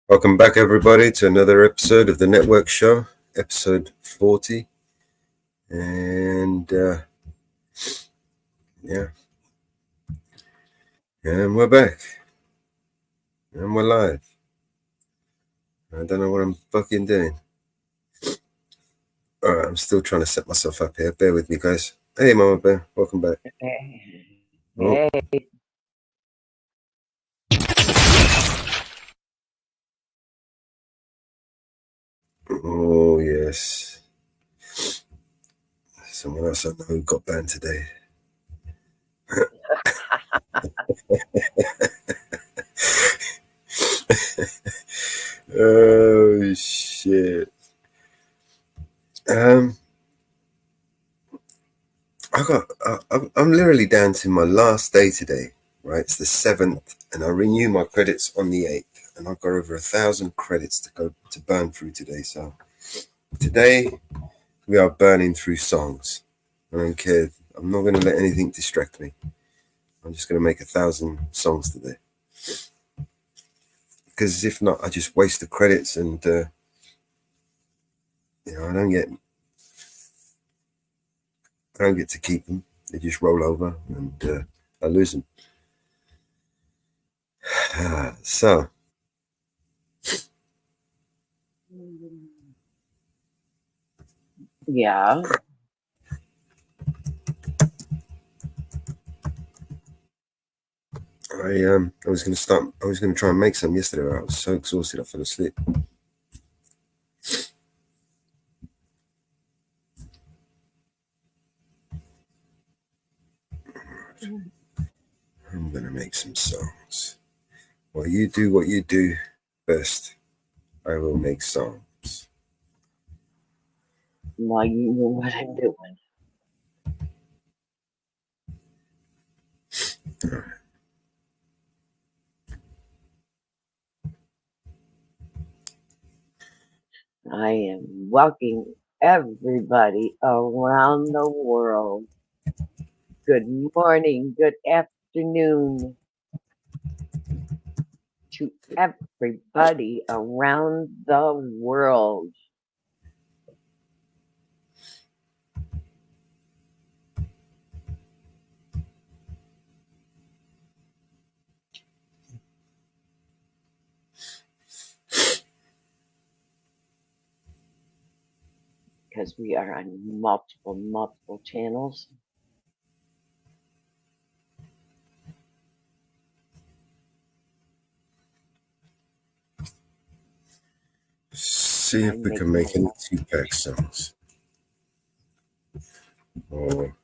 Welcome back, everybody, to another episode of the Network Show, episode 40. And yeah, and we're back. And we're live. I don't know what I'm fucking doing. All right, I'm still trying to set myself up here. Bear with me, guys. Hey, Mama Bear, welcome back. Oh, Hey, oh yes. Someone else I know who got banned today. Oh shit. Um, I'm literally down to my last day today. Right, it's the 7th, and I renew my credits on the 8th, and I've got over 1,000 credits to burn through today. So today we are burning through songs. I don't care. I'm not going to let anything distract me. I'm just going to make 1,000 songs today, because if not, I just waste the credits, and I don't get to keep them. They just roll over, and I lose them. So yeah. I was going to start. I was going to try and make some yesterday. But I was so exhausted, I fell asleep. I'm gonna make some songs. While you do what you do best, I will make songs. Well, you know what I'm doing. I am welcoming everybody around the world. Good morning, good afternoon to everybody around the world. Because we are on multiple channels. See if I'm we can making make any two-pack songs. Or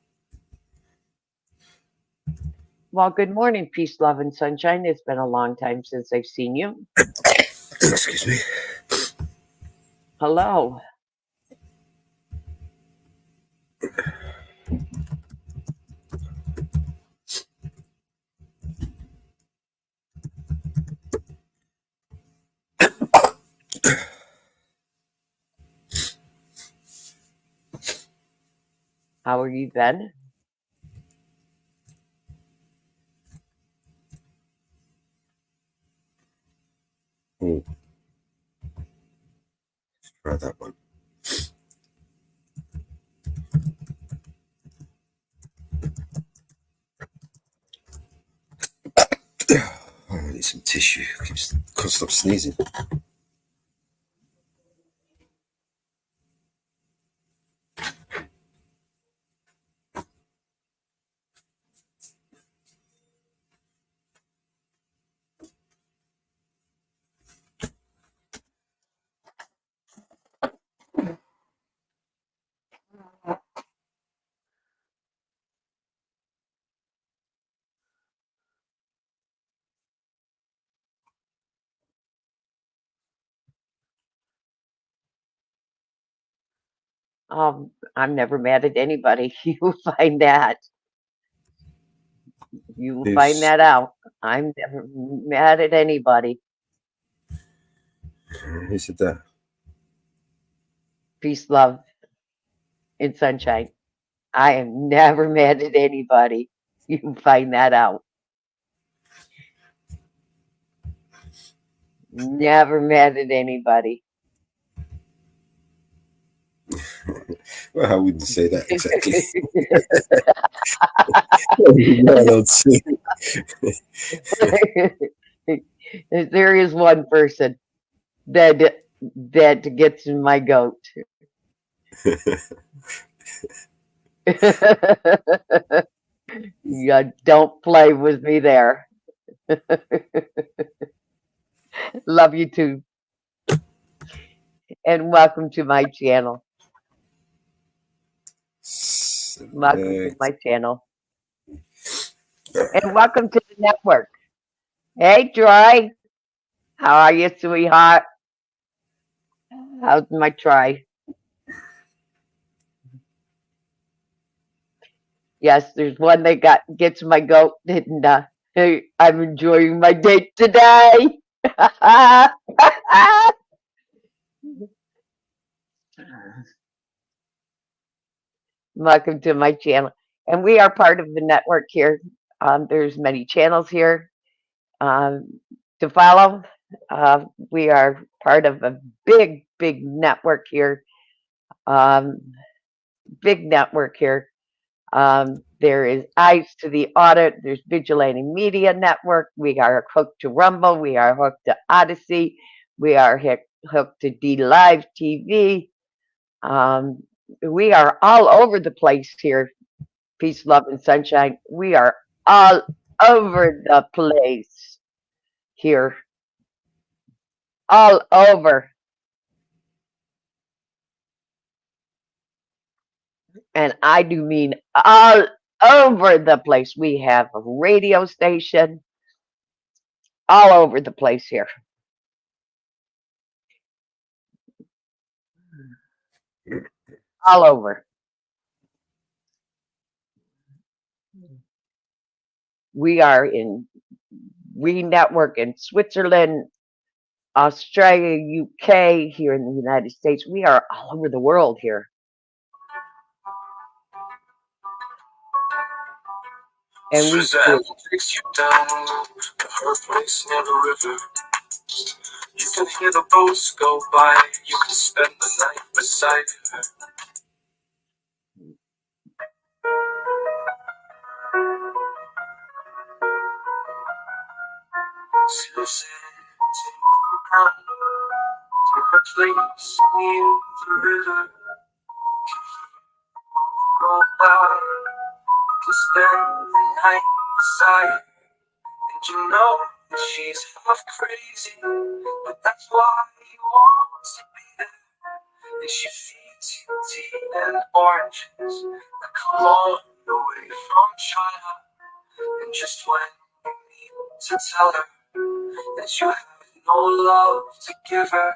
Well, good morning, peace, love, and sunshine. It's been a long time since I've seen you. excuse me. Hello. How are you then? Oh, try that one. Oh, I need some tissue. Can't stop sneezing. I'm never mad at anybody. You will find that. You will find Who's that out. I'm never mad at anybody. who said that? Peace, love, and sunshine. I am never mad at anybody. You can find that out. Never mad at anybody. Well, I wouldn't say that exactly. Well, I'd say. There is one person that that gets in my goat. Yeah, don't play with me there. Love you too, and welcome to my channel. Welcome to Select. my channel, and welcome to the network. Hey, Troy, how are you, sweetheart? How's my try? Yes, there's one that gets my goat, and hey, I'm enjoying my date today. Welcome to my channel, and we are part of the network here. There's many channels here um, to follow. We are part of a big network here. Um, big network here. There is Eyes to the Audit. There's Vigilante Media Network. We are hooked to Rumble. We are hooked to Odyssey. We are hooked to D Live TV. Um, we are all over the place here. Peace, love, and sunshine. We are all over the place here. All over. And I do mean all over the place. We have a radio station all over the place here. All over. We are in We network in Switzerland, Australia, UK, here in the United States. We are all over the world here. And we Suzanne takes you down to her place near the river. You can hear the boats go by. You can spend the night beside her. Suzanne takes you down to her place near the river. Go by. You can spend the night beside her. And you know that she's half crazy, but that's why you want to be there. And she feeds you tea and oranges that come all the way from China. And just when you need to tell her that you have no love to give her,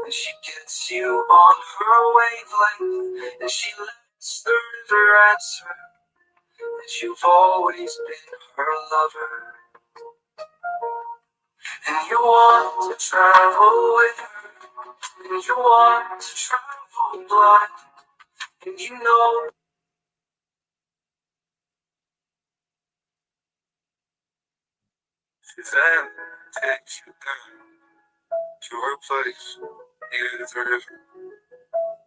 and she gets you on her wavelength, and she lets the river answer that you've always been her lover. And you want to travel with her, and you want to travel blind, and you know Suzanne takes you down to her place near the river.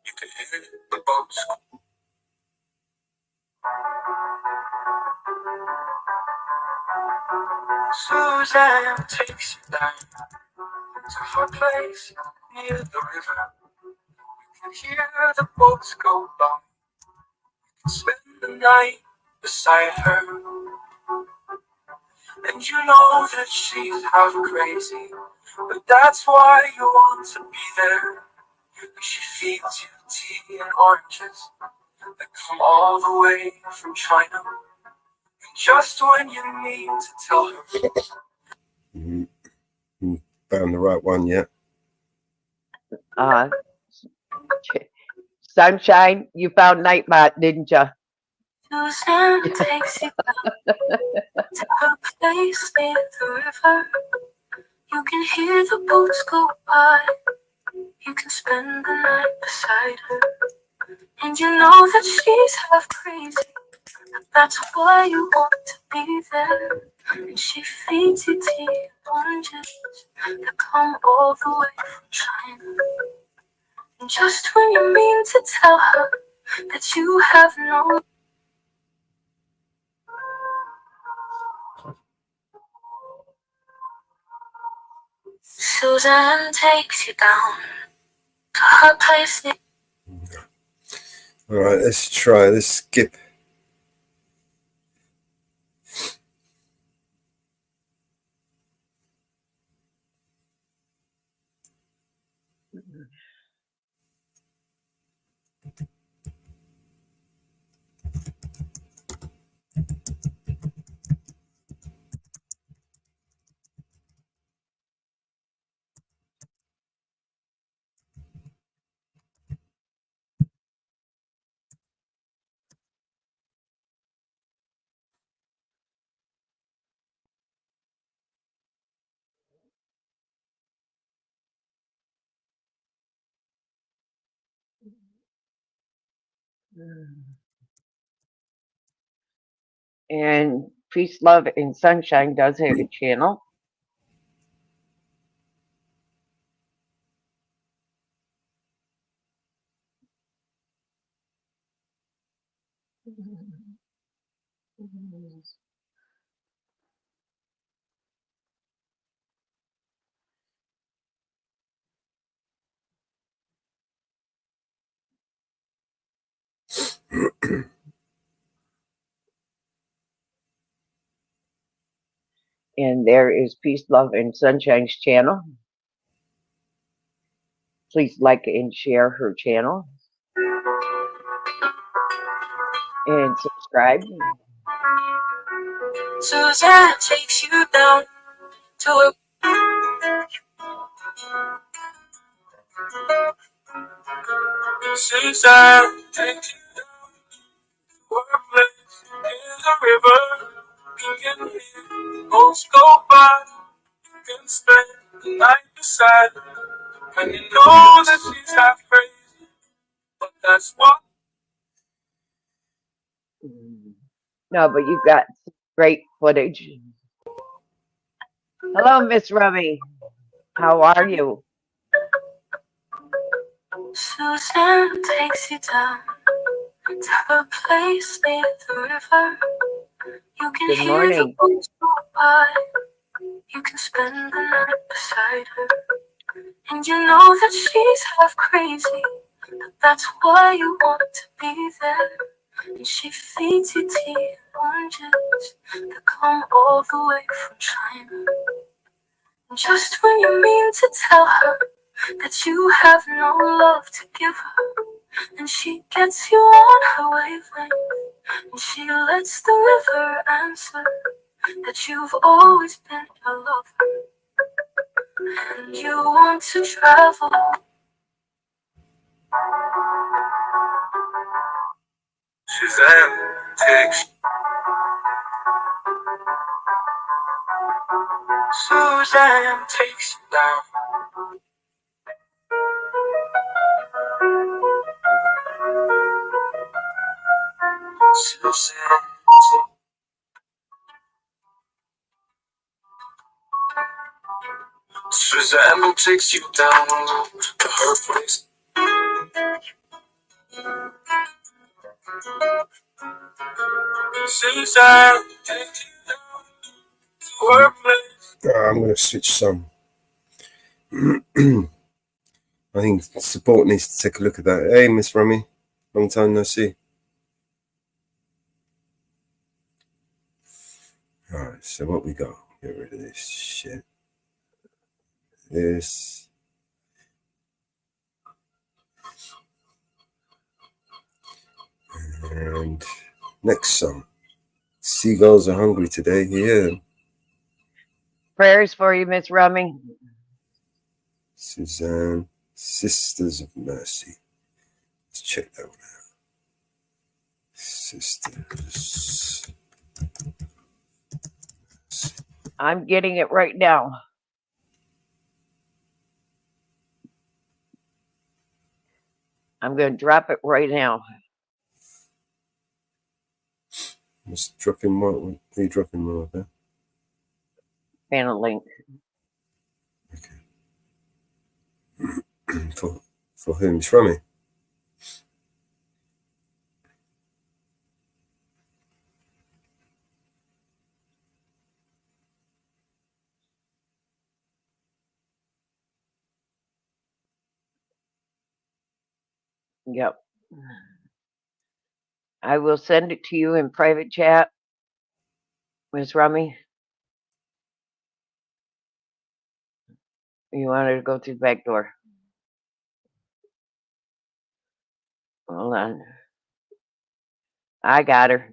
You can hear the boats. Suzanne takes you down to her place near the river. You can hear the boats go by. Spend the night beside her. And you know that she's half crazy, but that's why you want to be there. She feeds you tea and oranges that come all the way from China. And just when you need to tell her. Found the right one yet. Uh, Sunshine, you found Nightbot, didn't you? Suzanne takes you to her place near the river. You can hear the boats go by. You can spend the night beside her. And you know that she's half crazy, That's why you want to be there. And she feeds you tea and oranges that come all the way from China. And just when you mean to tell her that you have no, Suzanne takes you down to her place. All right, let's try. Let's skip. And Peace, Love, and Sunshine does have a channel. And there is Peace, Love, and Sunshine's channel. Please like and share her channel. And subscribe. Suzanne takes you down to a Suzanne takes you to a place in the river. You can hear boats go by. You can spend the night beside her. And you know that she's half crazy, but that's what. No, but you've got great footage. Hello, Miss Rummy. How are you? Suzanne takes you down to a place near the river. You can Good hear morning. the boats go by. You can spend the night beside her. And you know that she's half crazy, but that's why you want to be there. And she feeds you tea and oranges that come all the way from China. And just when you mean to tell her that you have no love to give her, and she gets you on her wavelength, and she lets the river answer that you've always been her lover, and you want to travel. Suzanne takes Suzanne takes you down. Suzanne takes you down to her place. Suzanne takes you down to her place. I'm going to switch some. I think support needs to take a look at that. Hey, Miss Rummy, long time no see. Alright, so what we got? Get rid of this shit. This. And next song. Seagulls are hungry today. Yeah. Prayers for you, Miss Rummy. Suzanne, Sisters of Mercy. Let's check that one out. Sisters. I'm getting it right now. I'm going to drop it right now. Just dropping what are you dropping more there? Panel link. Okay. For whom? It's from me. Yep. I will send it to you in private chat, Ms. Rummy. You wanted to go through the back door. Hold on. I got her.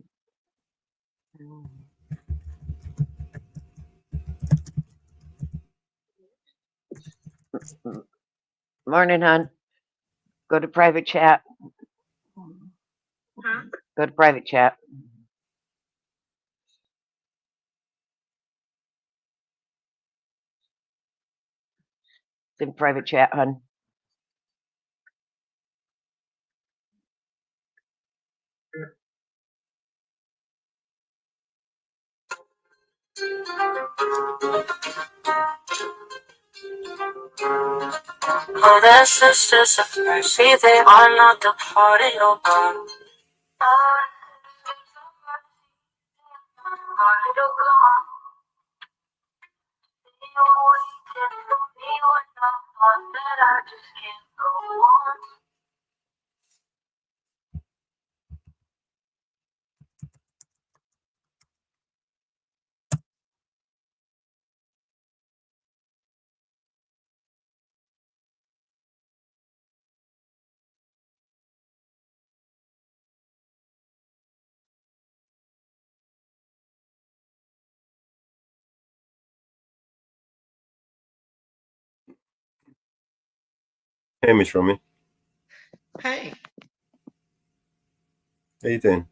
Morning, hon. Go to private chat. Huh? Go to private chat. It's in private chat, hon. Oh, their sisters of mercy, they are not the party, oh God. Hey, Miss Rummy. Hey, How you doing?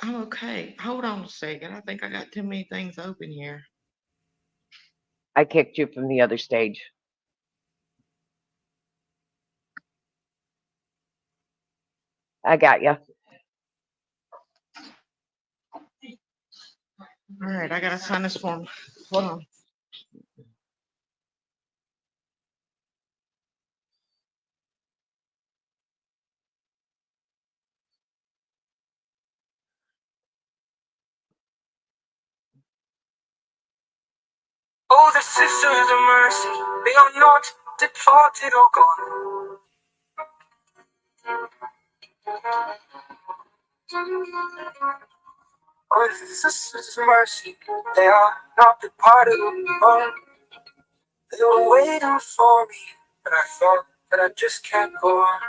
I'm okay. Hold on a second. I think I got too many things open here. I kicked you from the other stage. I got you. All right, I gotta sign this form. Hold on. Oh, the sisters of mercy, they are not departed or gone. Oh, the sisters of mercy, they are not departed or gone. They were waiting for me, but I thought that I just can't go on.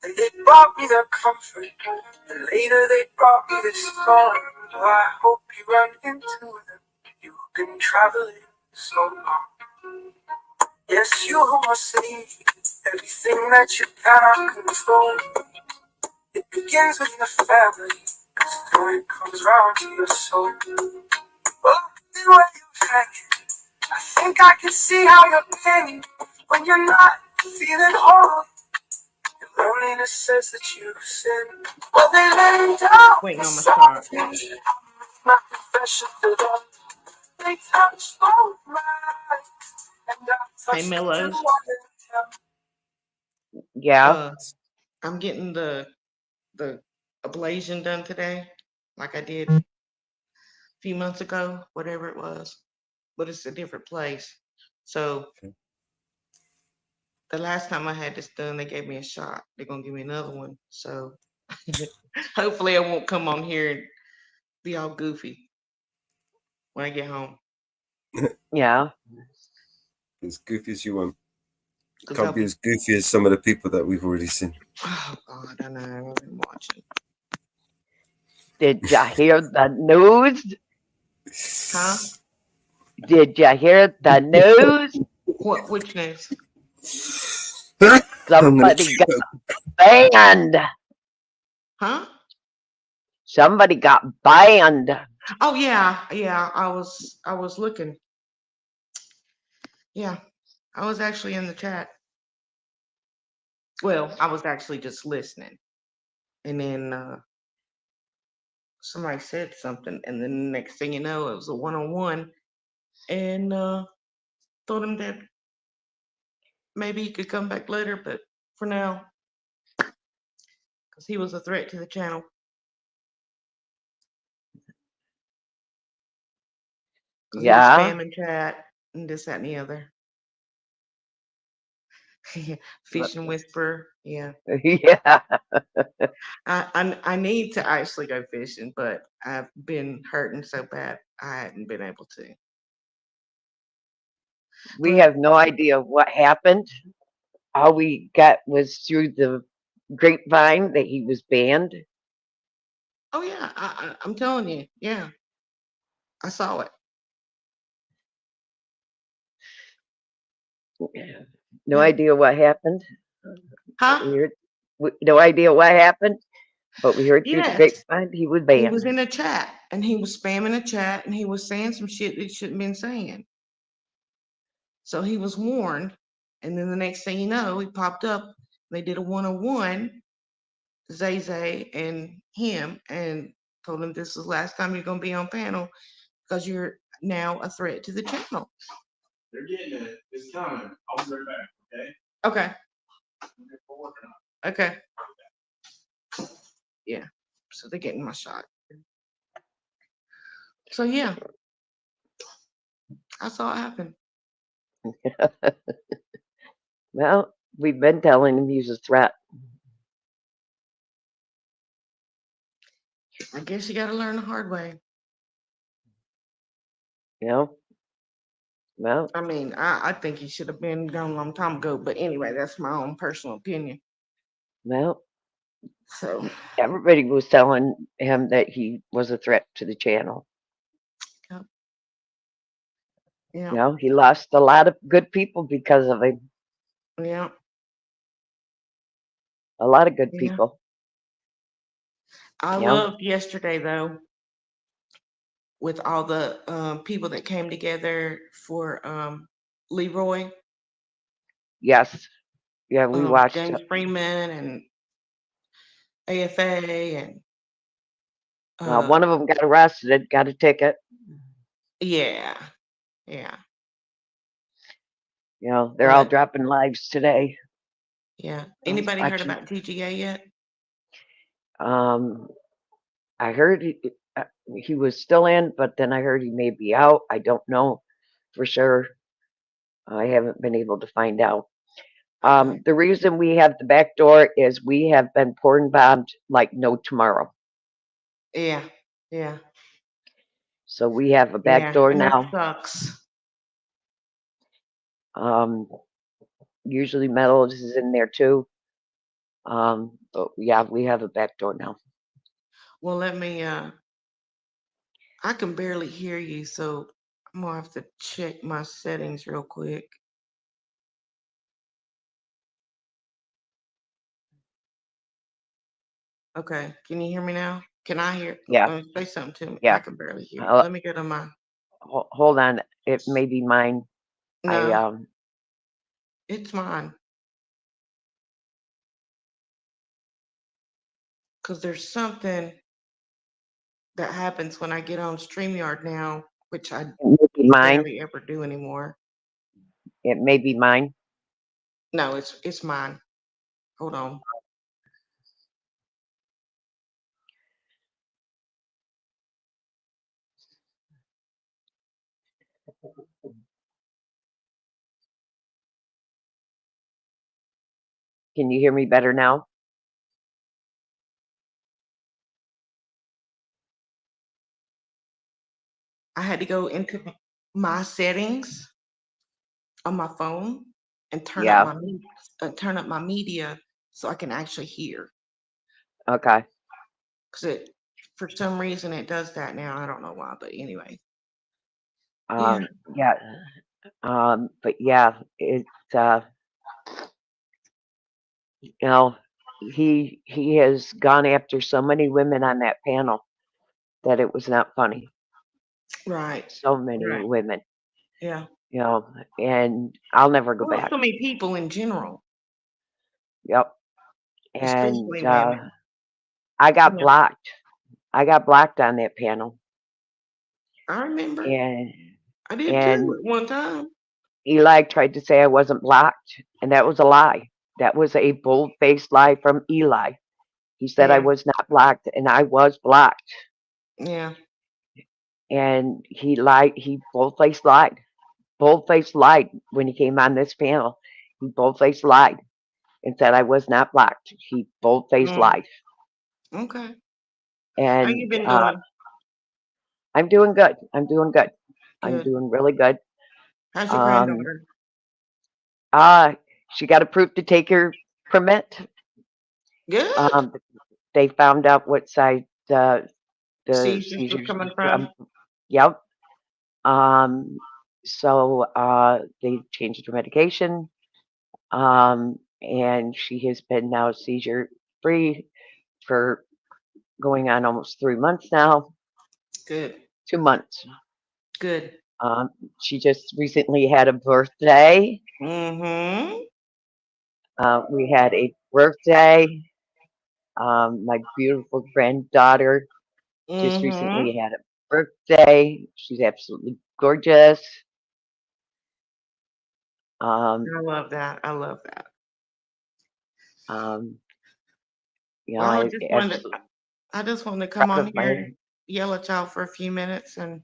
And they brought me their comfort, and later they brought me this storm. Oh, I hope you run into them. You've been traveling so long. Yes, you who must leave everything that you cannot control. It begins with your family, so it comes round to your soul. Well, the way you hang, I think I can see how you're pain when you're not feeling whole. Your loneliness says that you've sinned. Well, they lay down Waiting on my beside chart. me. My confession to them. They touch both my eyes, and I Hey, touch them too. Mellows. Yeah. I'm getting the ablation done today, like I did a few months ago, whatever it was, but it's a different place. So Okay. the last time I had this done, they gave me a shot. They're gonna give me another one. So hopefully I won't come on here and be all goofy when I get home. Yeah. As goofy as you want. Cause Can't I'll be be, as goofy as some of the people that we've already seen. oh God, I know, I've been watching. Did ya hear the news? Huh? Did ya hear the news? What? Which news? I'm gonna Somebody got banned. Huh? Somebody got banned. Oh yeah, yeah. I was looking. Yeah, I was actually in the chat. Well, I was actually just listening, and then somebody said something, and then the next thing you know, it was a one-on-one, and told him that maybe he could come back later, but for now, because he was a threat to the channel. Because he was Yeah. spamming chat and this, that, and the other. Fish and Whisper, yeah. Yeah. I need to actually go fishing, but I've been hurting so bad I hadn't been able to. We But have no idea what happened. All we got was through the grapevine that he was banned. oh yeah, I'm telling you, yeah, I saw it. No Yeah. idea what happened. But Huh? we heard, no idea what happened, but we heard through the Yes. grapevine he was He banned. was in a chat and he was spamming a chat and he was saying some shit that he shouldn't been saying. So he was warned, and then the next thing you know, he popped up. They did a one-on-one, Zay Zay and him, and told him this is the last time you're gonna be on panel because you're now a threat to the channel. They're getting it. It's coming. I'll be right back, okay? Okay. Okay. Yeah. So they're getting my shot. So yeah, I saw it happen. Well, we've been telling him he's a threat. I guess you gotta learn the hard way. You know? Well, I mean, I think he should have been gone a long time ago, but anyway, that's my own personal opinion. well, So everybody was telling him that he was a threat to the channel. yeah. You Yeah. know, he lost a lot of good people because of him. Yeah. A lot of good Yeah. people. I You know? loved yesterday though, with all the people that came together for Leroy, Yes. Yeah, we watched James it. Freeman and AFA and One of them got arrested, got a ticket. yeah, yeah, You know, they're all but dropping lives today. yeah. I was Anybody heard watching. about TGA yet? I heard he was still in, but then I heard he may be out. I don't know for sure. I haven't been able to find out. Okay. The reason we have the back door is we have been porn bombed like no tomorrow. Yeah, yeah, So we have a back yeah, door and that now. sucks. Usually Metals is in there too. But yeah, we have a back door now. Well, let me. I can barely hear you, so I'm gonna have to check my settings real quick. Okay, can you hear me now? Can I hear? Yeah, Say something to me. I yeah. can barely hear you. Uh, Let me go to my. Hold on, it may be mine. I No, it's mine. Because there's something that happens when I get on StreamYard now, which I it may be mine. barely ever do anymore. It may be mine. No, it's mine. Hold on. Can you hear me better now? I had to go into my settings on my phone and Yeah. turn up my media so I can actually hear. Okay. Because it, for some reason, it does that now. I don't know why, but anyway. Yeah. But yeah, it's you know, he has gone after so many women on that panel that it was not funny. Right. So many Right. women, Yeah. you know, and I'll never go Well, back. so many people in general. Yep. And especially women. I got Yeah, blocked. I got blocked on that panel, I remember. and I did too and at one time. Eli tried to say I wasn't blocked, and that was a lie. That was a bold-faced lie from Eli. He said I Yeah, was not blocked, and I was blocked. yeah. And he lied. He bold-faced lied. Bold-faced lied when he came on this panel. He bold-faced lied and said I was not blocked. He bold-faced Mm, lied. okay. How you And been doing? I'm doing good. I'm doing good. I'm Good. doing really good. How's your Um, granddaughter? uh, she got approved to take her permit. Good. Um, they found out what side the Seizures was seizures coming was from? from. Yep. Um, so they changed her medication. And she has been now seizure free for going on almost 3 months now. Good. 2 months. Good. Um, she just recently had a birthday. Mm-hmm. We had a birthday. My beautiful granddaughter just Mm-hmm. recently had a birthday. She's absolutely gorgeous. Um, I love that. I love that. um, Well, I absolutely I just wanted to come proud on of here my. and yell at y'all for a few minutes and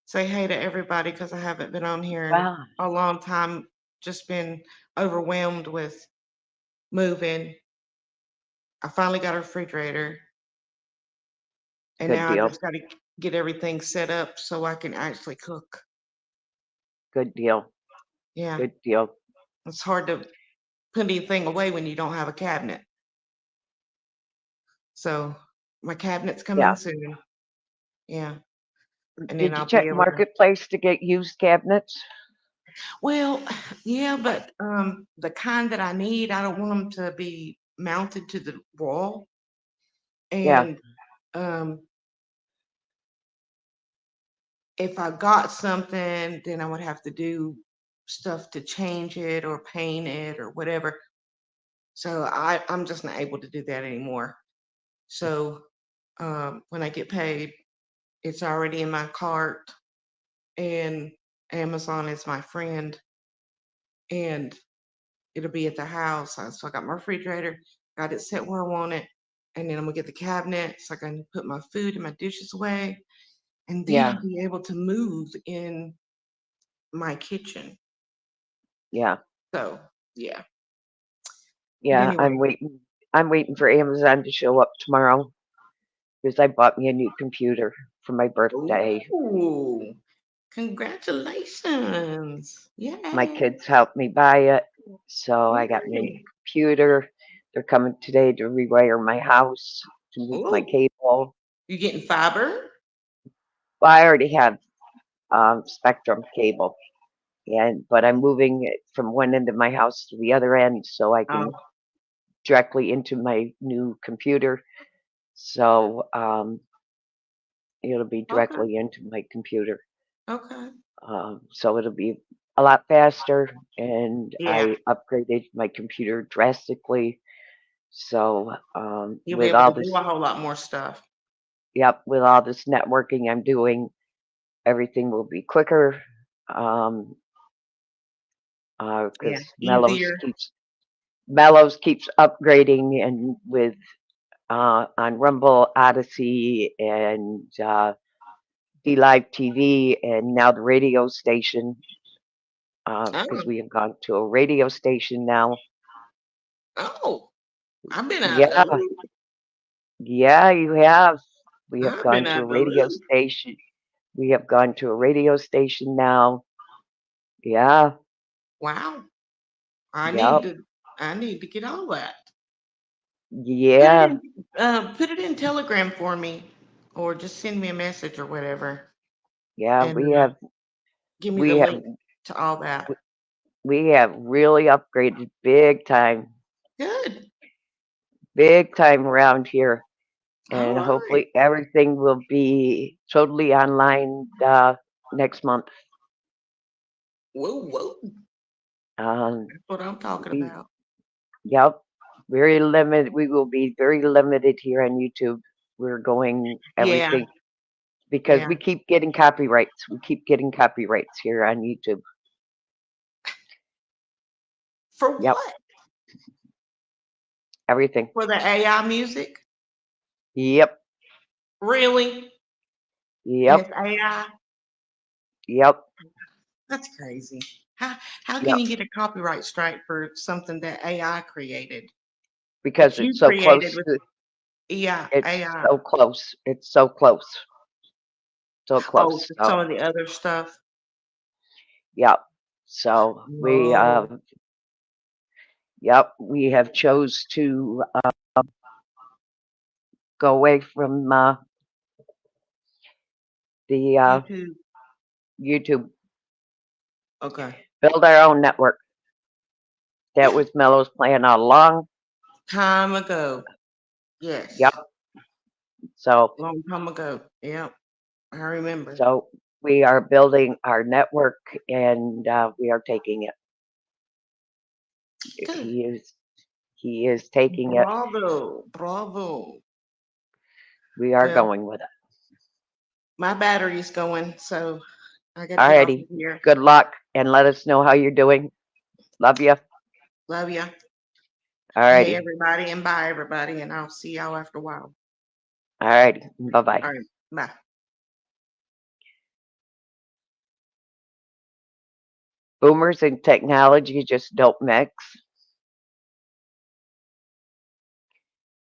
say hey to everybody because I haven't been on here in Wow, a long time. Just been overwhelmed with moving. I finally got a refrigerator, and good now I deal. just got to get everything set up so I can actually cook. Good deal. Yeah, Good deal. it's hard to put anything away when you don't have a cabinet. So my cabinet's Yeah. coming soon. Yeah, and then Did you I'll be check able to. Marketplace to get used cabinets? Well, yeah, but the kind that I need, I don't want them to be mounted to the wall. Yeah, And um, if I got something, then I would have to do stuff to change it or paint it or whatever. So I'm just not able to do that anymore. So when I get paid, it's already in my cart, and Amazon is my friend, and it'll be at the house. So I got my refrigerator, got it set where I want it, and then I'm gonna get the cabinet so I can put my food and my dishes away, and then yeah, I'll be able to move in my kitchen. yeah, So yeah. But yeah. anyway, I'm waiting for Amazon to show up tomorrow because I bought me a new computer for my birthday. ooh, congratulations! My Yay! kids helped me buy it, so I got me a new Yay! computer. They're coming today to rewire my house, to move my Ooh, cable. you getting fiber? Well, I already have Spectrum cable, but I'm moving it from one end of my house to the other end so I can Oh, directly into my new computer. So it'll be okay, directly into my computer. okay. So it'll be a lot faster. And Yeah, I upgraded my computer drastically. So you'll be able to do a whole lot more stuff. with all this networking I'm doing, everything will be quicker. Um, Yeah, because easier. Mellows keeps upgrading, and with on Rumble, Odyssey, and D Live TV, and now the radio station. Because Oh, we have gone to a radio station now. oh, I've been out the Yeah, loop. yeah, you have. We have I've been gone to a out the radio loop. station. We have gone to a radio station now. Yeah, Wow. I need yep, to I need to get all that. yeah, Put it in Telegram for me, or just send me a message or whatever, yeah. and give me the We have link to all that. we have really upgraded Good. big time around here, All and right. hopefully everything will be totally online next month. Whoa, whoa. Um, That's what I'm talking we about. Yep. very limited. We will be very limited here on YouTube. We're going Yeah, everything because yeah. we keep getting copyrights. We keep getting copyrights here on YouTube. For Yep, what? everything. For the AI music? Yep, Really? And it's yep, AI? yep, That's crazy. How can yep. you get a copyright strike for something that AI created? Because That it's you so created close with to. AI, It's AI. so close. It's so close. So Oh, close. to some So of the other stuff. yep. So we No. yep, we have chose to go away from the YouTube. YouTube, Okay. build our own network. That Yeah. was Mello's plan all along. Time ago. Yes. Yep. So Long time ago. Yep. I remember. so we are building our network and we are taking it. Good. He is taking it. Bravo. Bravo. We are Well, going with it. my battery's going, so I got to get off of Alrighty. here. Good luck and let us know how you're doing. Love you. Love ya. Hey, Alrighty. everybody, and bye, everybody. And I'll see y'all after a while. Alrighty. Bye bye. All right. Bye. Boomers and technology just don't mix.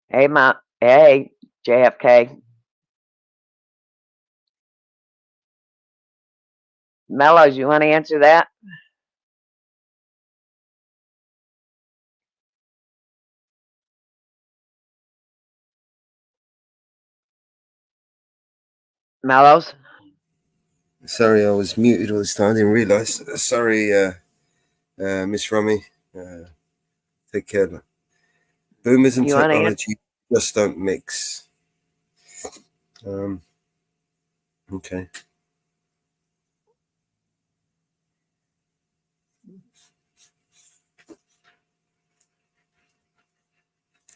Hey, hey, JFK. Mellows, you want to answer that? Mellows? Sorry, I was muted all this time. I didn't realise. Sorry, Miss Rummy. Take care. Boomers and You want to answer? technology just don't mix. Okay.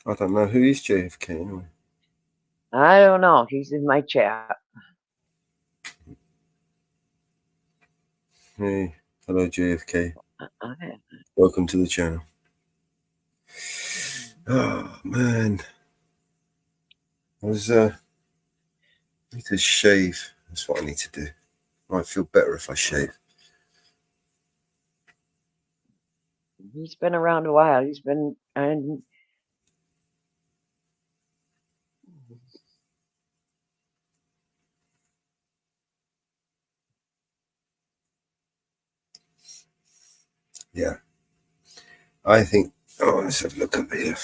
I don't know who is JFK anyway. I don't know. He's in my chat. Hey, hello JFK. Okay. Welcome to the channel. Oh man, I need to shave. That's what I need to do. Might feel better if I shave. He's been around a while. He's been, and Yeah, I think. Oh, let's have a look up here.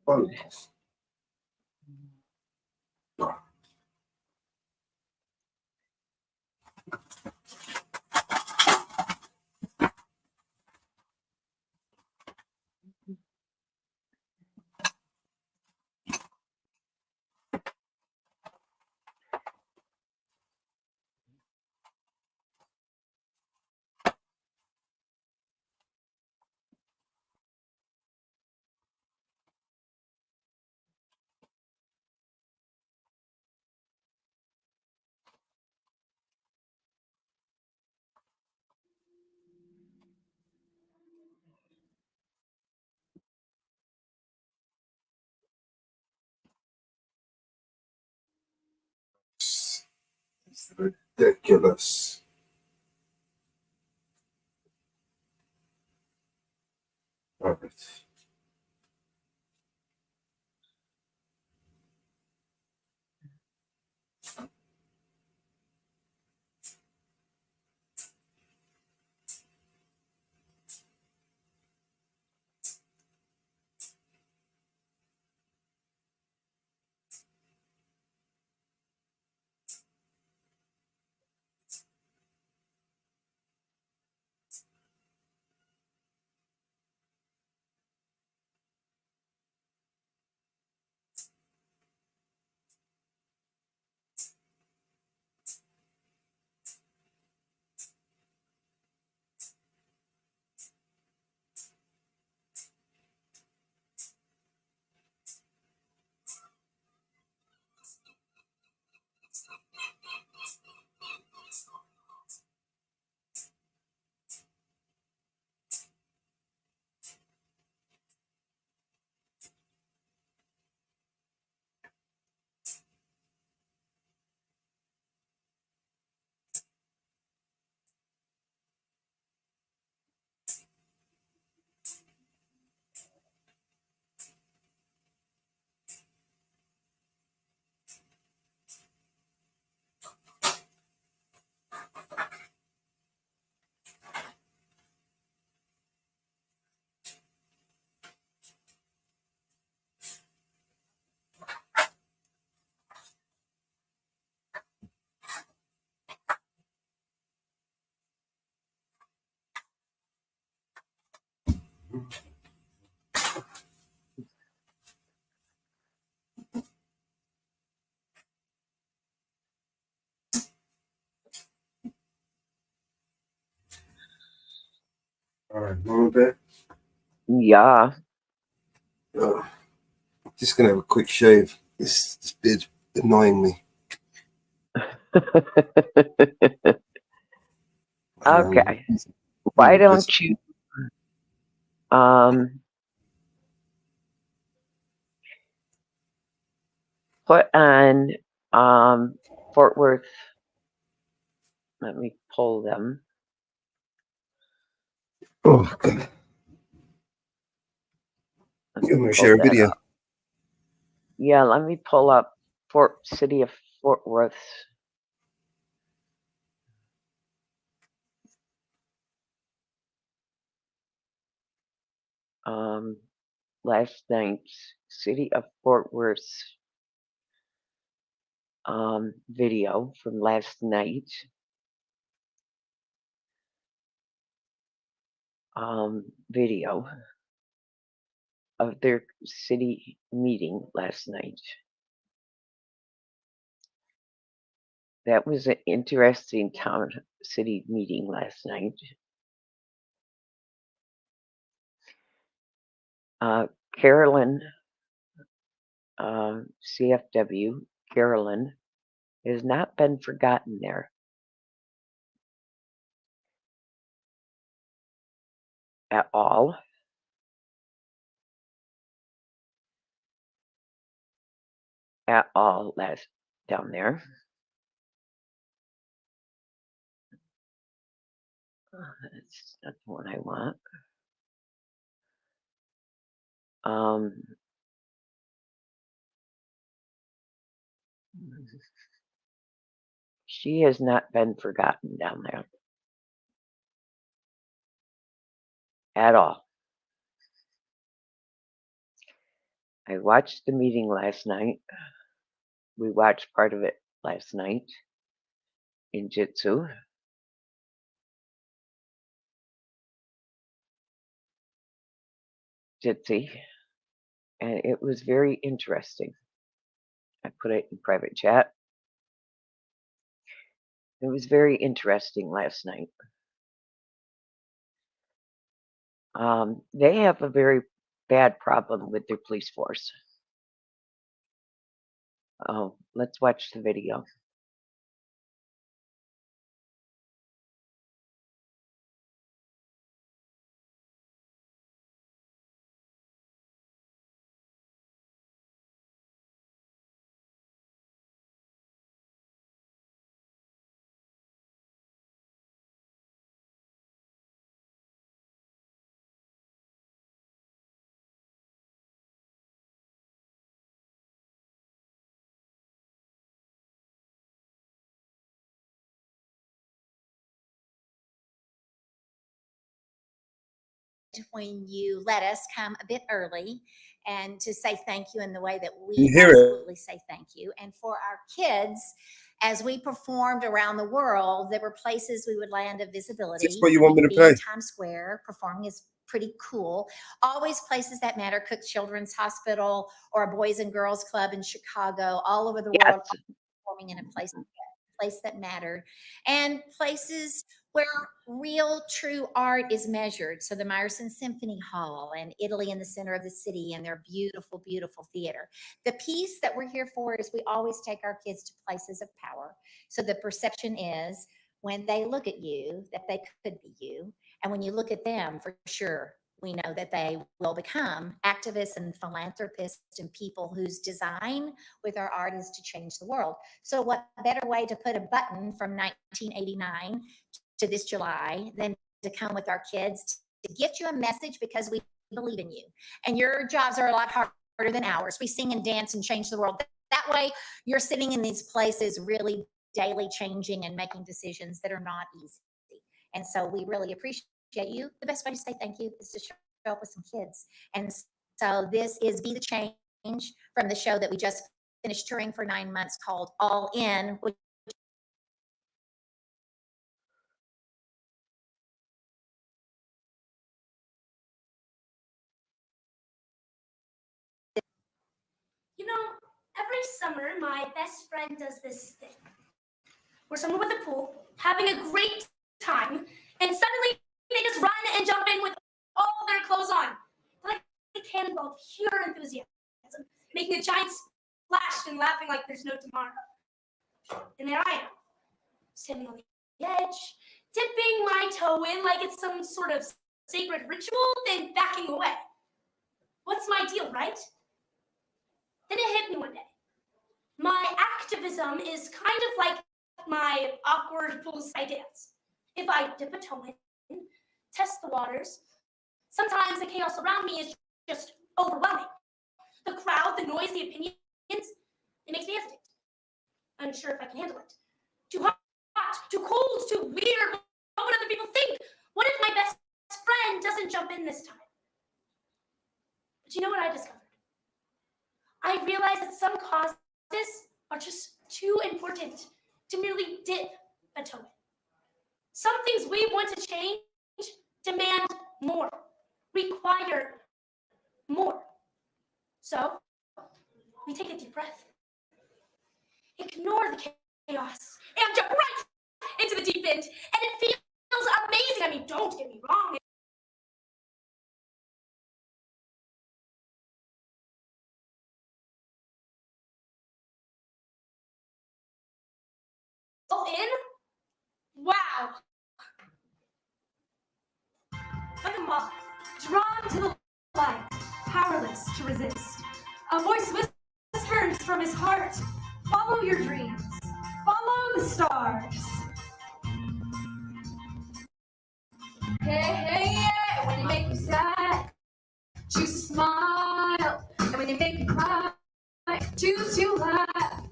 Oh, it's ridiculous. All right. All right, Mama Bear. Yeah. Just gonna have a quick shave. This beard's annoying me. Okay. Why don't you put on Fort Worth? Let me pull them. Oh, God. I'm gonna share a video. Up. Yeah, let me pull up City of Fort Worth. Last night's City of Fort Worth video from last night. Video of their city meeting last night. That was an interesting town city meeting last night. Carolyn, CFW, Carolyn, has not been forgotten there at all. At all, last down there. That's not the one I want. She has not been forgotten down there at all. I watched the meeting last night. We watched part of it last night in Jitsu. Jitsi, and it was very interesting. I put it in private chat. It was very interesting last night. They have a very bad problem with their police force. Oh, let's watch the video. When you let us come a bit early and to say thank you in the way that we hear absolutely say thank you. And for our kids, as we performed around the world, there were places we would land of visibility. Is this what you want me to play? Times Square performing is pretty cool. Always places that matter. Cook Children's Hospital or a Boys and Girls Club in Chicago, all over the world, performing in a place that mattered, and places where real true art is measured. So the Meyerson Symphony Hall and Italy in the center of the city and their beautiful, beautiful theater. The piece that we're here for is we always take our kids to places of power. So the perception is when they look at you, that they could be you. And when you look at them, for sure, we know that they will become activists and philanthropists and people whose design with our art is to change the world. So what better way to put a button from 1989 to this July than to come with our kids to get you a message because we believe in you. And your jobs are a lot harder than ours. We sing and dance and change the world. That way you're sitting in these places really daily changing and making decisions that are not easy. And so we really appreciate you. The best way to say thank you is to show up with some kids. And so this is Be the Change from the show that we just finished touring for 9 months called All In, which Every summer, my best friend does this thing. We're somewhere with a pool, having a great time, and suddenly they just run and jump in with all their clothes on. They're like a cannonball of pure enthusiasm, making a giant splash and laughing like there's no tomorrow. And there I am, standing on the edge, dipping my toe in like it's some sort of sacred ritual, then backing away. What's my deal, right? Then it hit me one day. My activism is kind of like my awkward poolside dance. If I dip a toe in, test the waters, sometimes the chaos around me is just overwhelming. The crowd, the noise, the opinions, it makes me hesitate. Unsure if I can handle it. Too hot, too cold, too weird. What would other people think? What if my best friend doesn't jump in this time? But you know what I discovered? I realized that some causes are just too important to merely dip a toe in. Some things we want to change demand more, require more. So we take a deep breath, ignore the chaos, and jump right into the deep end. And it feels amazing. I mean, don't get me wrong. All in? Wow. Like a moth, drawn to the light, powerless to resist. A voice whispers from his heart, follow your dreams, follow the stars. Hey, hey, yeah, when they make you sad, choose to smile. And when they make you cry, choose to laugh.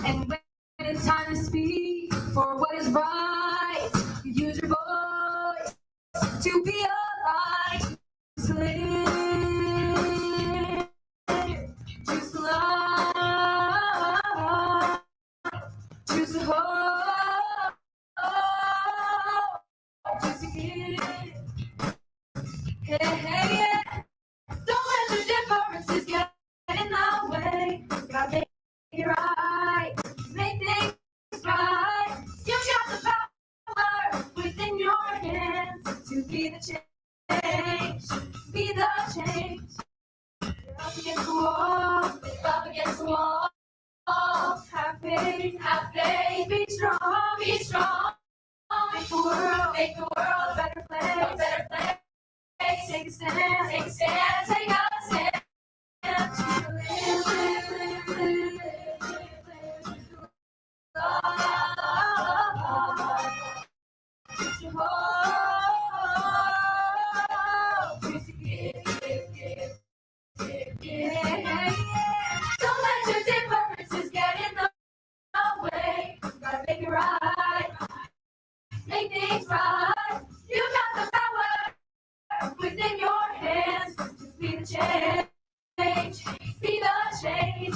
And when it's time to speak for what is right, you use your voice to be a light. Choose to live, choose to love, choose to hope, choose to give. Hey, hey, yeah. Don't let the differences get in the way. Gotta make it right, make things right. You got the power within your hands to be the change, be the change. You're up against the wall, up against the wall. Have faith, be strong, be strong. Make the world a better place, a better place. Take a stand, take a stand, take a stand. Live, live, live, live, live, love. Choose to hold, choose to give. Don't let your differences get in the way. Gotta make it right, make things right. You got the power within your hands. Just be the change, be the change.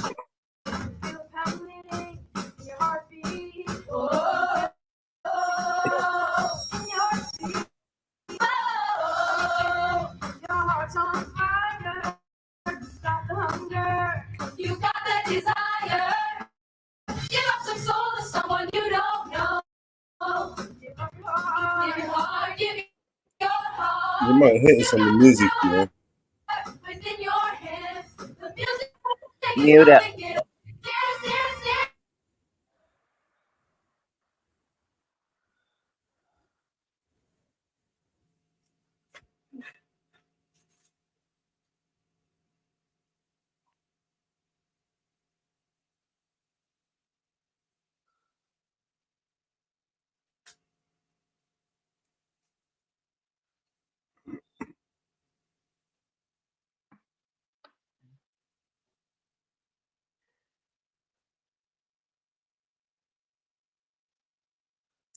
Feel the pounding in your heartbeat. Oh, in your feet. Oh, your heart's on fire. Stop the hunger. You got that desire. Give up some soul to someone you don't know. Give up your heart. Give your heart. Give your heart. You might hit us on the music, you know. Within your hands, the music is Mute it. something good. Dance, dance, dance.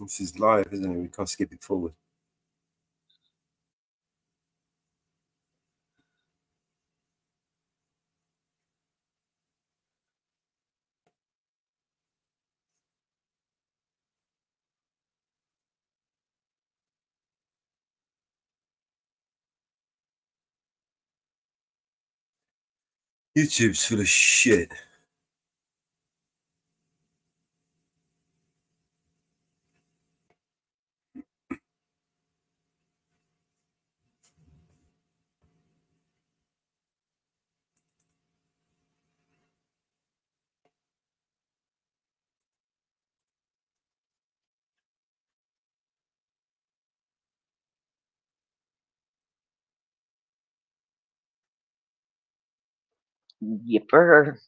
This is live, isn't it? We can't skip it forward. YouTube's full of shit. Yipper.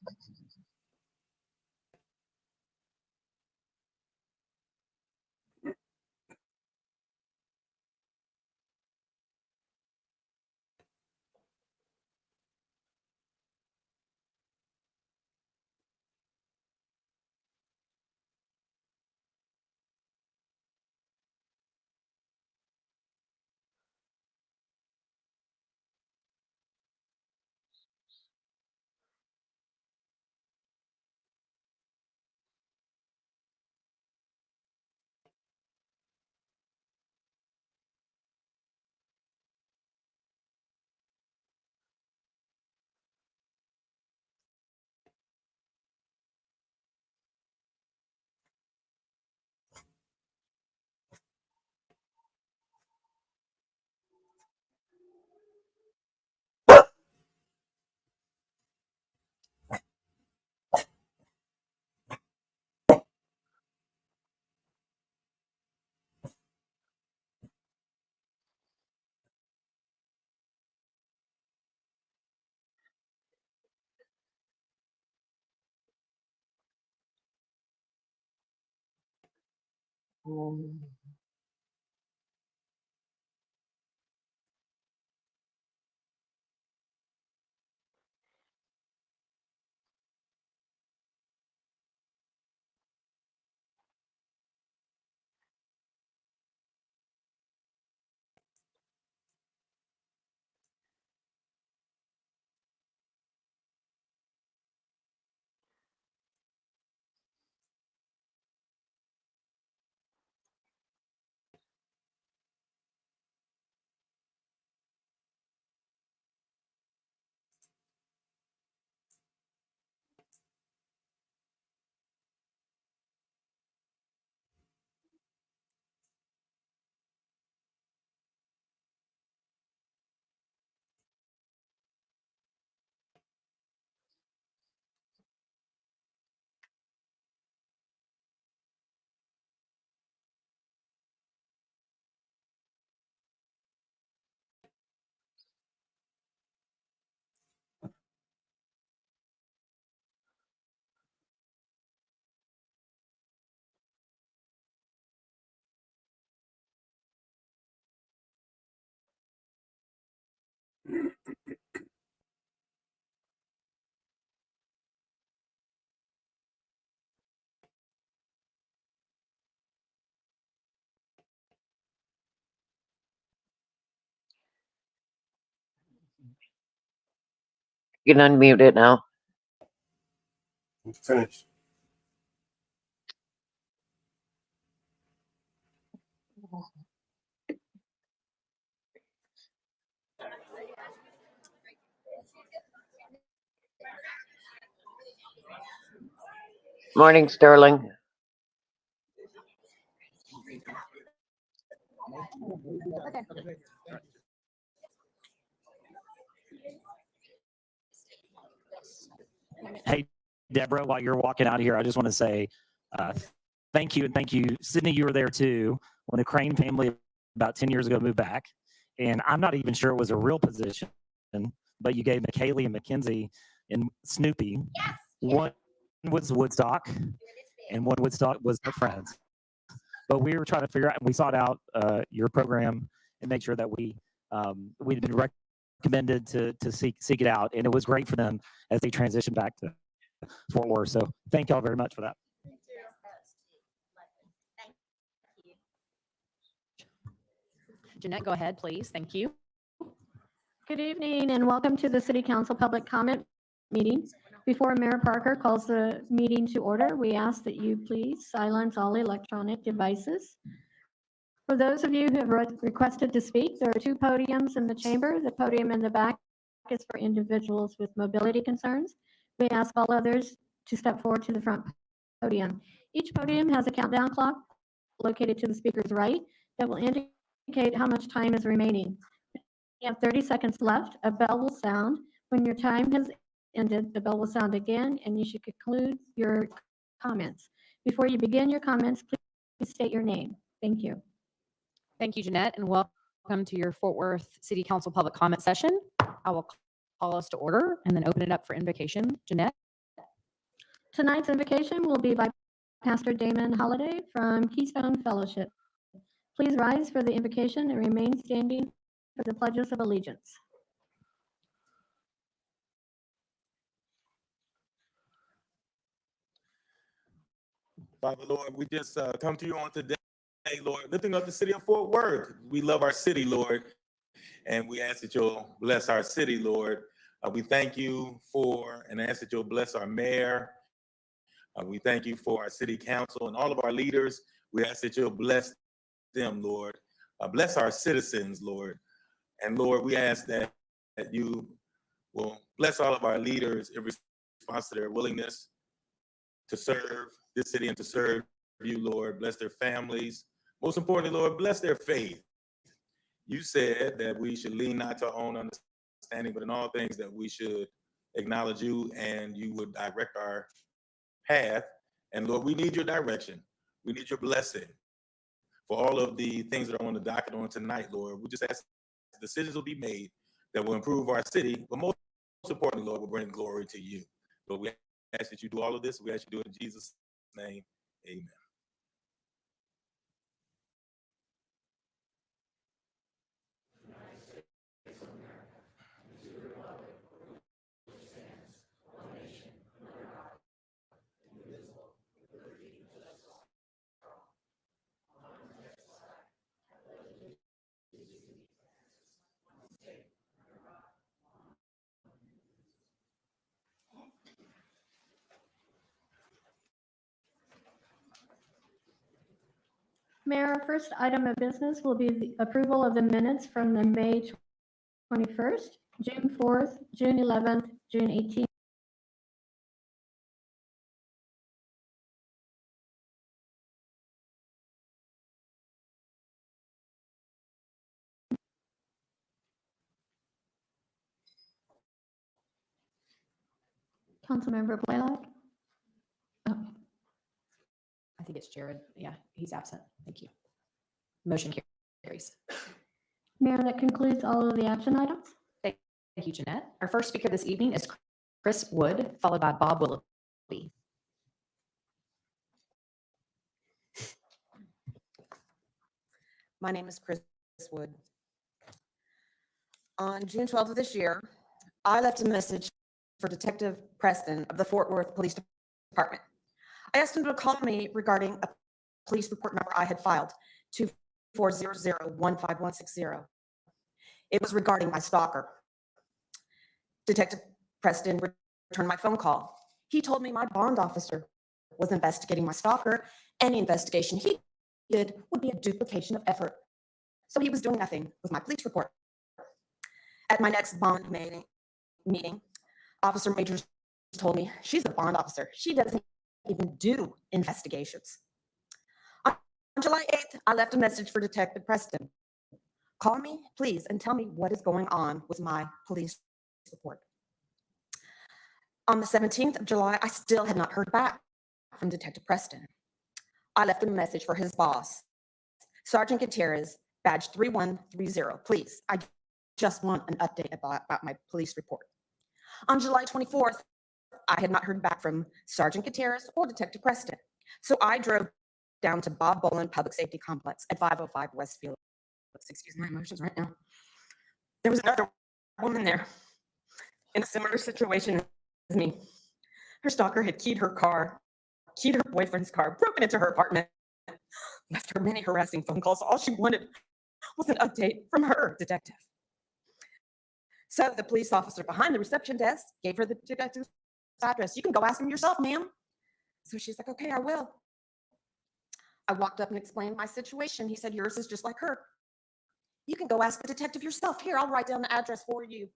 You can unmute it now. Finished. Morning, Sterling. Hey, Deborah, while you're walking out here, I just want to say thank you. And thank you. Sydney, you were there too when the Crane family about 10 years ago moved back. And I'm not even sure it was a real position, but you gave McKaylee and Mackenzie and Snoopy. One was Woodstock and one Woodstock was their friends. But we were trying to figure out, we sought out your program and make sure that we'd been recommended to seek it out. And it was great for them as they transitioned back to Fort Worth. So thank y'all very much for that. Jeanette, go ahead, please. Thank you. Good evening and welcome to the City Council Public Comment Meeting. Before Mayor Parker calls the meeting to order, we ask that you please silence all electronic devices. For those of you who have requested to speak, there are two podiums in the chamber. The podium in the back is for individuals with mobility concerns. We ask all others to step forward to the front podium. Each podium has a countdown clock located to the speaker's right that will indicate how much time is remaining. You have 30 seconds left. A bell will sound. When your time has ended, the bell will sound again, and you should conclude your comments. Before you begin your comments, please state your name. Thank you. Thank you, Jeanette, and welcome to your Fort Worth City Council public comment session. I will call us to order and then open it up for invocation. Jeanette? Tonight's invocation will be by Pastor Damon Holliday from Keystone Fellowship. Please rise for the invocation and remain standing for the pledges of allegiance. Father, Lord, we just come to you on today, Lord, lifting up the city of Fort Worth. We love our city, Lord, and we ask that you'll bless our city, Lord. We thank you for and ask that you'll bless our mayor. We thank you for our city council and all of our leaders. We ask that you'll bless them, Lord. Bless our citizens, Lord. And Lord, we ask that you will bless all of our leaders in response to their willingness to serve this city and to serve you, Lord. Bless their families. Most importantly, Lord, bless their faith. You said that we should lean not to our own understanding, but in all things that we should acknowledge you and you would direct our path. And Lord, we need your direction. We need your blessing for all of the things that are on the docket on tonight, Lord. We just ask decisions will be made that will improve our city, but most importantly, Lord, will bring glory to you. Lord, we ask that you do all of this. We ask you to do it in Jesus' name. Amen. Mayor, our first item of business will be the approval of the minutes from the May 21st, June 4th, June 11th, June 18th. Councilmember Blaylock? Oh, I think it's Jared. Yeah, he's absent. Thank you. Motion carries. Mayor, that concludes all of the action items. Thank you, Jeanette. Our first speaker this evening is Chris Wood, followed by Bob Willoughby. My name is Chris Wood. On June 12th of this year, I left a message for Detective Preston of the Fort Worth Police Department. I asked him to call me regarding a police report number I had filed, 2400-15160. It was regarding my stalker. Detective Preston returned my phone call. He told me my bond officer was investigating my stalker. Any investigation he did would be a duplication of effort. So he was doing nothing with my police report. At my next bond meeting, Officer Majors told me she's a bond officer. She doesn't even do investigations. On July 8th, I left a message for Detective Preston. Call me, please, and tell me what is going on with my police report. On the 17th of July, I still had not heard back from Detective Preston. I left a message for his boss, Sergeant Gutierrez, badge 3130. Please, I just want an update about my police report. On July 24th, I had not heard back from Sergeant Gutierrez or Detective Preston. So I drove down to Bob Boland Public Safety Complex at 505 Westfield. Excuse my emotions right now. There was another woman there in a similar situation as me. Her stalker had keyed her car, keyed her boyfriend's car, broken into her apartment, left her many harassing phone calls. All she wanted was an update from her detective. So the police officer behind the reception desk gave her the detective's address. You can go ask him yourself, ma'am. So she's like, okay, I will. I walked up and explained my situation. He said, yours is just like her. You can go ask the detective yourself. Here, I'll write down the address for you.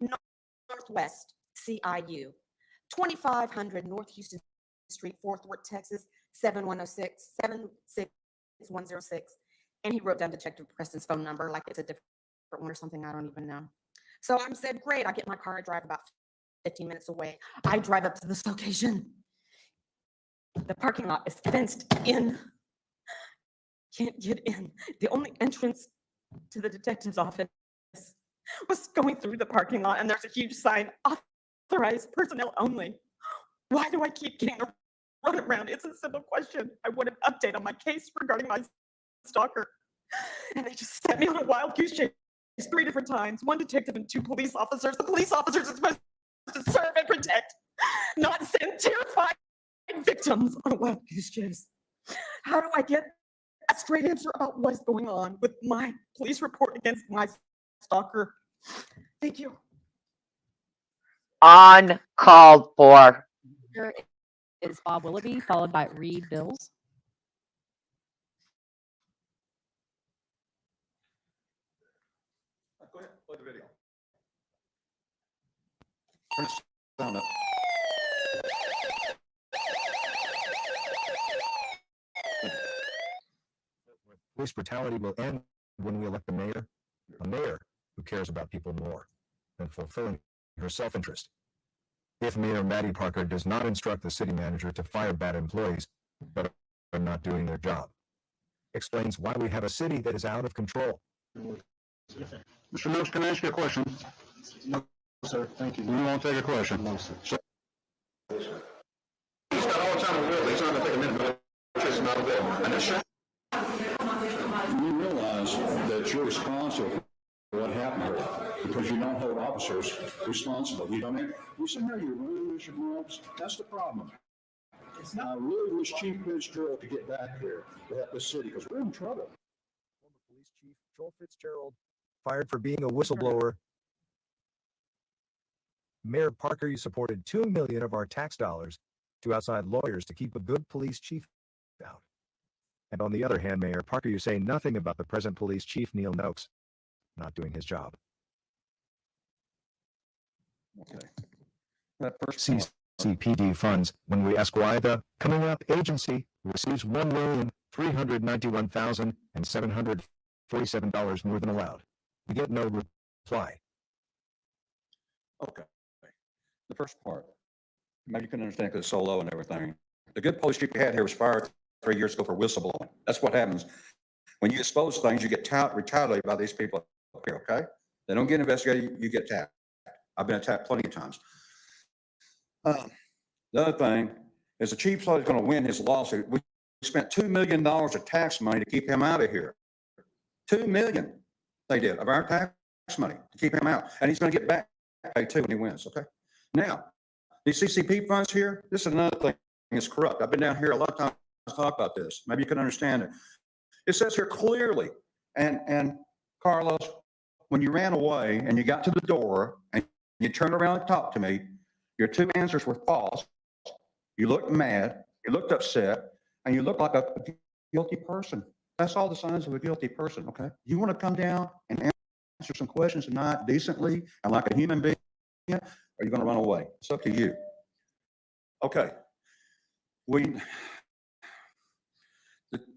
Northwest CIU, 2500 North Houston Street, Fort Worth, Texas, 76106. And he wrote down Detective Preston's phone number like it's a different one or something. I don't even know. So I said, great. I get my car, I drive about 15 minutes away. I drive up to this location. The parking lot is fenced in. Can't get in. The only entrance to the detective's office was going through the parking lot, and there's a huge sign, authorized personnel only. Why do I keep getting run around? It's a simple question. I want an update on my case regarding my stalker. And they just set me on a wild goose chase 3 different times. 1 detective and 2 police officers. The police officers are supposed to serve and protect, not send terrified victims on a wild goose chase. How do I get a straight answer about what is going on with my police report against my stalker? Thank you. Uncalled for. Here is Bob Willoughby, followed by Reed Bills. Go ahead, play the video. Turn the sound up. Police brutality will end when we elect a mayor who cares about people more than fulfilling her self-interest. If Mayor Maddie Parker does not instruct the city manager to fire bad employees but are not doing their job, explains why we have a city that is out of control. Mr. Mills, can I ask you a question? No, sir. Thank you. You won't take a question? No, sir. He's got all the time in the world. He's not going to take a minute, but it's not available. And it's you realize that you're responsible for what happened here because you don't hold officers responsible. You don't. You sit here, you really wish your groups. That's the problem. I really wish Chief Fitzgerald could get back here to help this city because we're in trouble. Former Police Chief Joel Fitzgerald fired for being a whistleblower. Mayor Parker, you supported $2 million of our tax dollars to outside lawyers to keep a good police chief down. And on the other hand, Mayor Parker, you say nothing about the present police chief, Neil Noakes, not doing his job. Okay. That first CCPD funds, when we ask why the coming up agency receives $1,391,747 more than allowed, we get no reply. Okay. The first part, maybe you can understand because it's so low and everything. The good police chief we had here was fired 3 years ago for whistleblowing. That's what happens. When you expose things, you get retaliated by these people up here, okay? They don't get investigated, you get attacked. I've been attacked plenty of times. The other thing is the chief thought he's going to win his lawsuit. We spent $2 million of tax money to keep him out of here. $2 million they did of our tax money to keep him out. And he's going to get back pay too when he wins, okay? Now, these CCP funds here, this is another thing that's corrupt. I've been down here a lot of times to talk about this. Maybe you can understand it. It says here clearly, and Carlos, when you ran away and you got to the door and you turned around and talked to me, your 2 answers were false. You looked mad, you looked upset, and you looked like a guilty person. That's all the signs of a guilty person, okay? You want to come down and answer some questions tonight decently and like a human being, or are you going to run away? It's up to you. Okay.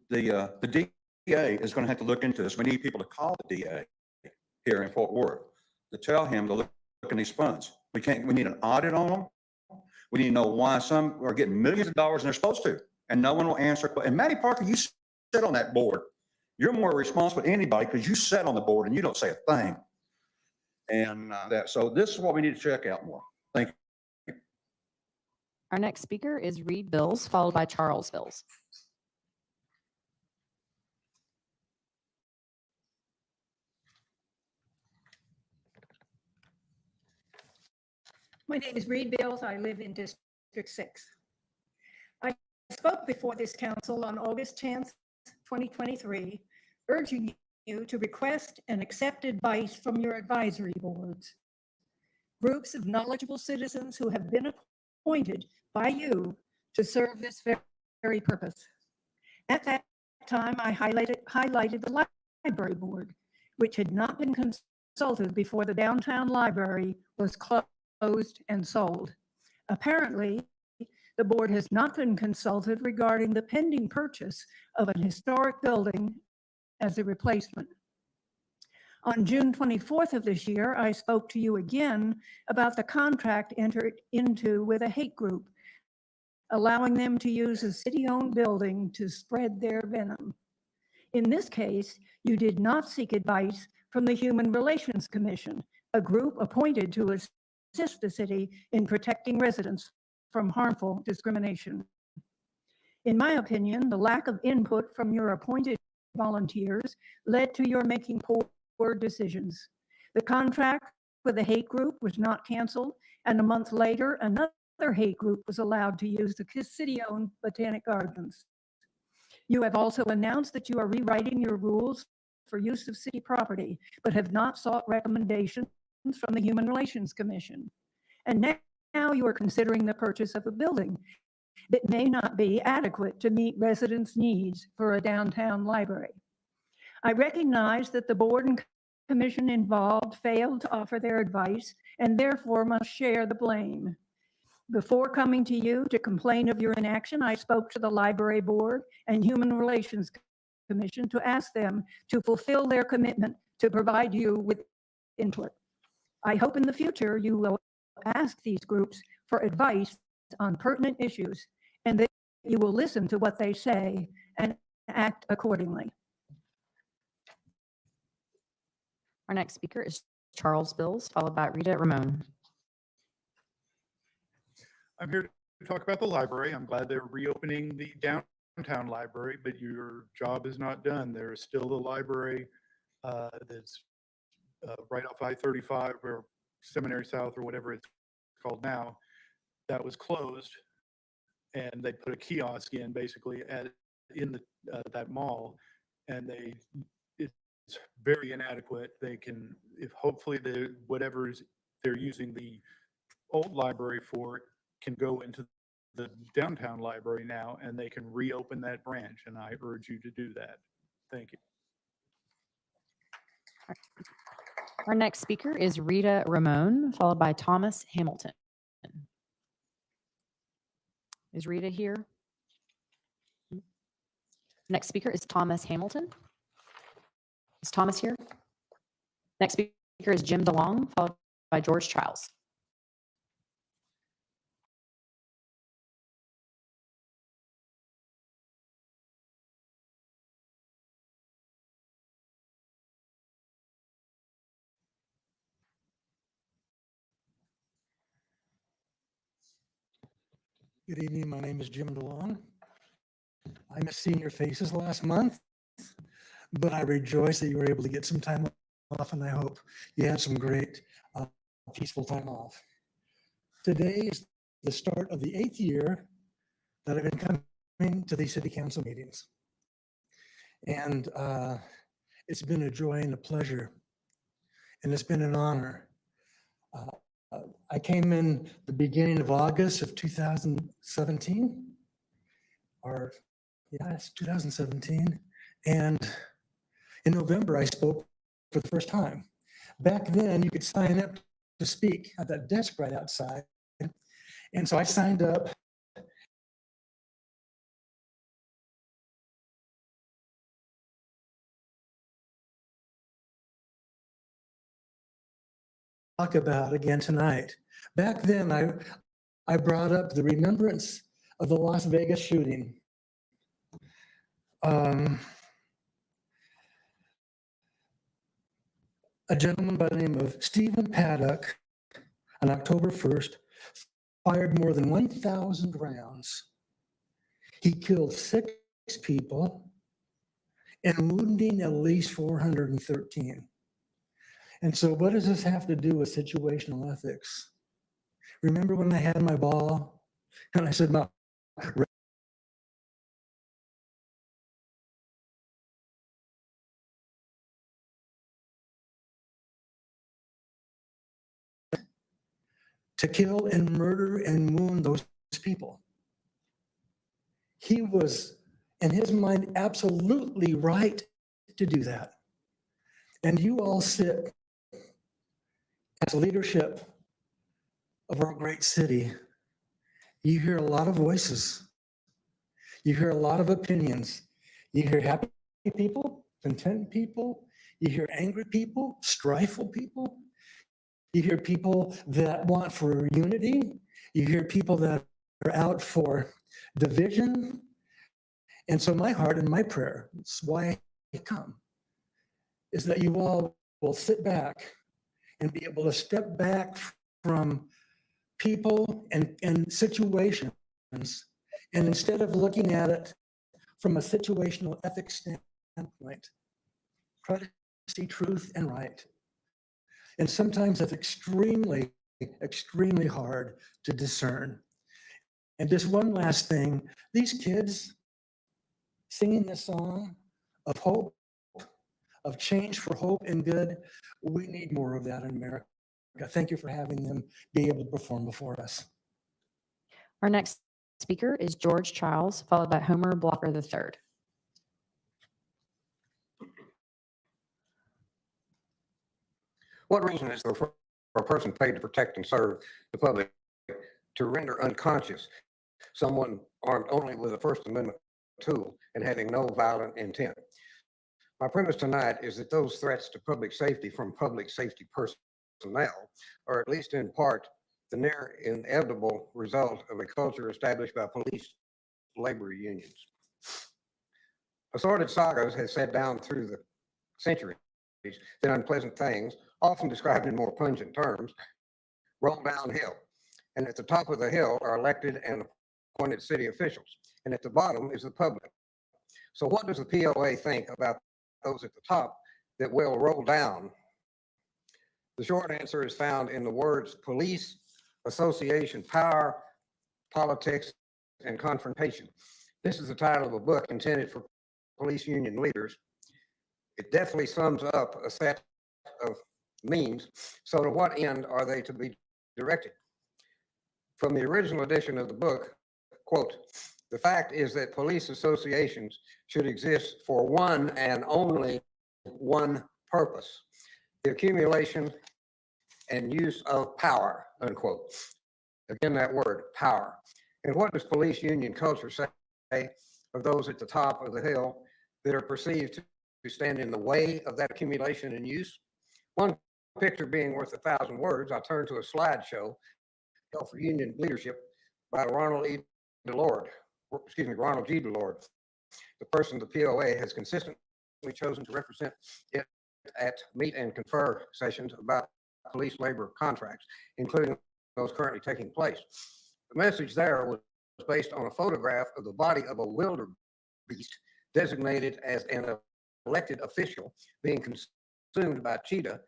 The DA is going to have to look into this. We need people to call the DA here in Fort Worth to tell him to look in these funds. We need an audit on them. We need to know why some are getting millions of dollars and they're supposed to, and no one will answer. And Maddie Parker, you sit on that board. You're more responsible than anybody because you sit on the board and you don't say a thing. And so this is what we need to check out more. Thank you. Our next speaker is Reed Bills, followed by Charles Bills. My name is Reed Bills. I live in District 6. I spoke before this council on August 10th, 2023, urging you to request and accept advice from your advisory boards, groups of knowledgeable citizens who have been appointed by you to serve this very purpose. At that time, I highlighted the library board, which had not been consulted before the downtown library was closed and sold. Apparently, the board has not been consulted regarding the pending purchase of an historic building as a replacement. On June 24th of this year, I spoke to you again about the contract entered into with a hate group, allowing them to use a city-owned building to spread their venom. In this case, you did not seek advice from the Human Relations Commission, a group appointed to assist the city in protecting residents from harmful discrimination. In my opinion, the lack of input from your appointed volunteers led to your making poor decisions. The contract with the hate group was not canceled, and a month later, another hate group was allowed to use the city-owned Botanic Gardens. You have also announced that you are rewriting your rules for use of city property, but have not sought recommendations from the Human Relations Commission. And now you are considering the purchase of a building that may not be adequate to meet residents' needs for a downtown library. I recognize that the board and commission involved failed to offer their advice and therefore must share the blame. Before coming to you to complain of your inaction, I spoke to the library board and Human Relations Commission to ask them to fulfill their commitment to provide you with input. I hope in the future you will ask these groups for advice on pertinent issues and that you will listen to what they say and act accordingly. Our next speaker is Charles Bills, followed by Rita Ramon. I'm here to talk about the library. I'm glad they're reopening the downtown library, but your job is not done. There is still the library that's right off I-35 or Seminary South or whatever it's called now. That was closed, and they put a kiosk in basically in that mall, and it's very inadequate. They can, if hopefully whatever they're using the old library for can go into the downtown library now, and they can reopen that branch, and I urge you to do that. Thank you. Our next speaker is Rita Ramon, followed by Thomas Hamilton. Is Rita here? Next speaker is Thomas Hamilton. Is Thomas here? Next speaker is Jim DeLong, followed by George Childs. Good evening. My name is Jim DeLong. I missed seeing your faces last month, but I rejoice that you were able to get some time off, and I hope you had some great peaceful time off. Today is the start of the 8th year that I've been coming to these city council meetings. And it's been a joy and a pleasure, and it's been an honor. I came in the beginning of August of 2017, or yeah, it's 2017. And in November, I spoke for the first time. Back then, you could sign up to speak at that desk right outside. And so I signed up. Talk about again tonight. Back then, I brought up the remembrance of the Las Vegas shooting. A gentleman by the name of Stephen Paddock on October 1st fired more than 1,000 rounds. He killed 6 people and wounding at least 413. And so what does this have to do with situational ethics? Remember when I had my ball and I said, "No, to kill and murder and wound those people." He was, in his mind, absolutely right to do that. And you all sit as leadership of our great city, you hear a lot of voices. You hear a lot of opinions. You hear happy people, content people. You hear angry people, strifeful people. You hear people that want for unity. You hear people that are out for division. And so my heart and my prayer, it's why I come, is that you all will sit back and be able to step back from people and situations. And instead of looking at it from a situational ethics standpoint, try to see truth and right. And sometimes it's extremely, extremely hard to discern. And just one last thing, these kids singing this song of hope, of change for hope and good, we need more of that in America. Thank you for having them be able to perform before us. Our next speaker is George Childs, followed by Homer Blocker III. What reason is there for a person paid to protect and serve the public to render unconscious someone armed only with a First Amendment tool and having no violent intent? My premise tonight is that those threats to public safety from public safety personnel are at least in part the near inevitable result of a culture established by police labor unions. Assorted sagas have sat down through the centuries that unpleasant things, often described in more pungent terms, roll downhill. And at the top of the hill are elected and appointed city officials. And at the bottom is the public. So what does the POA think about those at the top that will roll down? The short answer is found in the words police, association, power, politics, and confrontation. This is the title of a book intended for police union leaders. It definitely sums up a set of means. So to what end are they to be directed? From the original edition of the book, quote, "The fact is that police associations should exist for one and only one purpose, the accumulation and use of power," unquote. Again, that word, power. And what does police union culture say of those at the top of the hill that are perceived to stand in the way of that accumulation and use? One picture being worth 1,000 words, I turn to a slideshow held for union leadership by Ronald G. Delord, the person the POA has consistently chosen to represent it at meet and confer sessions about police labor contracts, including those currently taking place. The message there was based on a photograph of the body of a wildebeest designated as an elected official being consumed by cheetah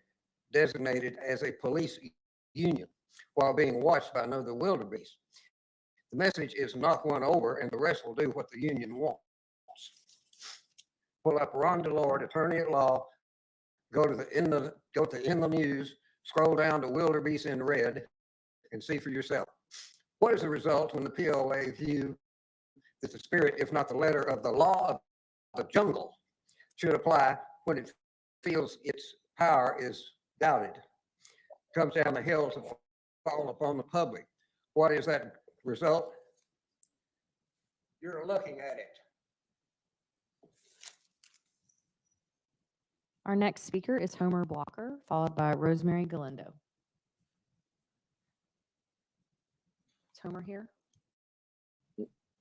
designated as a police union while being watched by another wildebeest. The message is knock one over and the rest will do what the union wants. Pull up Ron Delord, attorney at law, go to in the news, scroll down to wildebeest in red and see for yourself. What is the result when the POA view that the spirit, if not the letter of the law of the jungle, should apply when it feels its power is doubted, comes down the hill to fall upon the public? What is that result? You're looking at it. Our next speaker is Homer Blocker, followed by Rosemary Galindo. Is Homer here?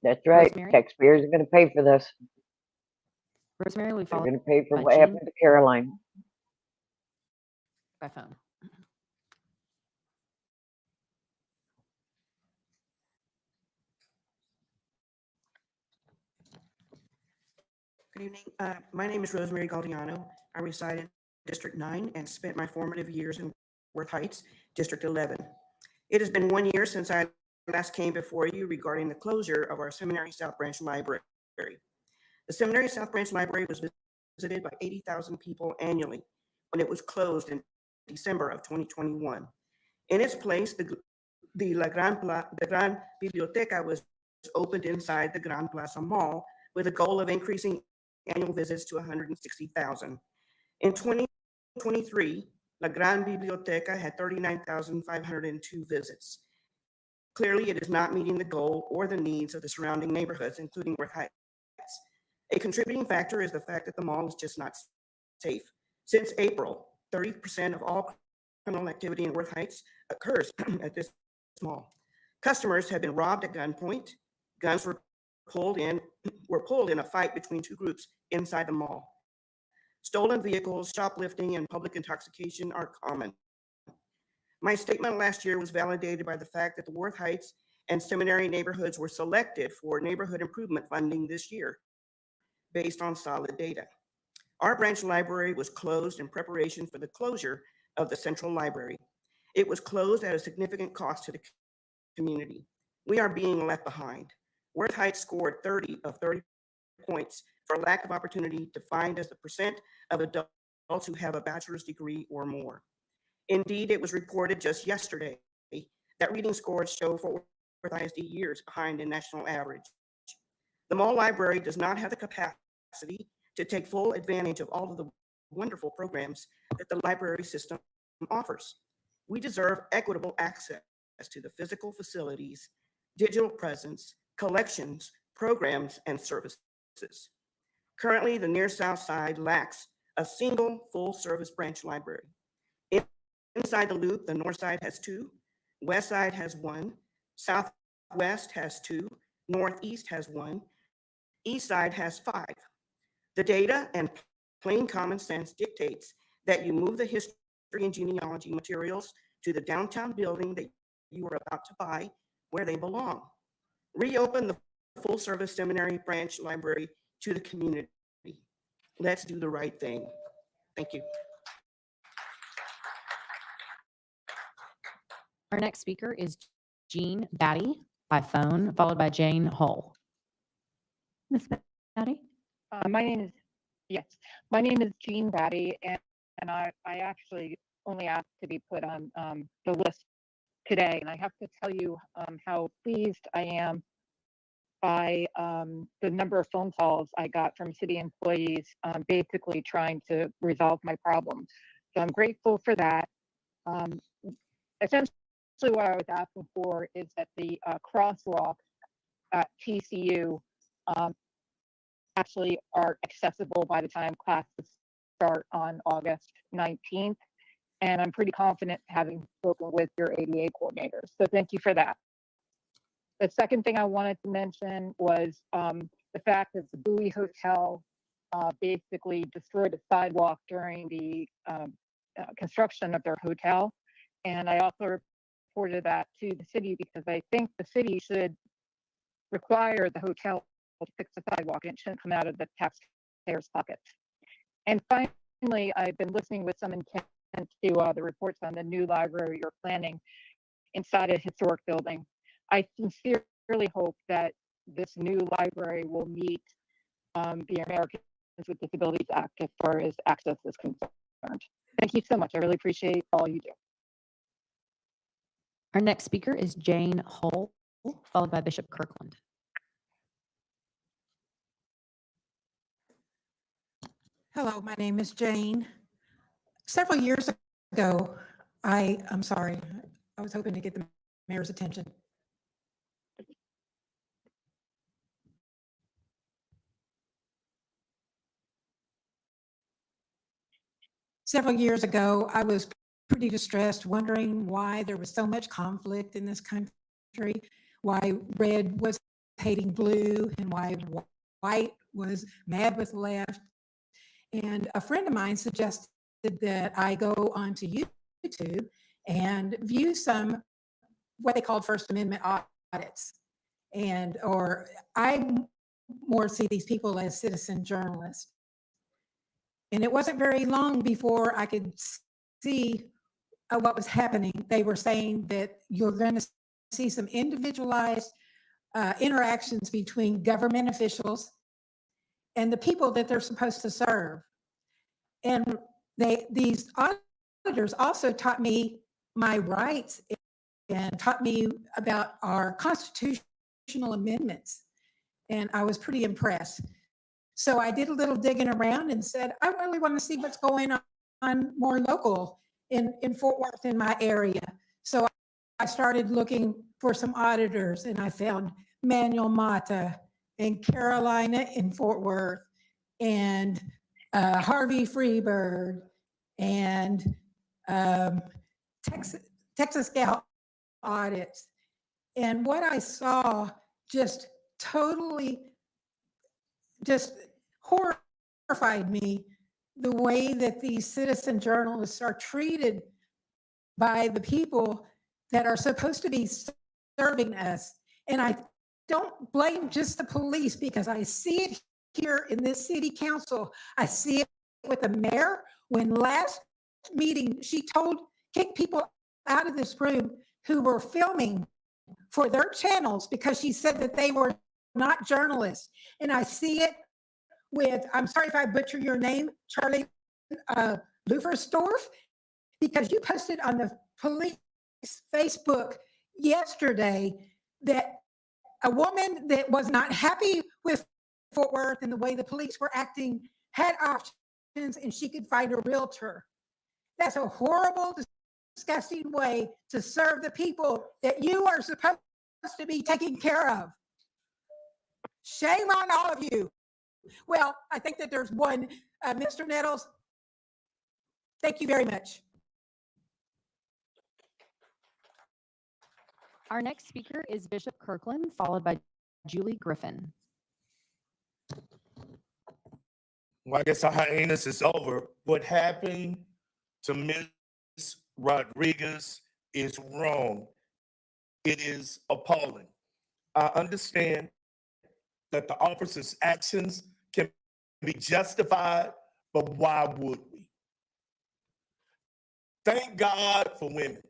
That's right. Rosemary? Taxpayers are going to pay for this. Rosemary, we They're follow going to pay for by what Jean happened to Caroline. by phone. Good evening. My name is Rosemary Galdiano. I reside in District 9 and spent my formative years in Worth Heights, District 11. It has been 1 year since I last came before you regarding the closure of our Seminary South Branch Library. The Seminary South Branch Library was visited by 80,000 people annually when it was closed in December of 2021. In its place, the Gran Biblioteca was opened inside the Gran Plaza Mall with a goal of increasing annual visits to 160,000. In 2023, La Gran Biblioteca had 39,502 visits. Clearly, it is not meeting the goal or the needs of the surrounding neighborhoods, including Worth Heights. A contributing factor is the fact that the mall is just not safe. Since April, 30% of all criminal activity in Worth Heights occurs at this mall. Customers have been robbed at gunpoint. Guns were pulled in a fight between two groups inside the mall. Stolen vehicles, shoplifting, and public intoxication are common. My statement last year was validated by the fact that the Worth Heights and Seminary neighborhoods were selected for neighborhood improvement funding this year based on solid data. Our branch library was closed in preparation for the closure of the central library. It was closed at a significant cost to the community. We are being left behind. Worth Heights scored 30 of 30 points for lack of opportunity defined as the percent of adults who have a bachelor's degree or more. Indeed, it was reported just yesterday that reading scores show Fort Worth ISD years behind the national average. The mall library does not have the capacity to take full advantage of all of the wonderful programs that the library system offers. We deserve equitable access to the physical facilities, digital presence, collections, programs, and services. Currently, the near South Side lacks a single full-service branch library. Inside the loop, the North Side has 2, West Side has 1, Southwest has 2, Northeast has 1, East Side has 5. The data and plain common sense dictates that you move the history and genealogy materials to the downtown building that you are about to buy where they belong. Reopen the full-service seminary branch library to the community. Let's do the right thing. Thank you. Our next speaker is Jean Batty by phone, followed by Jane Hull. Ms. Batty? My name is Jean Batty, and I actually only asked to be put on the list today. And I have to tell you how pleased I am by the number of phone calls I got from city employees basically trying to resolve my problem. So I'm grateful for that. Essentially what I was asking for is that the crosswalks at TCU actually are accessible by the time classes start on August 19th. And I'm pretty confident having spoken with your ADA coordinators. So thank you for that. The second thing I wanted to mention was the fact that the Bowie Hotel basically destroyed a sidewalk during the construction of their hotel. And I also reported that to the city because I think the city should require the hotel to fix the sidewalk, and it shouldn't come out of the taxpayers' pockets. And finally, I've been listening with some intent to the reports on the new library you're planning inside a historic building. I sincerely hope that this new library will meet the Americans with Disabilities Act as far as access is concerned. Thank you so much. I really appreciate all you do. Our next speaker is Jane Hull, followed by Bishop Kirkland. Hello, my name is Jane. Several years ago, I'm sorry, I was hoping to get the mayor's attention. Several years ago, I was pretty distressed, wondering why there was so much conflict in this country, why red was hating blue, and why white was mad with the left. And a friend of mine suggested that I go onto YouTube and view some what they called First Amendment audits. Or I more see these people as citizen journalists. And it wasn't very long before I could see what was happening. They were saying that you're going to see some individualized interactions between government officials and the people that they're supposed to serve. And these auditors also taught me my rights and taught me about our constitutional amendments. And I was pretty impressed. So I did a little digging around and said, I really want to see what's going on more local in Fort Worth in my area. So I started looking for some auditors, and I found Manuel Mata and Carolina in Fort Worth and Harvey Freebird and Texas Gal Audits. And what I saw just totally just horrified me, the way that these citizen journalists are treated by the people that are supposed to be serving us. And I don't blame just the police, because I see it here in this city council. I see it with the mayor. When last meeting, she kicked people out of this room who were filming for their channels because she said that they were not journalists. And I see it with, I'm sorry if I butcher your name, Charlie Lufersdorf, because you posted on the police Facebook yesterday that a woman that was not happy with Fort Worth and the way the police were acting had options, and she could find a realtor. That's a horrible, disgusting way to serve the people that you are supposed to be taking care of. Shame on all of you. Well, I think that there's one, Mr. Nettles. Thank you very much. Our next speaker is Bishop Kirkland, followed by Julie Griffin. Well, I guess our hiatus is over. What happened to Ms. Rodriguez is wrong. It is appalling. I understand that the officer's actions can be justified, but why would we? Thank God for women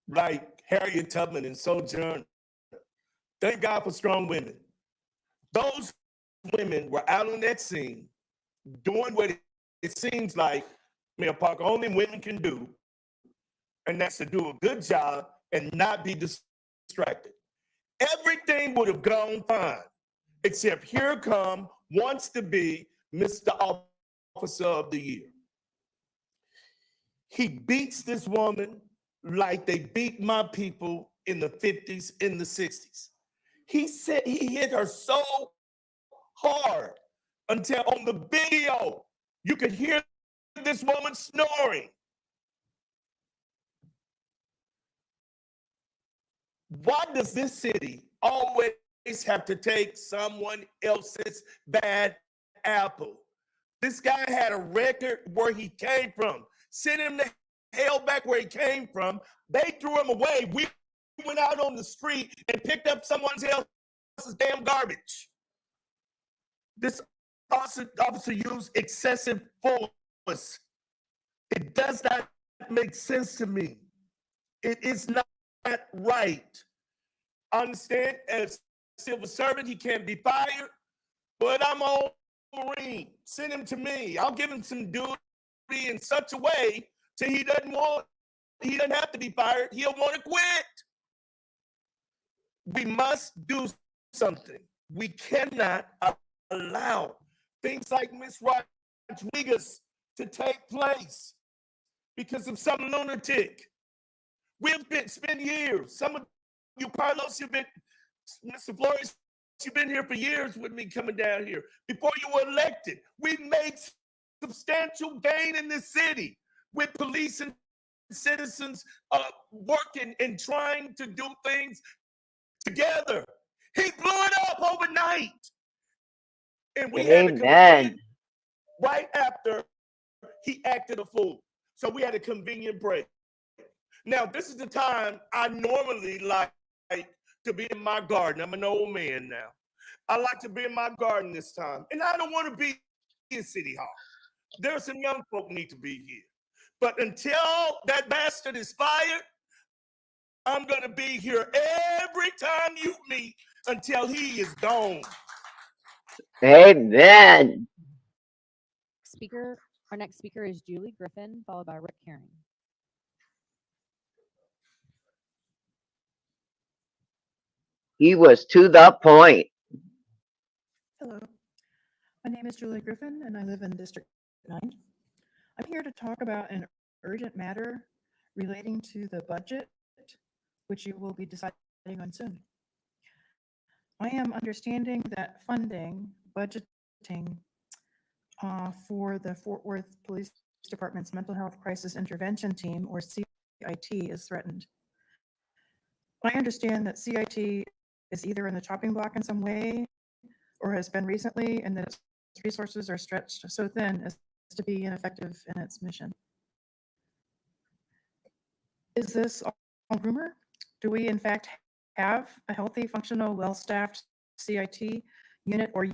like Harriet Tubman and Sojourner. Thank God for strong women. Those women were out on that scene doing what it seems like Mayor Parker only women can do, and that's to do a good job and not be distracted. Everything would have gone fine, except here come wants to be Mr. Officer of the Year. He beats this woman like they beat my people in the 50s, in the 60s. He said he hit her so hard until on the video, you could hear this woman snoring. Why does this city always have to take someone else's bad apple? This guy had a record where he came from. Send him the hell back where he came from. They threw him away. We went out on the street and picked up someone else's damn garbage. This officer used excessive force. It does not make sense to me. It is not right. I understand as a civil servant, he can't be fired, but I'm an old Marine. Send him to me. I'll give him some duty in such a way till he doesn't have to be fired. He'll want to quit. We must do something. We cannot allow things like Ms. Rodriguez to take place because of some lunatic. We've spent years. Some of you, Carlos, you've been, Mr. Flores, you've been here for years with me coming down here. Before you were elected, we made substantial gain in this city with police and citizens working and trying to do things together. He blew it up overnight. And we had to convene right after he acted a fool. So we had a convenient break. Now, this is the time I normally like to be in my garden. I'm an old man now. I like to be in my garden this time. And I don't want to be in City Hall. There's some young folk need to be here. But until that bastard is fired, I'm going to be here every time you meet until he is gone. Amen. Our next speaker is Julie Griffin, followed by Rick Herring. He was to the point. Hello, my name is Julie Griffin and I live in District 9. I'm here to talk about an urgent matter relating to the budget, which you will be deciding on soon. I am understanding that funding, budgeting for the Fort Worth Police Department's Mental Health Crisis Intervention Team, or CIT, is threatened. I understand that CIT is either in the chopping block in some way or has been recently, and that its resources are stretched so thin as to be ineffective in its mission. Is this all rumor? Do we in fact have a healthy, functional, well-staffed CIT unit or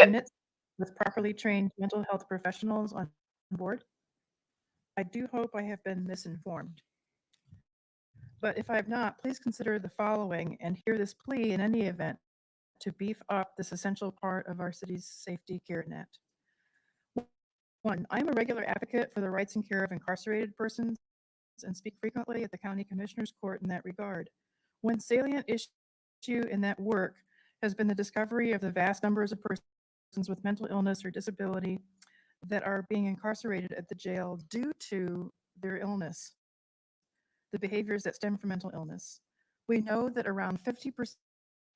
units with properly trained mental health professionals on board? I do hope I have been misinformed. But if I have not, please consider the following and hear this plea in any event to beef up this essential part of our city's safety care net. One, I'm a regular advocate for the rights and care of incarcerated persons and speak frequently at the County Commissioner's Court in that regard. One salient issue in that work has been the discovery of the vast numbers of persons with mental illness or disability that are being incarcerated at the jail due to their illness, the behaviors that stem from mental illness. We know that around 50%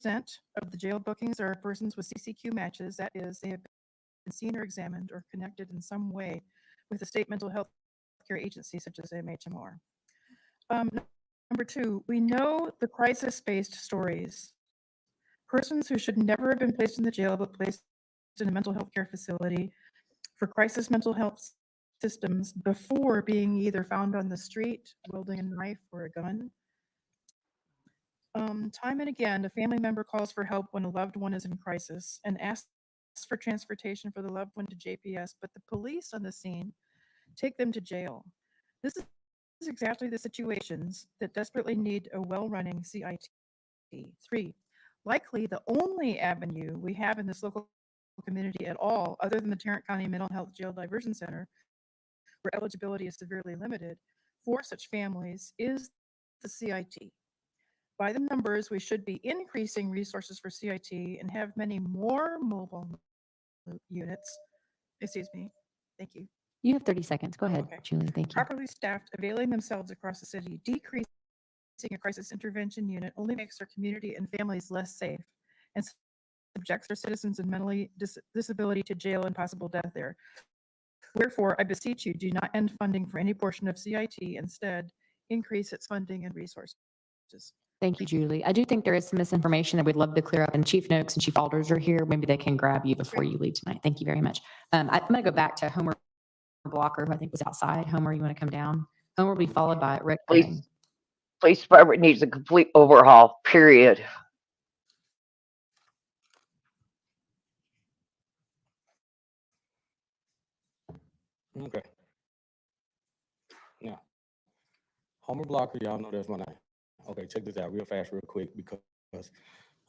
of the jail bookings are persons with CCQ matches, that is, they have been seen or examined or connected in some way with a state mental health care agency such as MHMR. Number two, we know the crisis-based stories. Persons who should never have been placed in the jail but placed in a mental health care facility for crisis mental health systems before being either found on the street wielding a knife or a gun. Time and again, a family member calls for help when a loved one is in crisis and asks for transportation for the loved one to JPS, but the police on the scene take them to jail. This is exactly the situations that desperately need a well-running CIT. Three, likely the only avenue we have in this local community at all, other than the Tarrant County Mental Health Jail Diversion Center, where eligibility is severely limited for such families, is the CIT. By the numbers, we should be increasing resources for CIT and have many more mobile units. Excuse me. Thank you. You have 30 seconds. Go ahead, Okay. Julie. Thank you. Properly staffed, availing themselves across the city, decreasing a crisis intervention unit only makes our community and families less safe and subjects our citizens and mentally disability to jail and possible death there. Wherefore, I beseech you, do not end funding for any portion of CIT. Instead, increase its funding and resources. Thank you, Julie. I do think there is some misinformation that we'd love to clear up, and Chief Noakes and Chief Alders are here. Maybe they can grab you before you leave tonight. Thank you very much. I'm going to go back to Homer Blocker, who I think was outside. Homer, you want to come down? Homer will be followed by Rick. Police department needs a complete overhaul, period. Okay. Now, Homer Blocker, y'all know that's my name. Okay, check this out real fast, real quick, because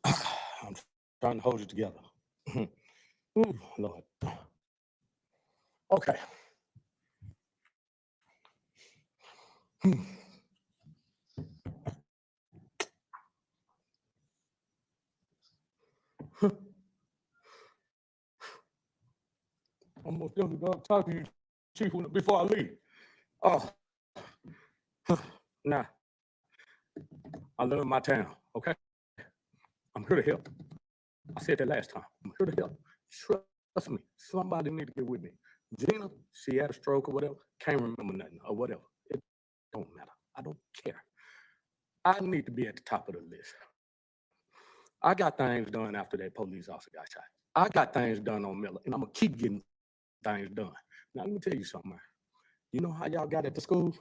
I'm trying to hold it together. Ooh, Lord. Okay. I'm most definitely going to talk to you, Chief, before I leave. Oh, now, I love my town, okay? I'm here to help. I said that last time. I'm here to help. Trust me, somebody need to get with me. Gina, she had a stroke or whatever, can't remember nothing or whatever. It don't matter. I don't care. I need to be at the top of the list. I got things done after that police officer got shot. I got things done on Miller, and I'm going to keep getting things done. Now, let me tell you something, man. You know how y'all got at the school?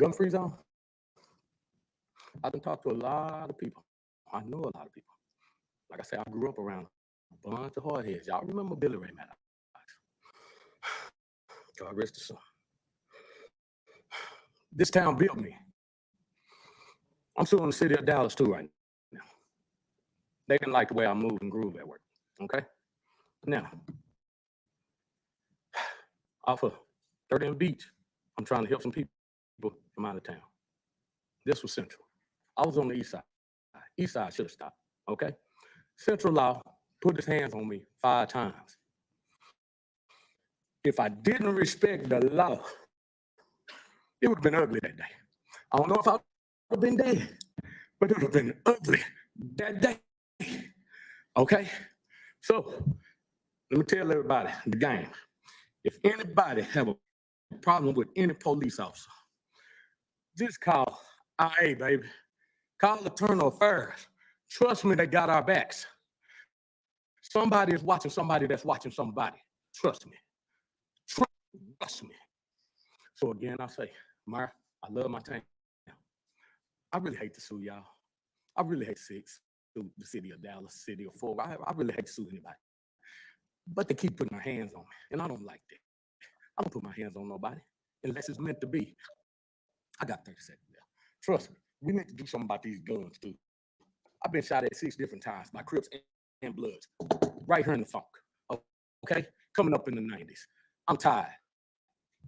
Gun-free zone? I done talked to a lot of people. I know a lot of people. Like I said, I grew up around a bunch of hardheads. Y'all remember Billy Ray Maddox? God rest his soul. This town built me. I'm suing the city of Dallas too right now. They didn't like the way I move and groove at work, okay? Now, off of 30th Beach, I'm trying to help some people from out of town. This was Central. I was on the east side. East side should have stopped, okay? Central Law put his hands on me 5 times. If I didn't respect the law, it would have been ugly that day. I don't know if I would have been dead, but it would have been ugly that day. Okay? So let me tell everybody the game. If anybody have a problem with any police officer, just call IA, baby. Call the Internal Affairs. Trust me, they got our backs. Somebody is watching somebody that's watching somebody. Trust me. Trust me. So again, I say, Myra, I love my town. I really hate to sue y'all. I really hate to sue the city of Dallas, city of Fort Worth. I really hate to sue anybody. But they keep putting their hands on me, and I don't like that. I don't put my hands on nobody unless it's meant to be. I got 30 seconds left. Trust me, we need to do something about these guns too. I've been shot at 6 different times by Crips and Bloods, right here in the funk. Okay, coming up in the 90s. I'm tired.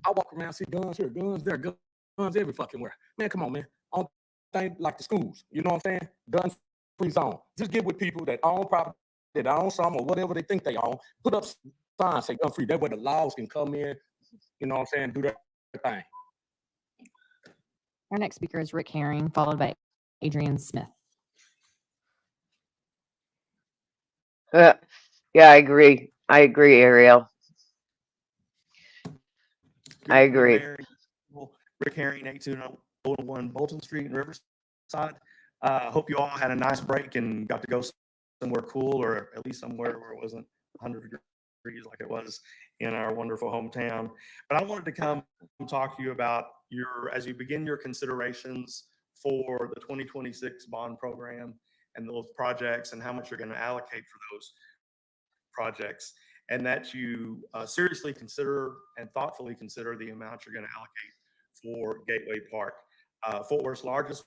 I walk around, see guns here, guns there, guns every fucking where. Man, come on, man. I don't think like the schools. You know what I'm saying? Gun free zone. Just get with people that own property, that own some or whatever they think they own. Put up signs say gun free. That way the laws can come in. You know what I'm saying? Do their thing. Our next speaker is Rick Herring, followed by Adrian Smith. Yeah, I agree. I agree, Ariel. I agree. Rick Herring, 8201 Bolton Street in Riverside. Hope you all had a nice break and got to go somewhere cool, or at least somewhere where it wasn't 100 degrees like it was in our wonderful hometown. But I wanted to come and talk to you about as you begin your considerations for the 2026 bond program and those projects and how much you're going to allocate for those projects, and that you seriously consider and thoughtfully consider the amount you're going to allocate for Gateway Park. Fort Worth's largest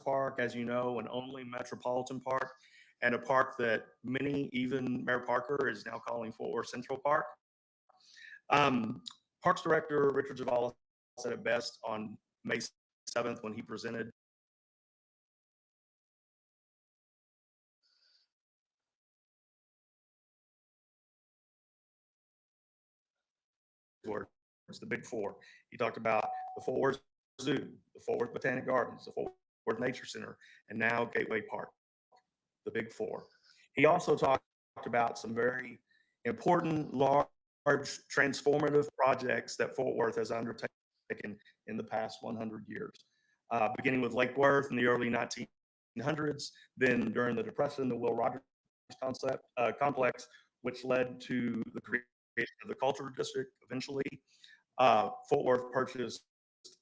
park, as you know, and only metropolitan park, and a park that many, even Mayor Parker, is now calling Fort Worth Central Park. Parks Director Richard Zavala said it best on May 7th when he presented it's the big four. He talked about the Fort Worth Zoo, the Fort Worth Botanic Gardens, the Fort Worth Nature Center, and now Gateway Park, the big four. He also talked about some very important, large, transformative projects that Fort Worth has undertaken in the past 100 years, beginning with Lake Worth in the early 1900s, then during the Depression, the Will Rogers complex, which led to the creation of the Cultural District eventually. Fort Worth purchased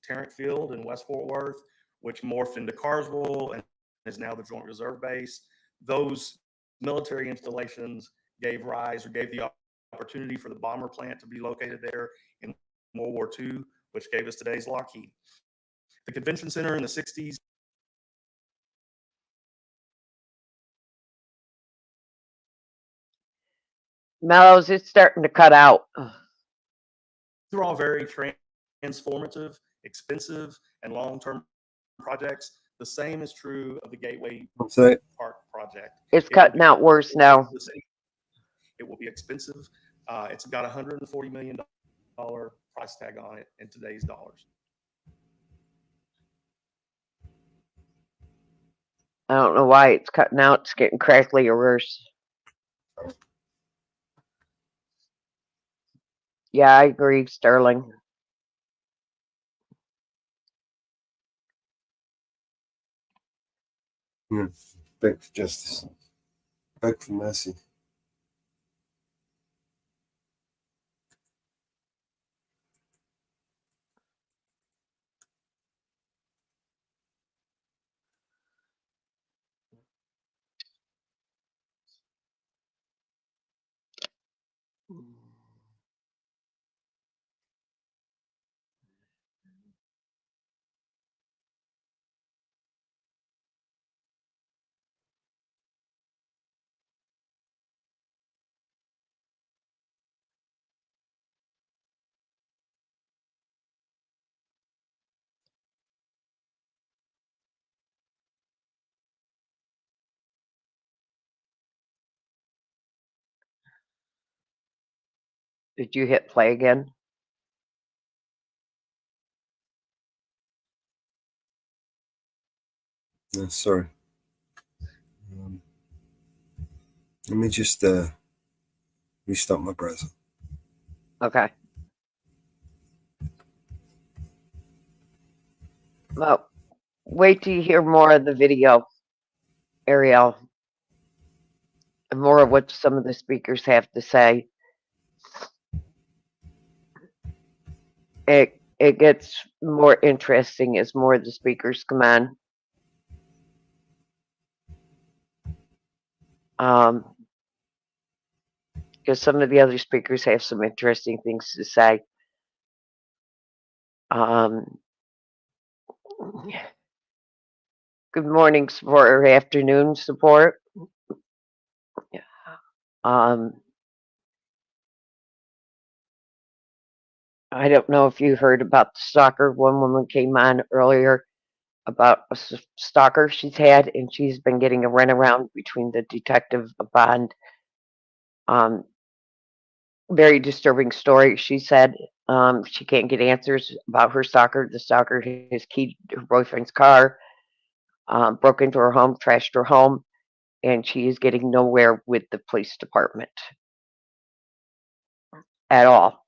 Tarrant Field in West Fort Worth, which morphed into Carswell and is now the Joint Reserve Base. Those military installations gave the opportunity for the bomber plant to be located there in World War II, which gave us today's Lockheed. The Convention Center in the 60s. Mellows, it's starting to cut out. They're all very transformative, expensive, and long-term projects. The same is true of the Gateway Park project. It's cutting out worse now. It will be expensive. It's got a $140 million price tag on it in today's dollars. I don't know why it's cutting out. It's getting crackly or worse. Yeah, I agree, Sterling. Beg for justice. Beg for mercy. Did you hit play again? Sorry. Let me just restart my browser. Okay. Well, wait till you hear more of the video, Ariel, and more of what some of the speakers have to say. It gets more interesting as more of the speakers come on. Because some of the other speakers have some interesting things to say. Good morning support or afternoon support. I don't know if you heard about the stalker. One woman came on earlier about a stalker she's had, and she's been getting a runaround between the detective bond. Very disturbing story. She said she can't get answers about her stalker. The stalker has keyed her boyfriend's car, broke into her home, trashed her home, and she is getting nowhere with the police department at all.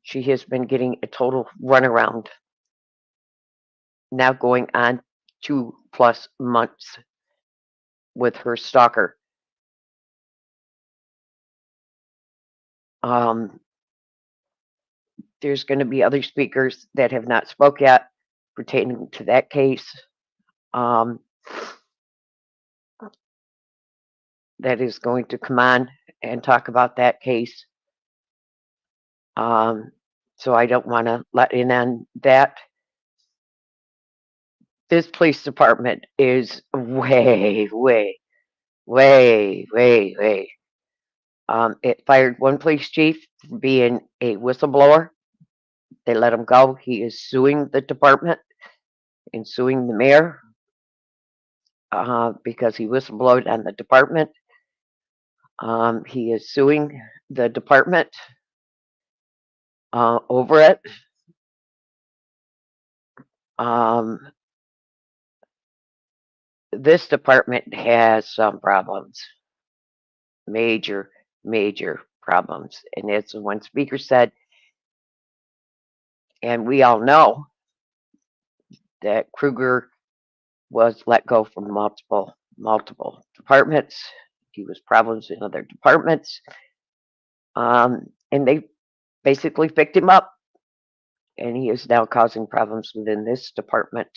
She has been getting a total runaround, now going on 2+ months with her stalker. There's going to be other speakers that have not spoke yet pertaining to that case. That is going to come on and talk about that case. So I don't want to let in on that. This police department is way. It fired one police chief for being a whistleblower. They let him go. He is suing the department and suing the mayor because he whistleblowed on the department. He is suing the department over it. This department has some problems, major problems. And as one speaker said, and we all know that Kruger was let go from multiple departments. He was problems in other departments. And they basically picked him up. And he is now causing problems within this department.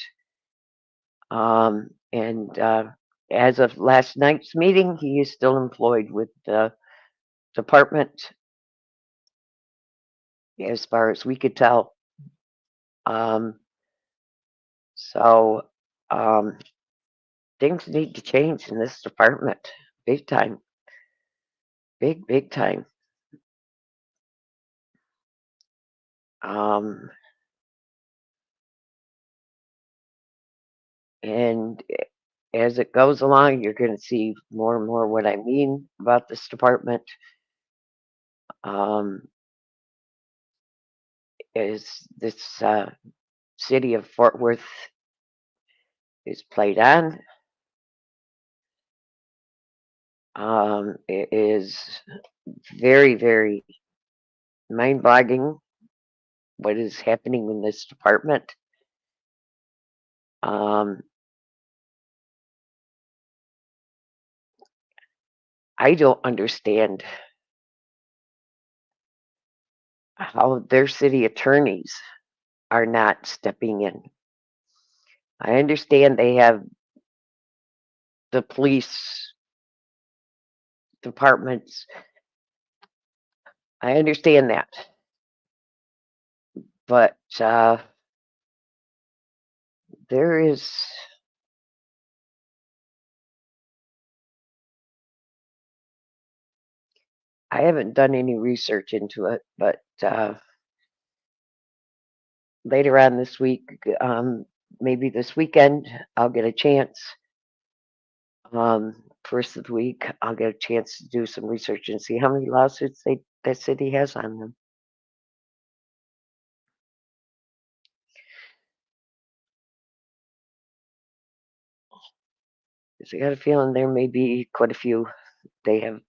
As of last night's meeting, he is still employed with the department, as far as we could tell. Things need to change in this department, big time, big time. And as it goes along, you're going to see more and more what I mean about this department. Is this city of Fort Worth is played on. It is very mind-boggling what is happening in this department. I don't understand how their city attorneys are not stepping in. I understand they have the police departments. I understand that. But there is I haven't done any research into it, but later on this week, maybe this weekend, I'll get a chance. First of the week, I'll get a chance to do some research and see how many lawsuits that city has on them. 'Cause I got a feeling there may be quite a few they have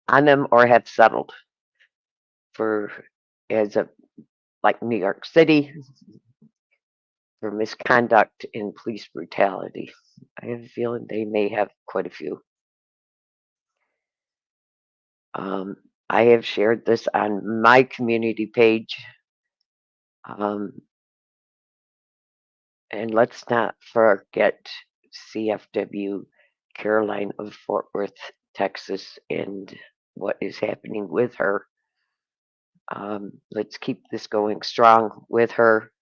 on them or have settled for as a like New York City for misconduct and police brutality. I have a feeling they may have quite a few. I have shared this on my community page. And let's not forget CFW Caroline of Fort Worth, Texas, and what is happening with her. Let's keep this going strong with her.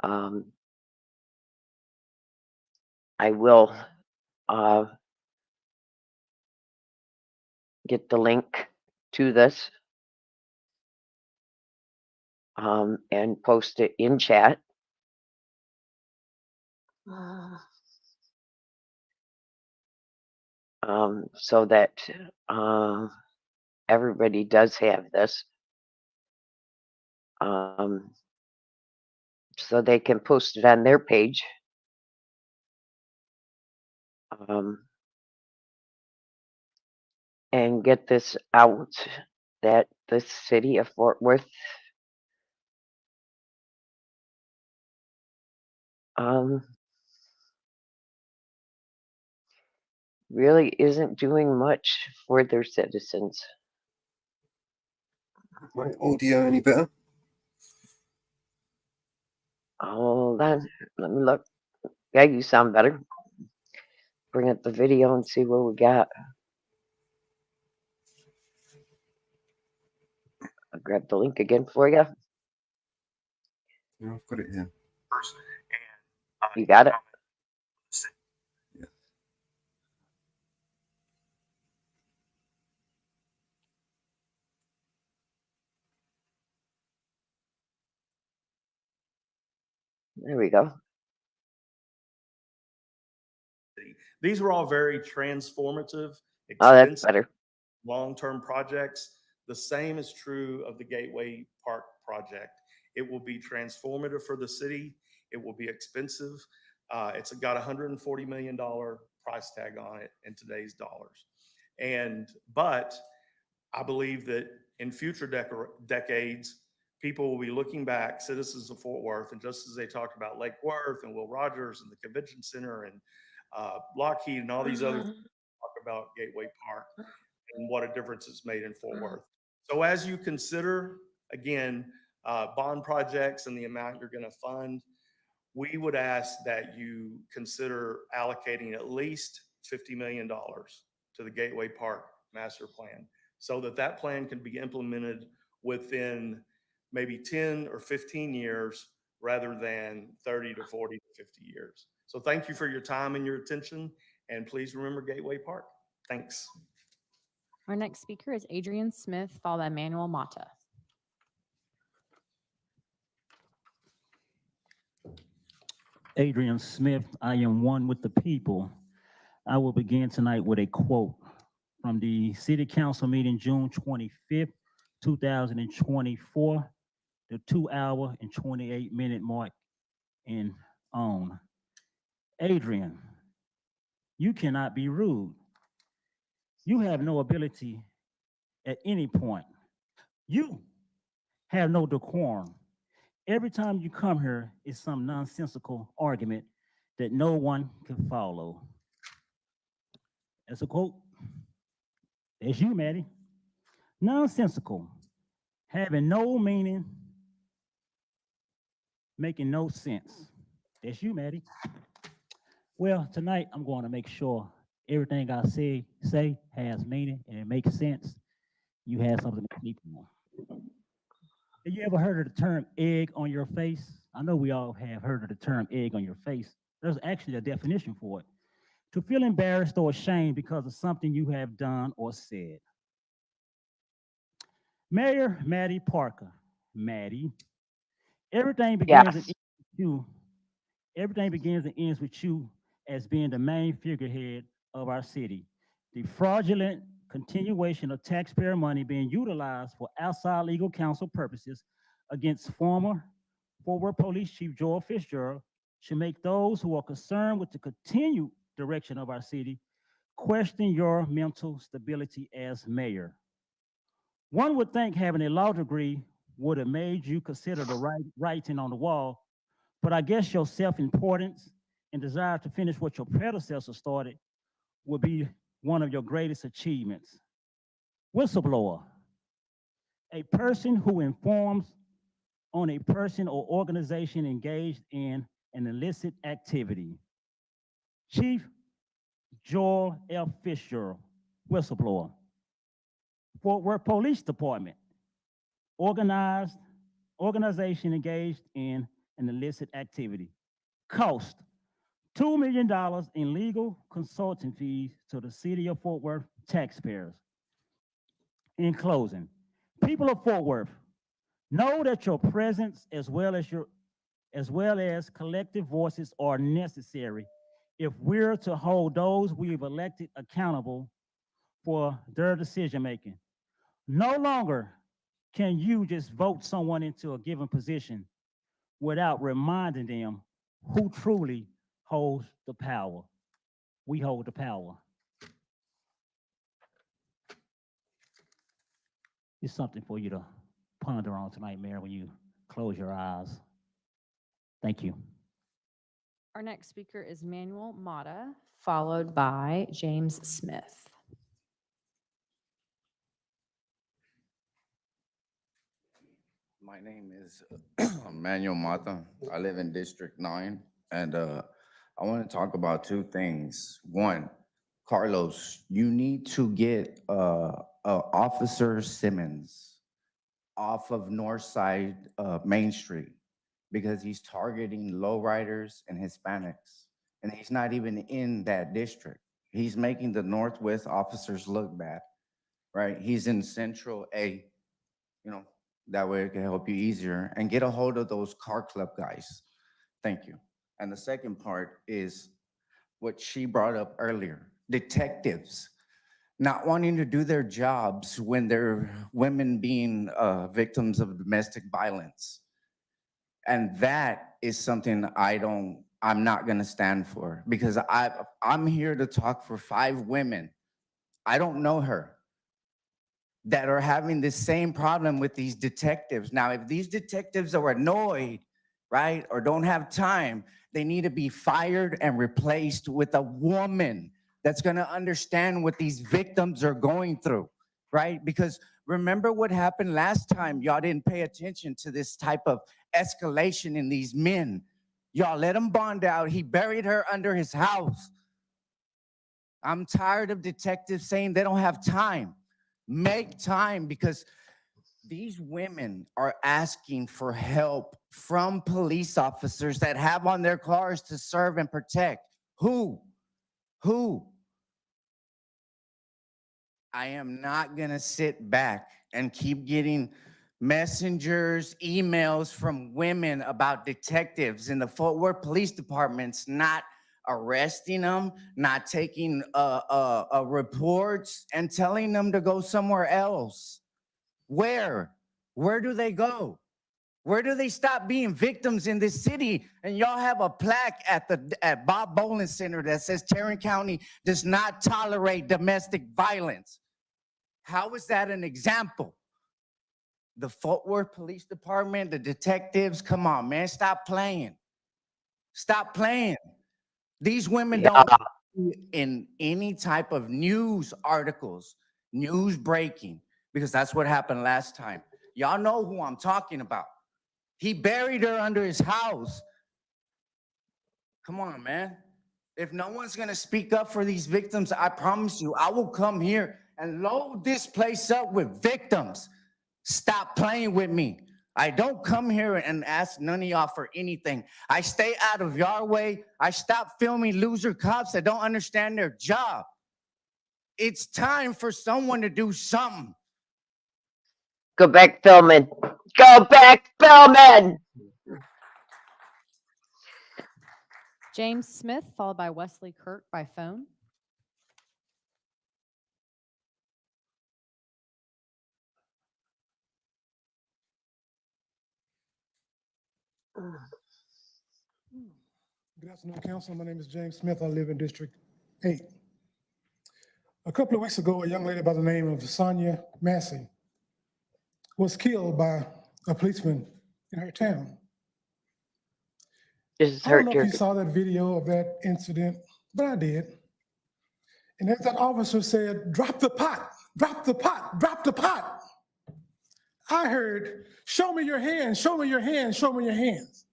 I will get the link to this and post it in chat. So that everybody does have this. So they can post it on their page. And get this out that the city of Fort Worth really isn't doing much for their citizens. My audio any better? Hold on, let me look. Yeah, you sound better. Bring up the video and see what we got. I'll grab the link again for you. Yeah, I've got it here. You got it? Yeah. There we go. These were all very transformative, Oh, that's expensive, better. long-term projects. The same is true of the Gateway Park project. It will be transformative for the city. It will be expensive. It's got $140 million price tag on it in today's dollars. But I believe that in future decades, people will be looking back, citizens of Fort Worth, and just as they talked about Lake Worth and Will Rogers and the Convention Center and Lockheed and all these others talk about Gateway Park and what a difference it's made in Fort Worth. So as you consider, again, bond projects and the amount you're going to fund, we would ask that you consider allocating at least $50 million to the Gateway Park master plan so that that plan can be implemented within maybe 10 or 15 years rather than 30 to 40 to 50 years. So thank you for your time and your attention, and please remember Gateway Park. Thanks. Our next speaker is Adrian Smith, followed by Manuel Mata. Adrian Smith, I am one with the people. I will begin tonight with a quote from the City Council meeting June 25th, 2024, the 2-hour and 28-minute mark and on. Adrian, you cannot be rude. You have no ability at any point. You have no decorum. Every time you come here, it's some nonsensical argument that no one can follow. That's a quote. That's you, Maddie. Nonsensical, having no meaning, making no sense. That's you, Maddie. Well, tonight I'm going to make sure everything I say has meaning and it makes sense. You have something to sleep on. Have you ever heard of the term egg on your face? I know we all have heard of the term egg on your face. There's actually a definition for it. To feel embarrassed or ashamed because of something you have done or said. Mayor Maddie Parker. Maddie, everything begins and ends with you. Everything begins and ends with you as being the main figurehead of our city. The fraudulent continuation of taxpayer money being utilized for outside legal counsel purposes against former Fort Worth Police Chief Joel Fitzgerald should make those who are concerned with the continued direction of our city, question your mental stability as mayor. One would think having a law degree would have made you consider the writing on the wall, but I guess your self-importance and desire to finish what your predecessor started would be one of your greatest achievements. Whistleblower, a person who informs on a person or organization engaged in an illicit activity. Chief Joel F. Fisher, whistleblower. Fort Worth Police Department, organization engaged in an illicit activity. Cost, $2 million in legal consulting fees to the city of Fort Worth taxpayers. In closing, people of Fort Worth, know that your presence as well as collective voices are necessary if we're to hold those we've elected accountable for their decision making. No longer can you just vote someone into a given position without reminding them who truly holds the power. We hold the power. It's something for you to ponder on tonight, Mayor, when you close your eyes. Thank you. Our next speaker is Manuel Mata, followed by James Smith. My name is Manuel Mata. I live in District 9, and I want to talk about two things. One, Carlos, you need to get Officer Simmons off of Northside Main Street because he's targeting lowriders and Hispanics, and he's not even in that district. He's making the Northwest officers look bad, right? He's in Central A, you know, that way it can help you easier, and get a hold of those car club guys. Thank you. And the second part is what she brought up earlier, detectives not wanting to do their jobs when they're women being victims of domestic violence. And that is something I'm not gonna stand for, because I'm here to talk for 5 women. I don't know her, that are having the same problem with these detectives. Now, if these detectives are annoyed, right, or don't have time, they need to be fired and replaced with a woman that's gonna understand what these victims are going through, right? Because remember what happened last time? Y'all didn't pay attention to this type of escalation in these men. Y'all let him bond out. He buried her under his house. I'm tired of detectives saying they don't have time. Make time, because these women are asking for help from police officers that have on their cars to serve and protect. Who? I am not gonna sit back and keep getting messengers, emails from women about detectives in the Fort Worth Police Department's not arresting them, not taking reports, and telling them to go somewhere else. Where do they go? Where do they stop being victims in this city? And y'all have a plaque at Bob Bolin Center that says Tarrant County does not tolerate domestic violence. How is that an example? The Fort Worth Police Department, the detectives, come on, man, stop playing. Stop playing. These women don't in any type of news articles, news breaking, because that's what happened last time. Y'all know who I'm talking about. He buried her under his house. Come on, man. If no one's gonna speak up for these victims, I promise you, I will come here and load this place up with victims. Stop playing with me. I don't come here and ask none of y'all for anything. I stay out of your way. I stop filming loser cops that don't understand their job. It's time for someone to do something. Go back filming. Go back filming. James Smith, followed by Wesley Kirk by phone. Good afternoon, Council. My name is James Smith. I live in District 8. A couple of weeks ago, a young lady by the name of Sonia Massey was killed by a policeman in her town. This I don't know if you saw that video of that incident, but I did. And as that officer said, drop the pot, drop the pot, drop the pot, I heard, show me your hands, show me your hands, show me your hands.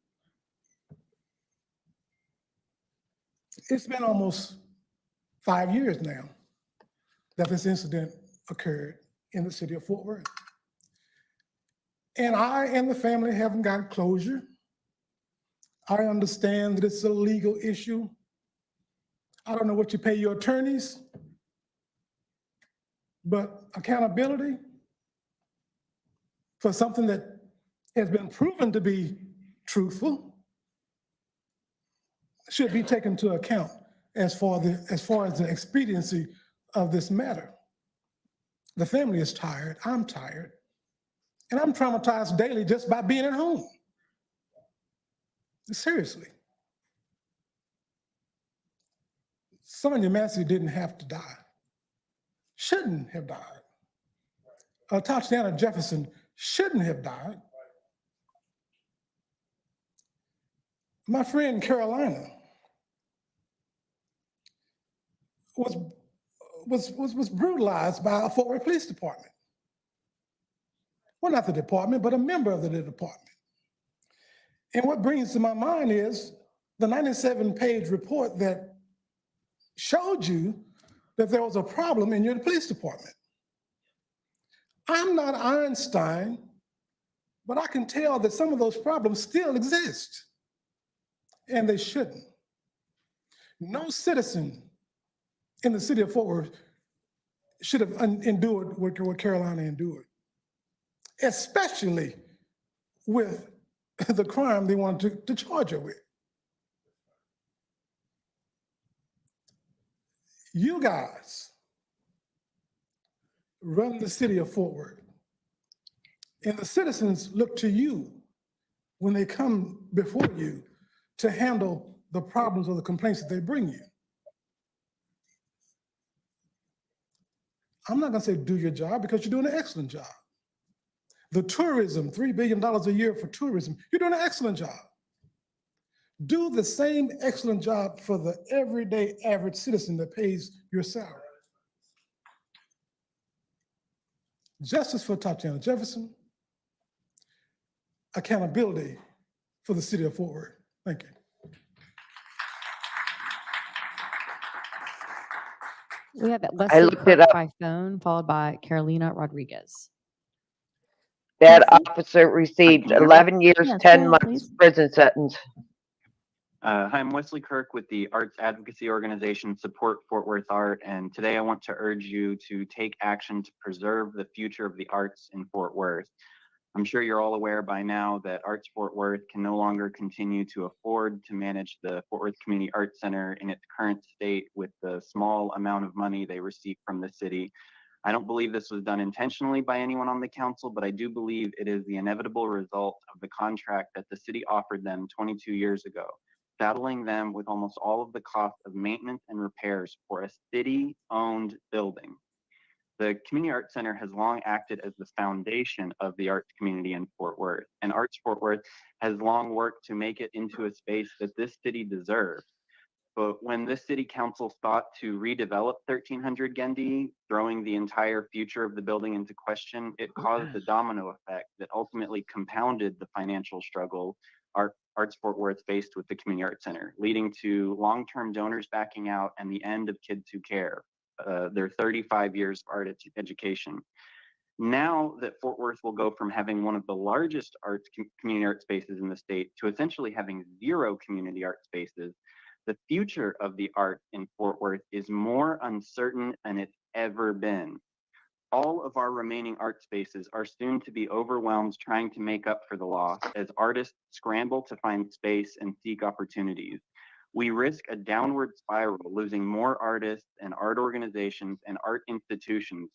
It's been almost 5 years now that this incident occurred in the city of Fort Worth. And I and the family haven't got closure. I understand that it's a legal issue. I don't know what you pay your attorneys, but accountability for something that has been proven to be truthful should be taken into account as far as the expediency of this matter. The family is tired, I'm tired, and I'm traumatized daily just by being at home. Seriously. Sonia Massey didn't have to die, shouldn't have died. Tatiana Jefferson shouldn't have died. My friend Carolina was brutalized by a Fort Worth Police Department. Well, not the department, but a member of the department. And what brings to my mind is the 97-page report that showed you that there was a problem in your police department. I'm not Einstein, but I can tell that some of those problems still exist, and they shouldn't. No citizen in the city of Fort Worth should have endured what Carolina endured, especially with the crime they wanted to charge her with. You guys run the city of Fort Worth, and the citizens look to you when they come before you to handle the problems or the complaints that they bring you. I'm not gonna say do your job because you're doing an excellent job. The tourism, $3 billion a year for tourism, you're doing an excellent job. Do the same excellent job for the everyday average citizen that pays your salary. Justice for Tatiana Jefferson, accountability for the city of Fort Worth. Thank you. We have I Leslie looked it Kirk up. by phone, followed by Carolina Rodriguez. That Leslie? officer received Can you hear me? 11 years, Yes, go 10 ahead, months please. prison sentence. Hi, I'm Wesley Kirk with the Arts Advocacy Organization Support Fort Worth Art, and today I want to urge you to take action to preserve the future of the arts in Fort Worth. I'm sure you're all aware by now that Arts Fort Worth can no longer continue to afford to manage the Fort Worth Community Arts Center in its current state with the small amount of money they receive from the city. I don't believe this was done intentionally by anyone on the council, but I do believe it is the inevitable result of the contract that the city offered them 22 years ago, saddling them with almost all of the cost of maintenance and repairs for a city-owned building. The Community Arts Center has long acted as the foundation of the arts community in Fort Worth, and Arts Fort Worth has long worked to make it into a space that this city deserves. But when this city council sought to redevelop 1300 Gendy, throwing the entire future of the building into question, it caused a domino effect that ultimately compounded the financial struggle Arts Fort Worth faced with the Community Arts Center, leading to long-term donors backing out and the end of Kids Who Care, their 35 years of art education. Now that Fort Worth will go from having one of the largest community art spaces in the state to essentially having 0 community art spaces, the future of the art in Fort Worth is more uncertain than it's ever been. All of our remaining art spaces are soon to be overwhelmed trying to make up for the loss as artists scramble to find space and seek opportunities. We risk a downward spiral, losing more artists and art organizations and art institutions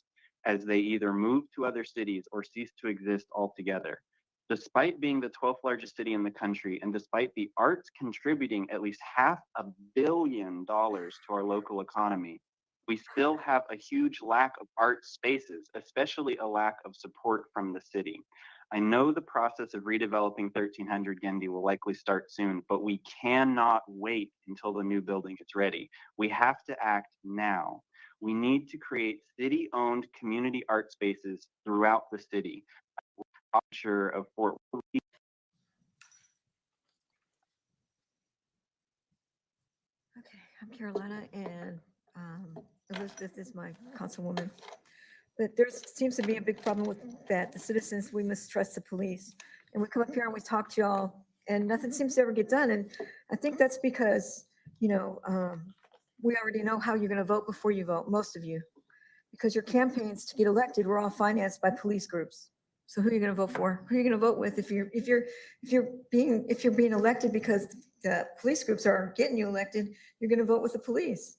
as they either move to other cities or cease to exist altogether. Despite being the 12th largest city in the country, and despite the arts contributing at least $500 million to our local economy, we still have a huge lack of art spaces, especially a lack of support from the city. I know the process of redeveloping 1300 Gendy will likely start soon, but we cannot wait until the new building is ready. We have to act now. We need to create city-owned community art spaces throughout the city. Officer of Fort Worth. Okay, I'm Carolina, and Elizabeth is my councilwoman. But there seems to be a big problem with that. The citizens, we mistrust the police. And we come up here and we talk to y'all, and nothing seems to ever get done. And I think that's because, we already know how you're going to vote before you vote, most of you. Because your campaigns to get elected were all financed by police groups. So who are you going to vote for? Who are you going to vote with if you're being elected because the police groups are getting you elected? You're going to vote with the police.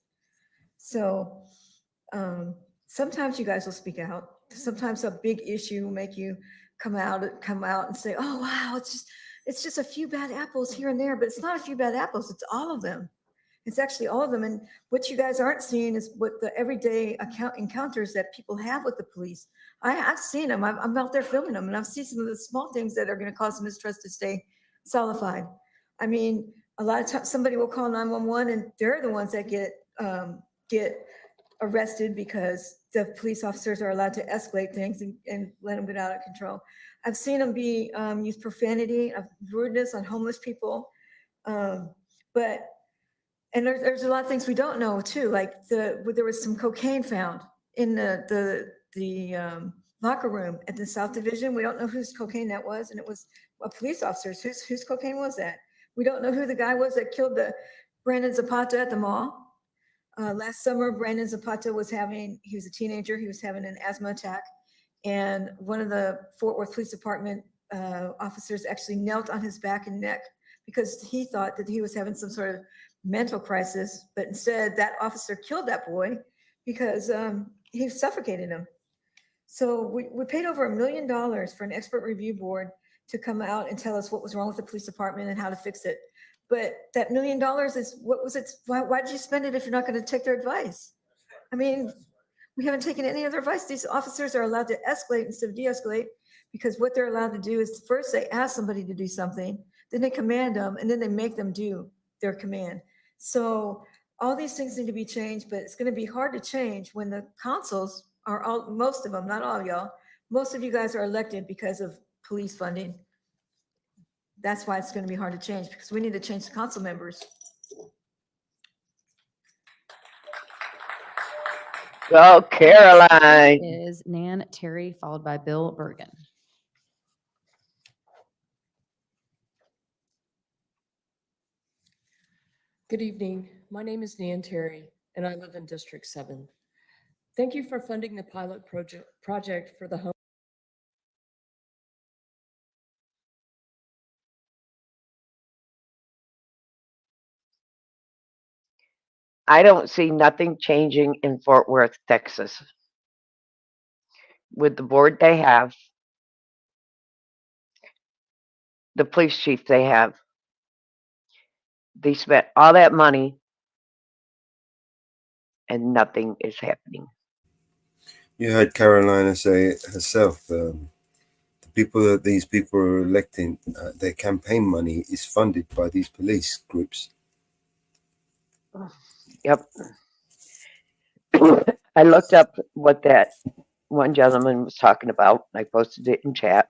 So sometimes you guys will speak out. Sometimes a big issue will make you come out and say, "Oh wow, it's just a few bad apples here and there," but it's not a few bad apples. It's all of them. It's actually all of them. And what you guys aren't seeing is what the everyday encounters that people have with the police. I've seen them. I'm out there filming them, and I've seen some of the small things that are going to cause mistrust to stay solidified. I mean, a lot of times somebody will call 911, and they're the ones that get arrested because the police officers are allowed to escalate things and let them get out of control. I've seen them use profanity, rudeness on homeless people, and there's a lot of things we don't know too. Like there was some cocaine found in the locker room at the South Division. We don't know whose cocaine that was, and it was a police officer's. Whose cocaine was that? We don't know who the guy was that killed Brandon Zapata at the mall. Last summer, Brandon Zapata he was a teenager. He was having an asthma attack, and one of the Fort Worth Police Department officers actually knelt on his back and neck because he thought that he was having some sort of mental crisis, but instead that officer killed that boy because he suffocated him. So we paid over $1 million for an expert review board to come out and tell us what was wrong with the police department and how to fix it. But that $1 million is, what was it? Why did you spend it if you're not going to take their advice? I mean, we haven't taken any other advice. These officers are allowed to escalate instead of de-escalate because what they're allowed to do is first they ask somebody to do something, then they command them, and then they make them do their command. So all these things need to be changed, but it's going to be hard to change when the councils are most of them, not all of y'all, most of you guys are elected because of police funding. That's why it's going to be hard to change, because we need to change the council members. Go, Caroline. Is Nan Terry, followed by Bill Bergen. Good evening. My name is Nan Terry, and I live in District 7. Thank you for funding the pilot project for the home. I don't see nothing changing in Fort Worth, Texas. With the board they have, the police chief they have, they spent all that money and nothing is happening. You heard Carolina say it herself. The people that these people are electing, their campaign money is funded by these police groups. Yep. I looked up what that one gentleman was talking about. I posted it in chat.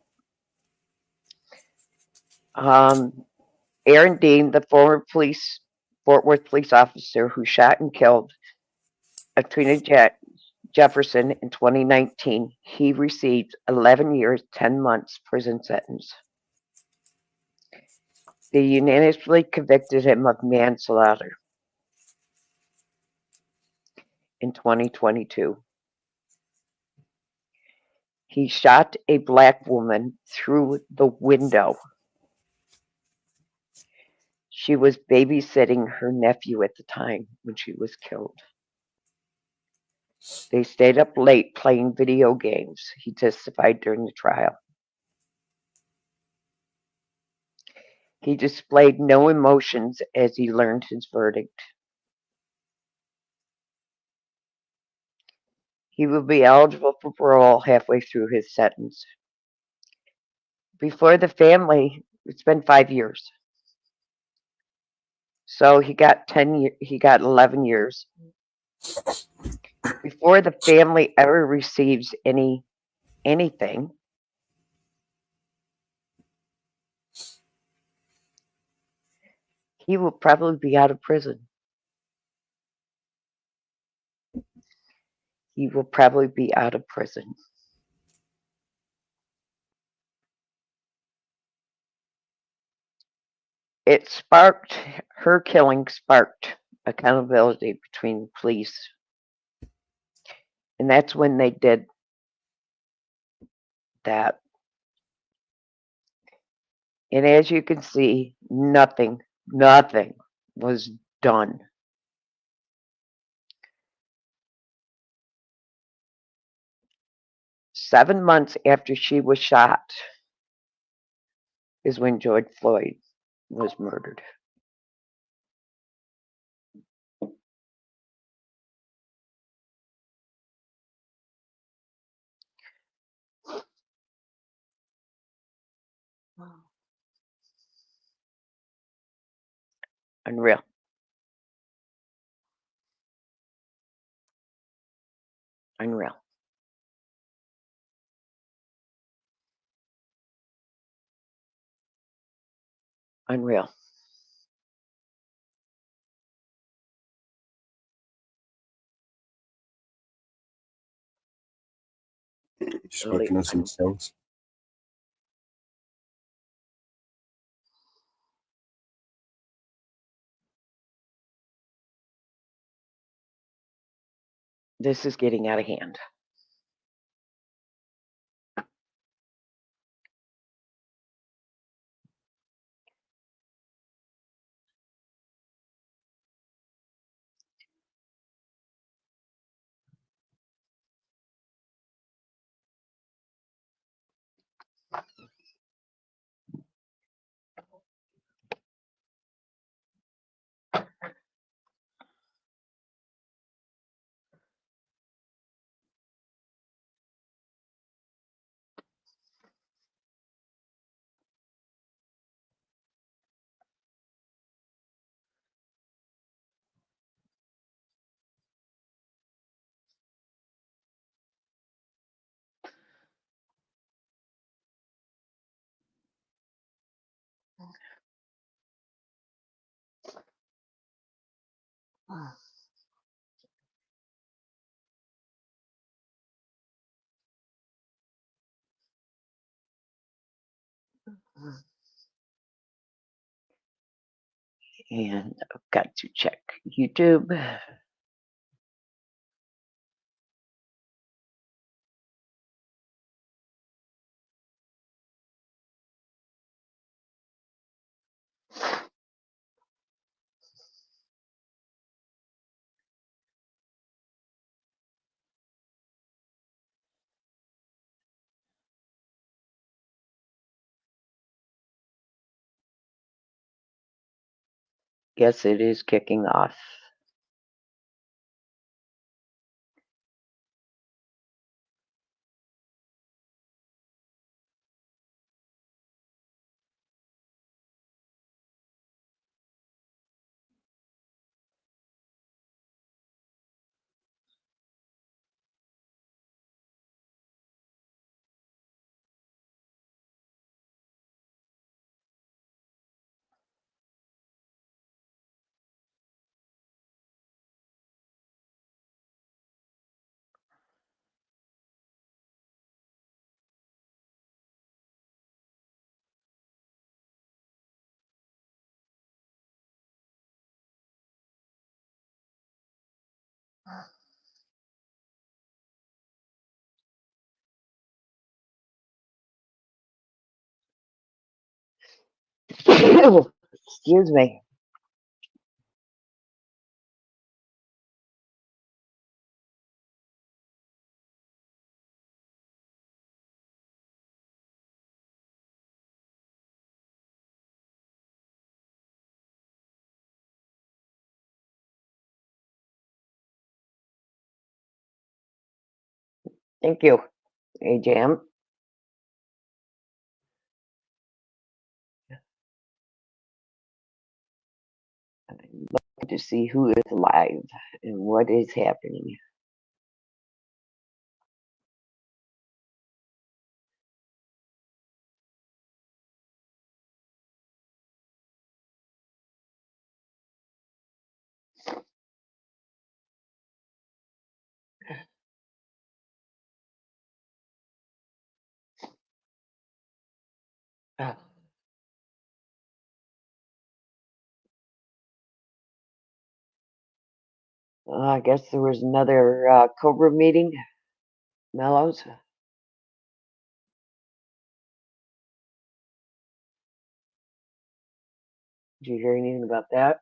Aaron Dean, the former Fort Worth police officer who shot and killed Atrina Jefferson in 2019, he received 11 years, 10 months prison sentence. They unanimously convicted him of manslaughter in 2022. He shot a black woman through the window. She was babysitting her nephew at the time when she was killed. They stayed up late playing video games. He testified during the trial. He displayed no emotions as he learned his verdict. He will be eligible for parole halfway through his sentence. Before the family, it's been 5 years. So he got 11 years. Before the family ever receives anything, he will probably be out of prison. He will probably be out of prison. Her killing sparked accountability between the police. And that's when they did that. And as you can see, nothing was done. Seven months after she was shot is when George Floyd was murdered. Unreal. Unreal. Unreal. Just working on some songs. This is getting out of hand. And I've got to check YouTube. Yes, it is kicking off. Excuse me. Thank you, AJM. I'm looking to see who is live and what is happening. I guess there was another Cobra meeting. Mellows. Did you hear anything about that?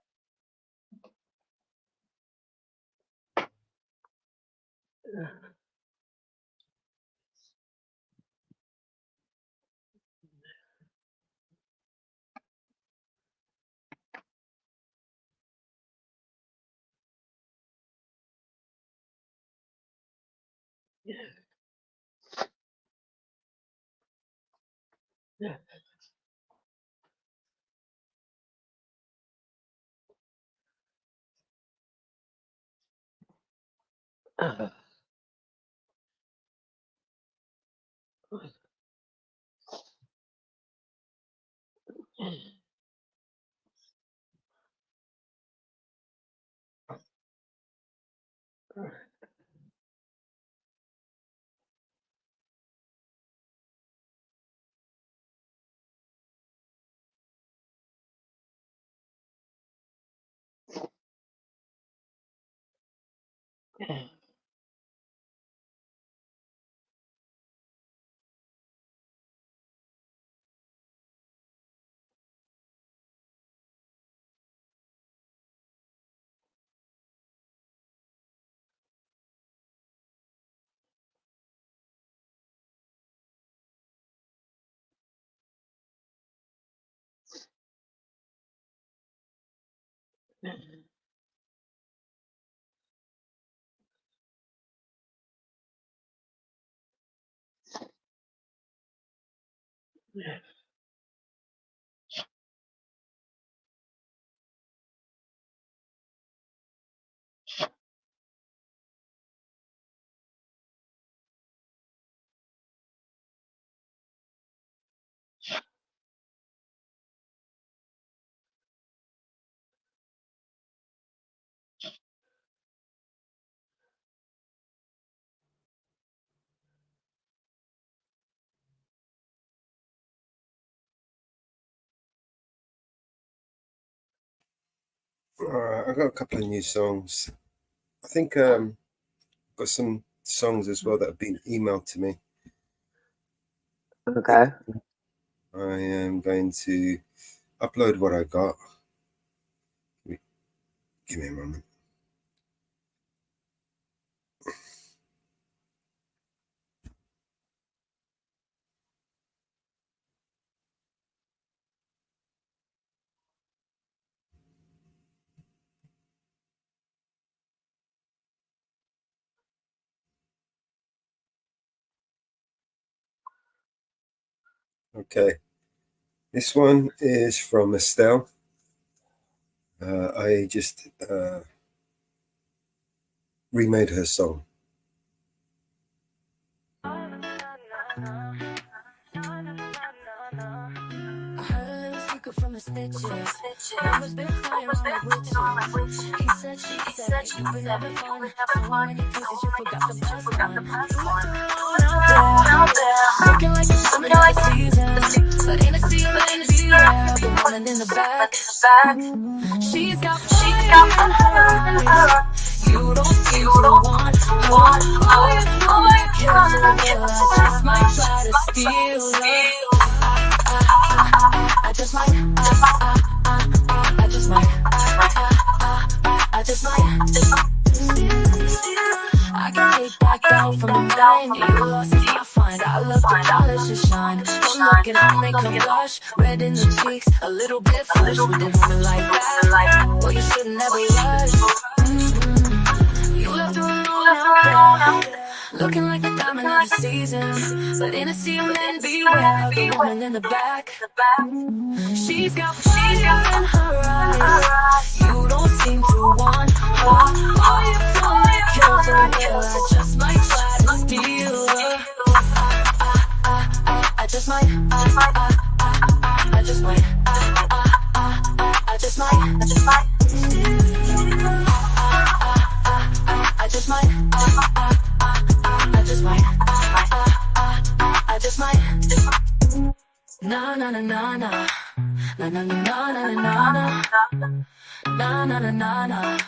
All right, I've got a couple of new songs. I think got some songs as well that have been emailed to me. Okay. I am going to upload what I got. Give me a moment. Okay. This one is from Estelle. I just remade her song. From the snitches, rumors been flying around like witches. He said, she said, you've been having fun. So many places you forgot the best one. Out there, looking like it's coming out the season. But ain't a sea of lanes be there, but running in the back. She's got fire in her. You don't seem to want her. All you do is cancel her. I just might try to steal her. I just might, I just might, I just might. I can take that girl from the mind. You lost is my find. I love the dollars to shine. One look and I'll make them blush. Red in the cheeks, a little bit flush. With a woman like that, well, you should never rush. You left her alone out there. Looking like the diamond of the season, but in a sea of men, beware of the woman in the back. She's got fire in her eyes. You don't seem to want her. All you feel like kills her. Well, I just might try to steal her. I just might. I just might. I just might. I just might. I just might. I just might. I just might. Na na na na na. Na na na na na na na. Na na na na na.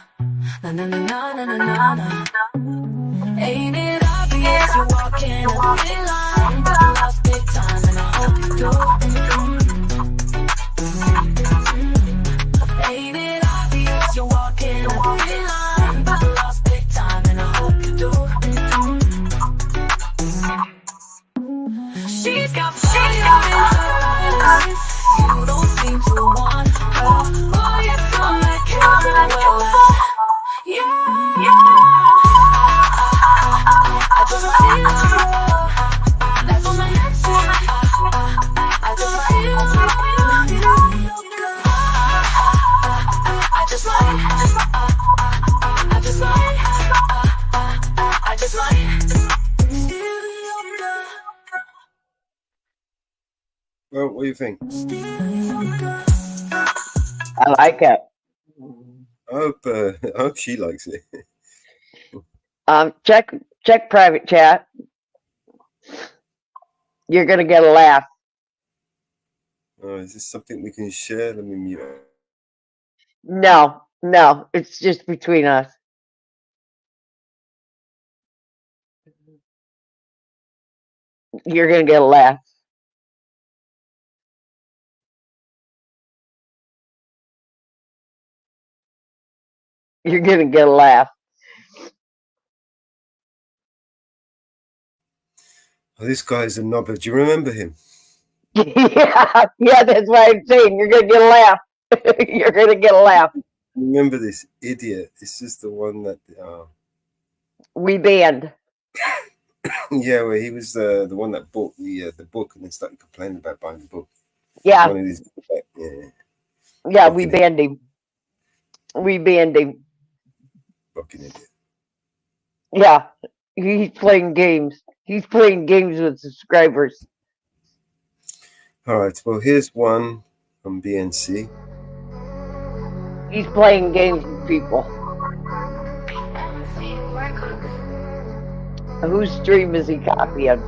Na na na na na na na. Ain't it obvious you're walking a thin line, but you lost big time, and I hope you do. Ain't it obvious you're walking a thin line, but you lost big time, and I hope you do. She's got fire in her eyes. You don't seem to want her. Oh, you feel like killing well. Yeah, yeah. I just feel her. That's on my next one. I just feel her. I just might. I just might. I just might. Well, what do you think? I like it. I hope she likes it. Check private chat. You're gonna get a laugh. Oh, is this something we can share? Let me mute it. No, it's just between us. You're gonna get a laugh. You're gonna get a laugh. Oh, this guy's a knobber. Do you remember him? yeah, that's why I'm saying you're gonna get a laugh. You're gonna get a laugh. Remember this idiot? This is the one that We banned. yeah, well, he was the one that bought the book and then started complaining about buying the book. Yeah. One of these, Yeah, we banned him. We banned him. Fucking idiot. Yeah, he's playing games. He's playing games with subscribers. All right, well, here's one from BNC. He's playing games with people. Whose stream is he copying?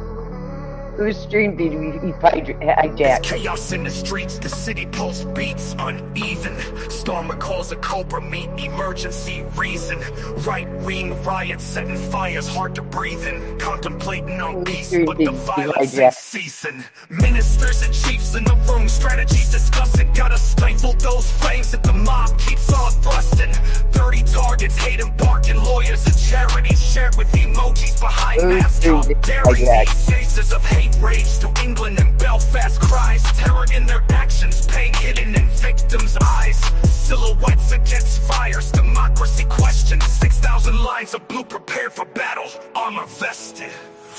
Whose stream did he hijack? Chaos in the streets, the city pulse beats uneven. Storm recalls a cobra meet, emergency reason. Right-wing riots setting fires hard to breathe in. Contemplating on peace, but the violence ain't ceasing. Ministers and chiefs in the room, strategies discussing. Gotta stifle those flames if the mob keeps on thrusting. 30 targets, hate and barking, lawyers and charities shared with emojis behind masks. How dare these faces of hate rage to England and Belfast cries. Terror in their actions, pain hidden in victims' eyes. Silhouettes against fires, democracy questions. 6,000 lines of blue prepared for battle, armor vested.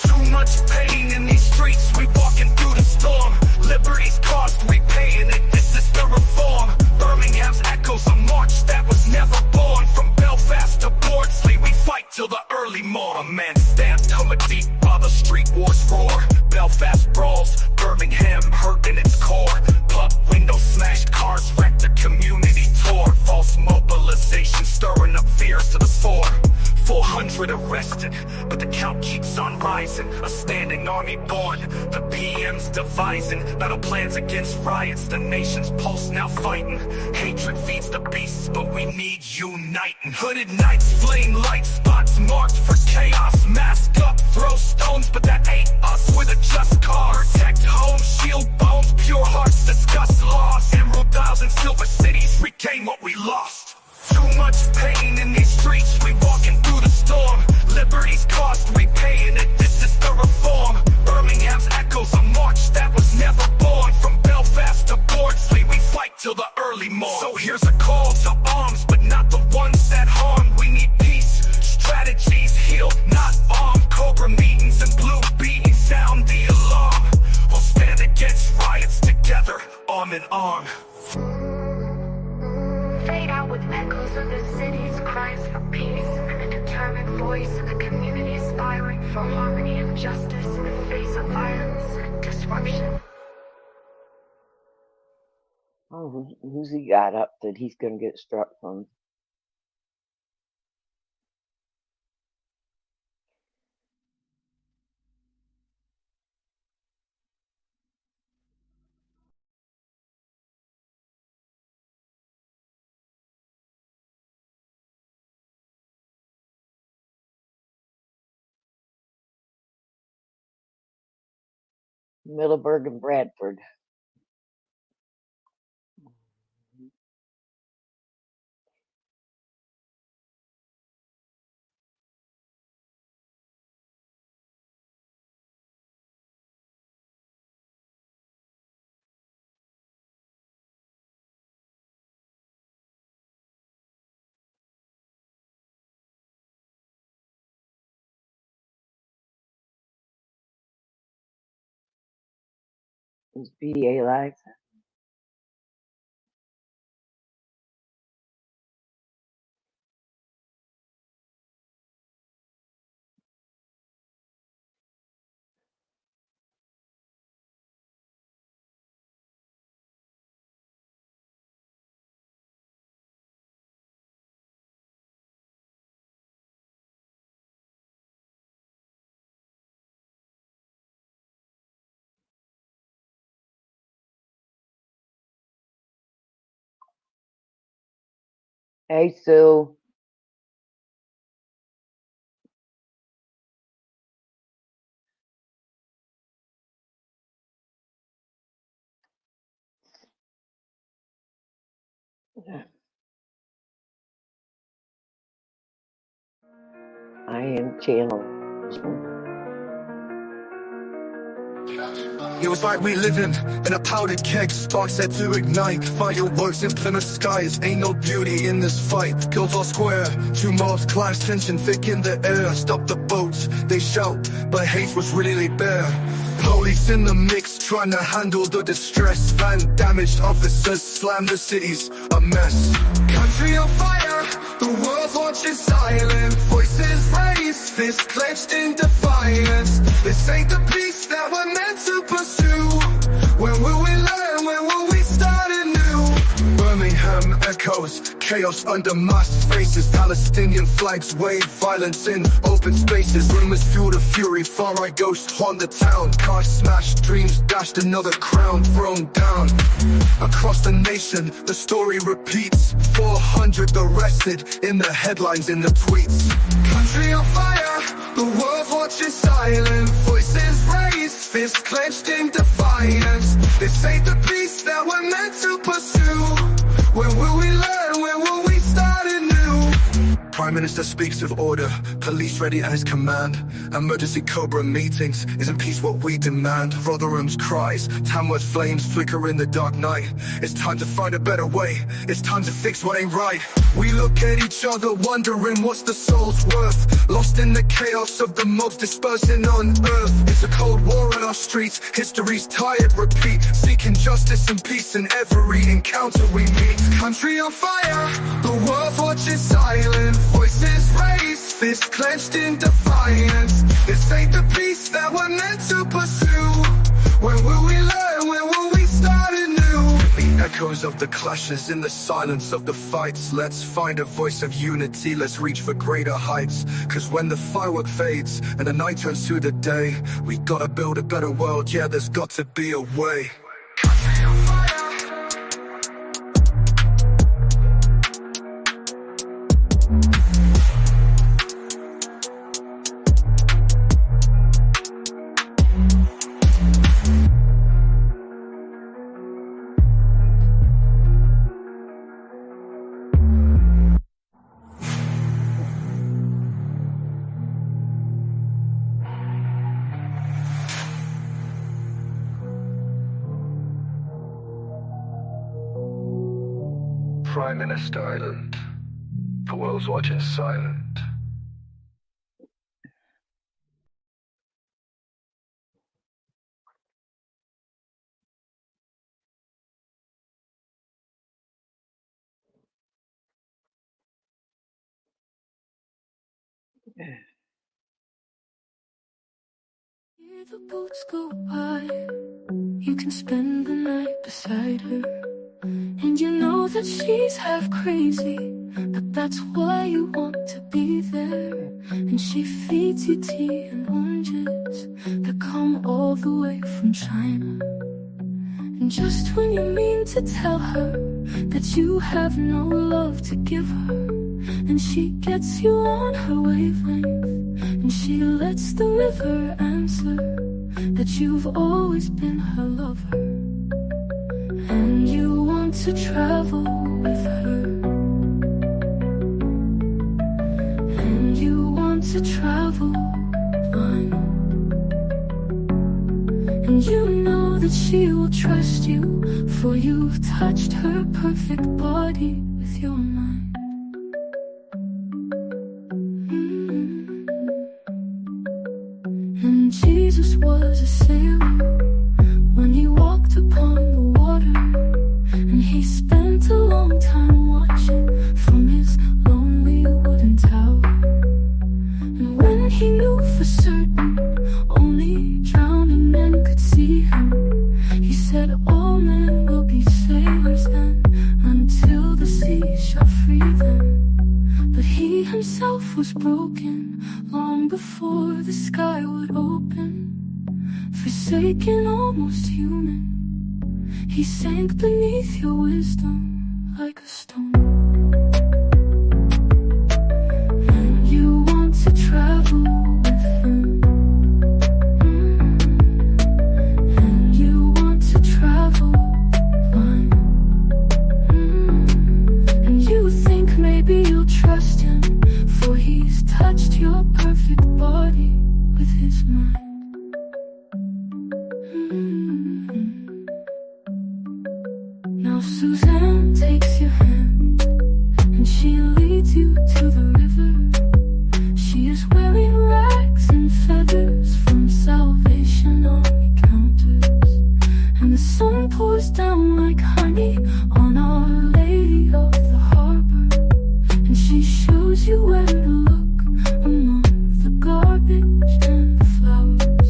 Too much pain in these streets, we walking through the storm. Liberty's cost, we paying it, this is the reform. Birmingham's echoes a march that was never born. From Belfast to Bordsley, we fight till the early morn. A man stamped Hummer deep while the street wars roar. Belfast brawls, Birmingham hurt in its core. Pub windows smashed, cars wrecked, the community tore. False mobilization stirring up fears to the fore. 400 arrested, but the count keeps on rising. A standing army born, the PM's devising battle plans against riots. The nation's pulse now fighting. Hatred feeds the beasts, but we need uniting. Hooded knights, flame light spots marked for chaos. Mask up, throw stones, but that ain't us with a just cause. Protect home, shield bones, pure hearts discuss loss. Emerald Isles and Silver Cities regain what we lost. Too much pain in these streets, we walking through the storm. Liberty's cost, we paying it, this is the reform. Birmingham's echoes a march that was never born. From Belfast to Bordsley, we fight till the early morn. So here's a call to arms, but not the ones that harm. We need peace, strategies heal, not armed. Cobra song. Fade out with echoes of the city's cries for peace and a determined voice of the community aspiring for harmony and justice in the face of violence and disruption. Oh, who's he got up that he's going to get struck from? Middleburg and Bradford. Is BDA live? Hey, Sue. I am channel. It was like we living in a powdered keg, sparks set to ignite. Fireworks in Plymouth skies, ain't no beauty in this fight. Guildhall Square, two mobs clash, tension thick in the air. Stop the boats, they shout, but hate was really bare. Police in the mix, trying to handle the distress. Van damaged officers slam the city's a mess. Country on fire, the world's watching silent. Voices raised, fists clenched in defiance. This ain't the peace that we're meant to pursue. When will we learn? When will we start anew? Birmingham echoes, chaos under masked faces. Palestinian flags wave, violence in open spaces. Rumors fuel the fury, far-right ghosts haunt the town. Cars smashed, dreams dashed, another crown thrown down. Across the nation, the story repeats. 400 arrested, in the headlines, in the tweets. Country on fire, the world's watching silent. Voices raised, fists clenched in defiance. This ain't the peace that we're meant to pursue. When will we learn? When will we start anew? Prime Minister speaks of order, police ready at his command. Emergency Cobra meetings, isn't peace what we demand? Rotherham's cries, Tamworth flames flicker in the dark night. It's time to find a better way, it's time to fix what ain't right. We look at each other wondering what's the soul's worth. Lost in the chaos of the mobs dispersing on earth. It's a cold war in our streets, history's tired repeat. Seeking justice and peace in every encounter we meet. Country on fire, the world's watching silent. Voices raised, fists clenched in defiance. This ain't the peace that we're meant to pursue. When will we learn? When will we start anew? The echoes of the clashes in the silence of the fights. Let's find a voice of unity, let's reach for greater heights. Cause when the firework fades and the night turns to the day, we gotta build a better world, yeah, there's got to be a way. Country on fire. Prime Minister Island. The world's watching silent. Hear the boats go by. You can spend the night beside her. And you know that she's half crazy, but that's why you want to be there. And she feeds you tea and oranges that come all the way from China. And just when you mean to tell her that you have no love to give her, and she gets you on her wavelength, and she lets the river answer that you've always been her lover. And you want to travel with her, and you want to travel blind, and you know that she will trust you, for you've touched her perfect body with your mind. And Jesus was a sailor when he walked upon the water, and he spent a long time watching from his lonely wooden tower. And when he knew for certain only drowning men could see him, he said all men will be sailors then, until the sea shall free them. But he himself was broken long before the sky would open. Forsaken, almost human, he sank beneath your wisdom like a stone. And you want to travel with him, and you want to travel blind, and you think maybe you'll trust him, for he's touched your perfect body with his mind. Now Suzanne takes your hand, and she leads you to the river. She is wearing rags and feathers from Salvation Army counters, and the sun pours down like honey on Our Lady of the Harbor. And she shows you where to look among the garbage and the flowers.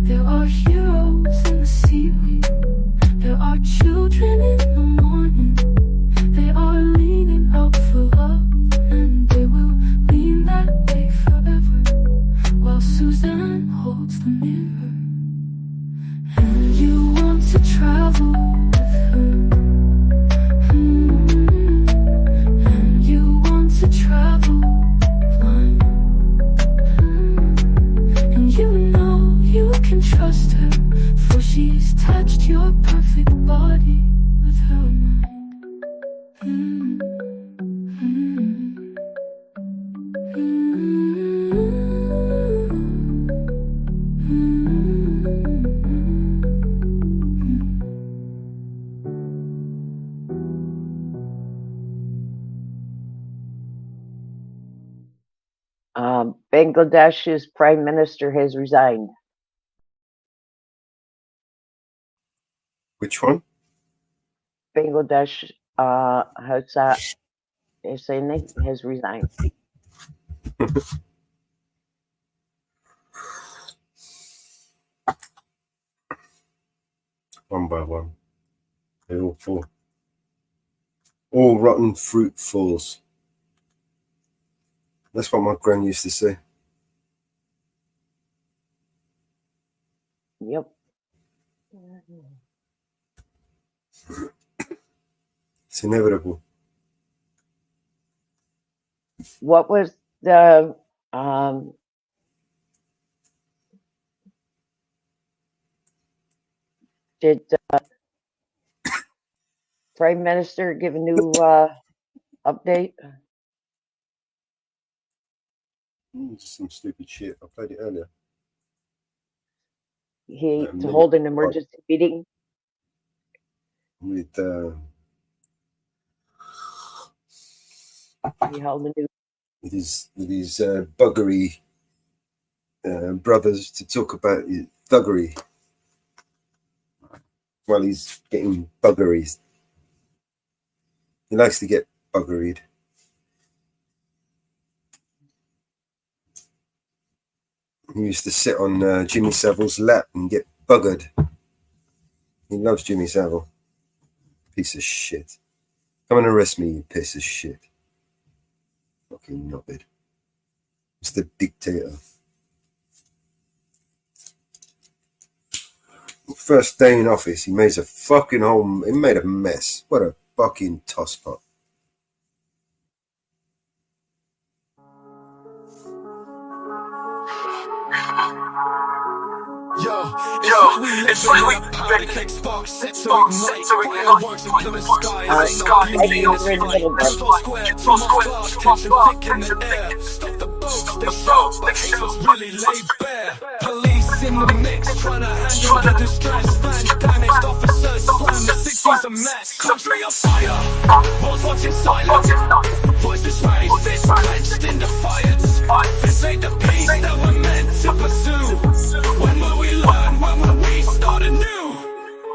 There are heroes in the seaweed, there are children in the morning. They are leaning out for love, and they will lean that way forever, while Suzanne holds the mirror. And you want to travel with her, and you want to travel blind, and you know you can trust her, for she's touched your perfect body with her mind. Bangladesh's prime minister has resigned. Which one? Bangladesh, Hausa Husseini has resigned. One by one. They all fall. All rotten fruit falls. That's what my gran used to say. Yep. It's inevitable. What was the did Prime Minister give a new update? Just some stupid shit. I played it earlier. He to hold an emergency meeting with he held a new with his buggery brothers to talk about his thuggery while he's getting buggeries. He likes to get buggeried. He used to sit on Jimmy Savile's lap and get buggered. He loves Jimmy Savile. Piece of shit. Come and arrest me, you piece of shit. Fucking knobhead. Mr. Dictator. First day in office, he made he made a mess. What a fucking tosspot. It's like we powder cake sparks set to ignite. Fireworks in Plymouth skies, ain't no beauty in this fight. Control square, two more bars, tension thick in the air. Stop the boats, they shout, but hate was really laid bare. Police in the mix, trying to handle the distress. Van damaged officers, slam the 60s a mess. Country on fire, walls watching silence. Voices raised, fists clenched in defiance. This ain't the peace that we're meant to pursue. When will we learn? When will we start anew?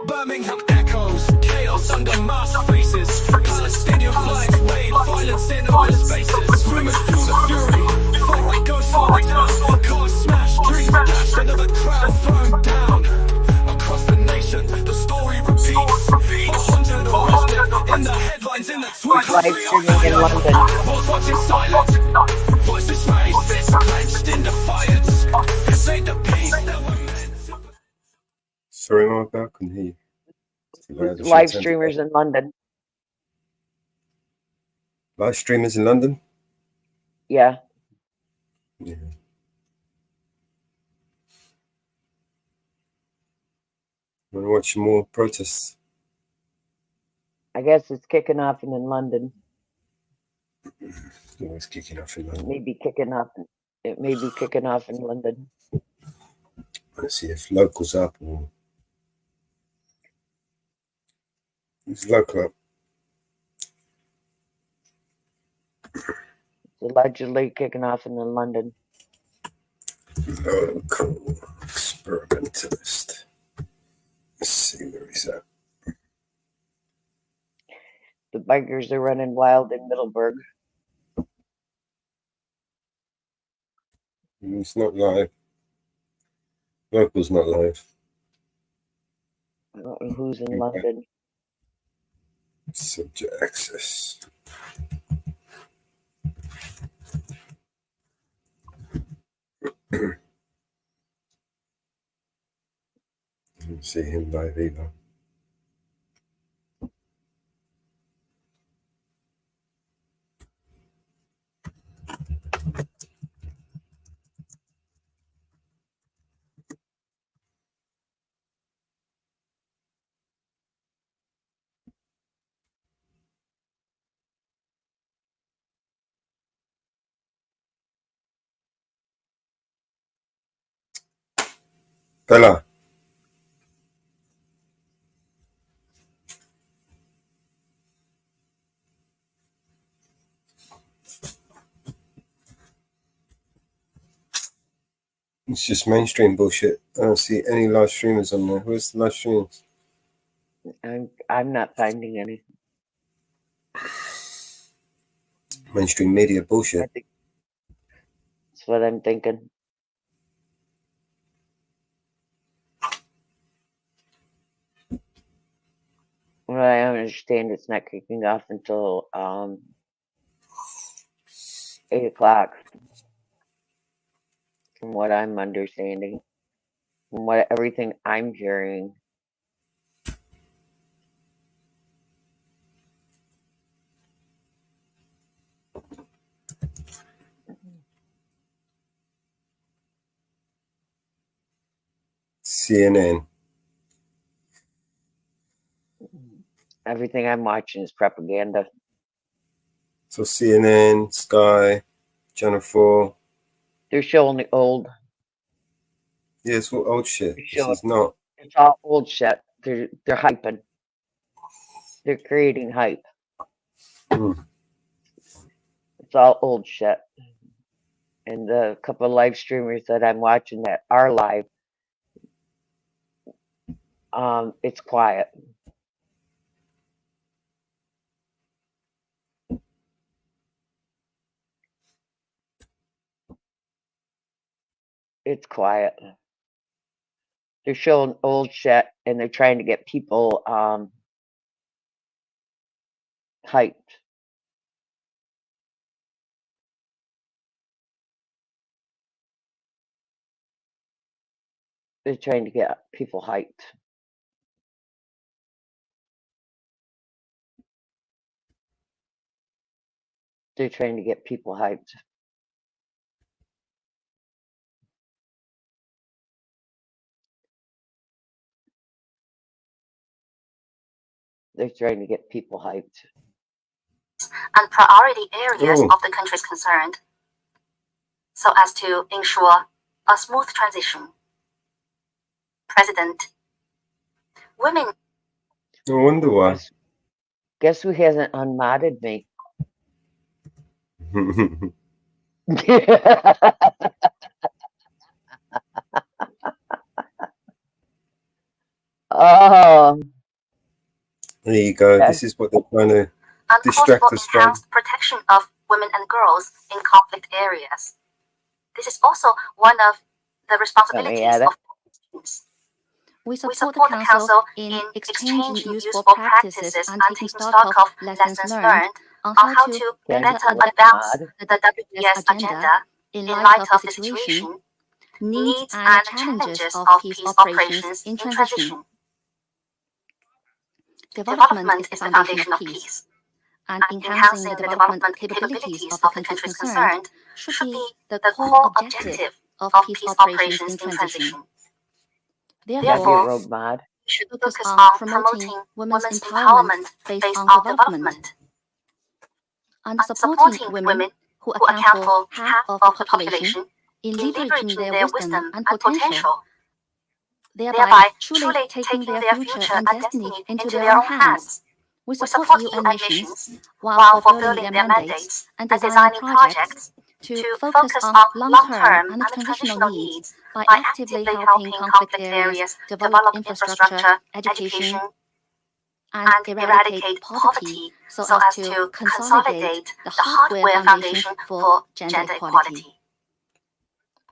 Birmingham echoes, chaos under mass faces. Palestinian flags wave, violence in all spaces. Rumors fuel the fury, far right goes far down. Cars smashed, dreams dashed, another crowd thrown down. Across the nation, the story repeats. 400 arrested, in the headlines, in the tweets. Live streaming in London. Walls watching silent, voices raised, fists clenched in defiance. This ain't the peace that we're meant to. Sorry, Mark, I couldn't hear you. Live streamers in London. Live streamers in London? Yeah. Yeah. Want to watch more protests? I guess it's kicking off in London. Always kicking off in It London. may be kicking off. It may be kicking off in London. Let's see if locals up or it's local up. It's allegedly kicking off in London. Local experimentalist. Let's see where he's at. The bikers are running wild in Middleburg. It's not live. Local's not live. I don't know who's in London. Subject access. Didn't see him live either. Bella. It's just mainstream bullshit. I don't see any live streamers on there. Where's the live streams? I'm not finding any. Mainstream media bullshit. That's what I'm thinking. Well, I understand it's not kicking off until 8 o'clock. From what I'm understanding, from what everything I'm hearing. CNN. Everything I'm watching is propaganda. So CNN, Sky, Channel 4. They're showing the old. Yeah, it's all old shit. This Showing, is not. it's all old shit. They're hyping. They're creating hype. It's all old shit. And the couple of live streamers that I'm watching that are live, it's quiet. It's quiet. They're showing old shit and they're trying to get people hyped. They're trying to get people hyped. They're trying to get people hyped. They're trying to get people hyped. And priority areas of the country is concerned, so as to ensure a smooth transition. President, women. I wonder why. Guess who hasn't unmodded me? Oh. There you go. This is what they're trying to distract us from. Enhanced protection of women and girls in conflict areas. This is also one of the responsibilities of teams. We support the Council in exchanging useful practices and taking stock of lessons learned on how to better advance the WPS agenda in light of the situation, needs and challenges of peace operations in transition. Development is the foundation of peace, and enhancing the development capabilities of the countries concerned should be the core objective of peace operations in transition. Therefore, we should focus on promoting women's empowerment based on development and supporting women who account for half of the population in leveraging their wisdom and potential, thereby truly taking their future and destiny into their own hands. We support UN missions while fulfilling their mandates and designing projects to focus on long-term and transitional needs by actively helping conflict areas develop infrastructure, education, and eradicate poverty so as to consolidate the hardware foundation for gender equality.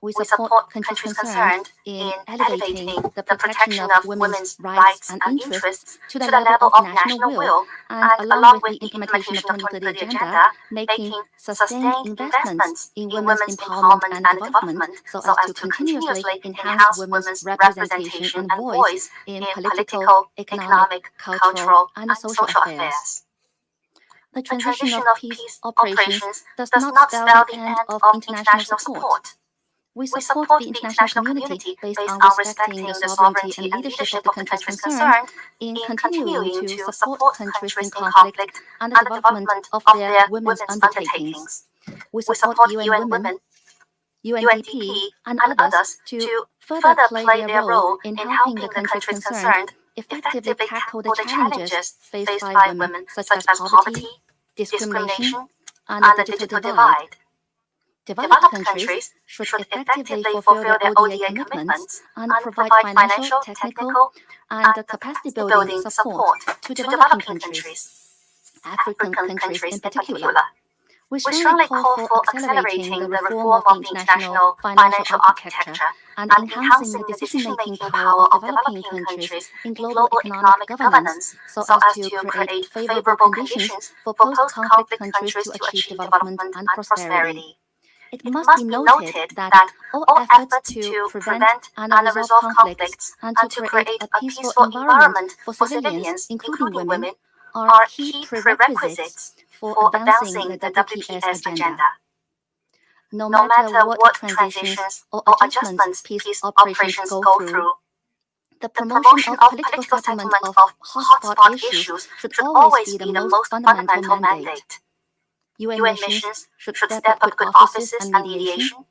We support countries concerned in elevating the protection of women's rights and interests to the level of national will, and along with the implementation of 2030 agenda, making sustained investments in women's empowerment and development so as to continuously enhance women's representation and voice in political, economic, cultural, and social affairs. The transition of peace operations does not spell the end of international support. We support the international community based on respecting the sovereignty and leadership of the countries concerned in continuing to support countries in conflict and the development of their women's undertakings. We support UN Women, UNDP, and others to further play their role in helping the countries concerned effectively tackle the challenges faced by women, such as poverty, discrimination, and the digital divide. Developed countries should effectively fulfill their ODA commitments and provide financial, technical, and capacity building support to developing countries, African countries in particular. We strongly call for accelerating the reform of the international financial architecture and enhancing the decision-making power of developing countries in global economic governance so as to create favorable conditions for post-conflict countries to achieve development and prosperity. It must be noted that all efforts to prevent and resolve conflicts and to create a peaceful environment for civilians, including women, are key prerequisites for advancing the WPS agenda. No matter what transitions or adjustments peace operations go through, the promotion of political settlement of hotspot issues should always be the most fundamental mandate. UN missions should step up good offices and mediation,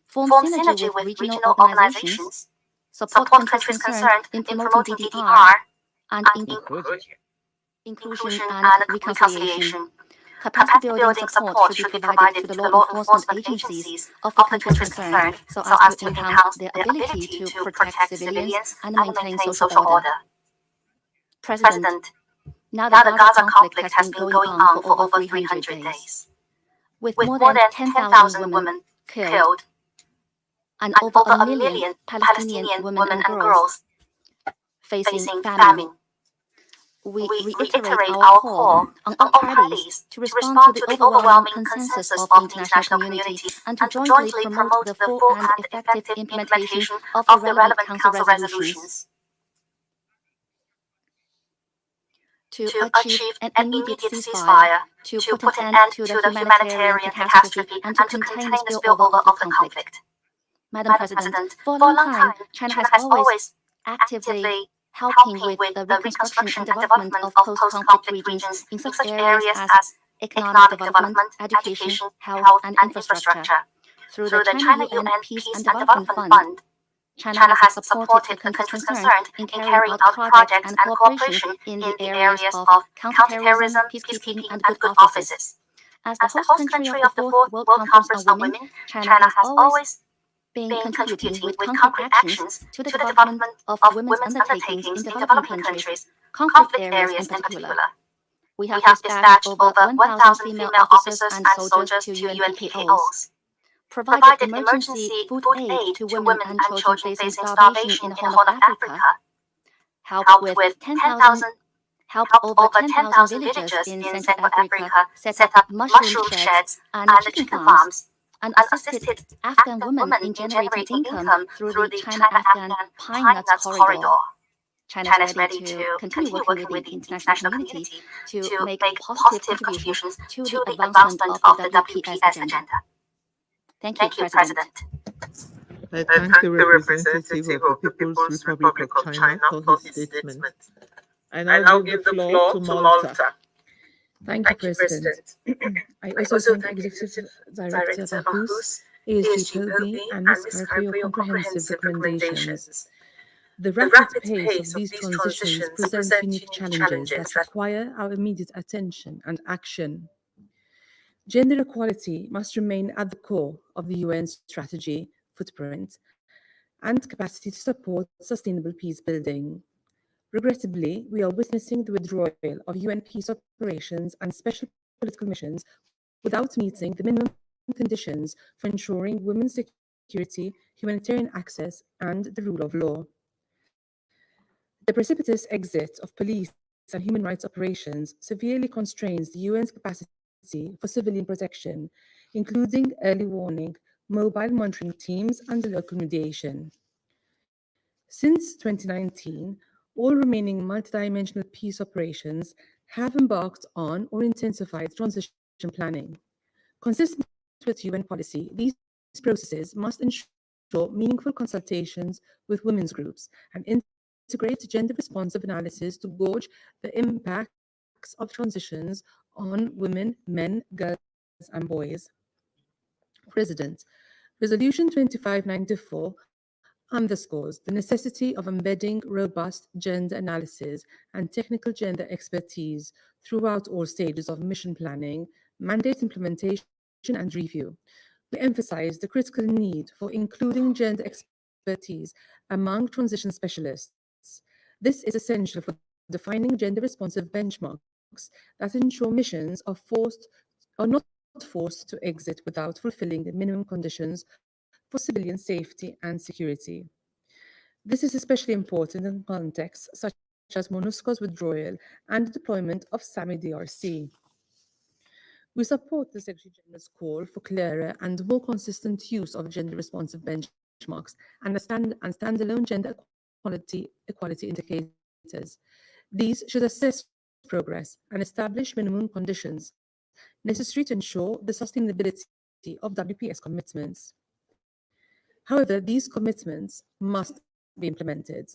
form synergy with regional organizations, support countries concerned in promoting DDR and inclusion and reconciliation. Capacity building support should be provided to the law enforcement agencies of the countries concerned so as to enhance their ability to protect civilians and maintain social order. President, now the Gaza conflict has been going on for over 300 days, with more than 10,000 women killed and over a million Palestinian women and girls facing famine. We reiterate our call on all parties to respond to the overwhelming consensus of the international community and to jointly promote the full and effective implementation of the relevant Council resolutions. To achieve an immediate ceasefire, to put an end to the humanitarian catastrophe, and to contain the spillover of the conflict. Madam President, for a long time, China has always actively helping with the reconstruction and development of post-conflict regions in such areas as economic development, education, health, and infrastructure. Through the China UN Peace and Development Fund, China has supported the countries concerned in carrying out projects and cooperation in the areas of counterterrorism, peacekeeping, and good offices. As the host country of the Fourth World Conference on Women, China has always been contributing with concrete actions to the development of women's undertakings in developing countries, conflict areas in particular. We have dispatched over 1,000 female officers and soldiers to UNPKOs, provided emergency food aid to women and children facing starvation in the Horn of Africa, helped over 10,000 villages in Central Africa set up mushroom sheds and chicken farms, and assisted Afghan women in generating income through the China-Afghan Pine Nuts Corridor. China is ready to continue working with the international community to make positive contributions to the advancement of the WPS agenda. Thank you, President. I thank the representative of the People's Republic of China for his statement. I now give the floor to Malta. Thank you, President. I also thank Executive Director Bahous, ASG Toby, and Ms. Carr for your comprehensive recommendations. The rapid pace of these transitions presents unique challenges that require our immediate attention and action. Gender equality must remain at the core of the UN strategy, footprint, and capacity to support sustainable peace building. Regrettably, we are witnessing the withdrawal of UN peace operations and special political missions without meeting the minimum conditions for ensuring women's security, humanitarian access, and the rule of law. The precipitous exit of police and human rights operations severely constrains the UN's capacity for civilian protection, including early warning, mobile monitoring teams, and local mediation. Since 2019, all remaining multidimensional peace operations have embarked on or intensified transition planning. Consistent with UN policy, these processes must ensure meaningful consultations with women's groups and integrate gender-responsive analysis to gauge the impacts of transitions on women, men, girls, and boys. President, Resolution 2594 underscores the necessity of embedding robust gender analysis and technical gender expertise throughout all stages of mission planning, mandate implementation, and review. We emphasize the critical need for including gender expertise among transition specialists. This is essential for defining gender-responsive benchmarks that ensure missions are not forced to exit without fulfilling the minimum conditions for civilian safety and security. This is especially important in contexts such as MONUSCO's withdrawal and the deployment of SAMI DRC. We support the Secretary General's call for clearer and more consistent use of gender-responsive benchmarks and standalone gender equality indicators. These should assess progress and establish minimum conditions necessary to ensure the sustainability of WPS commitments. However, these commitments must be implemented.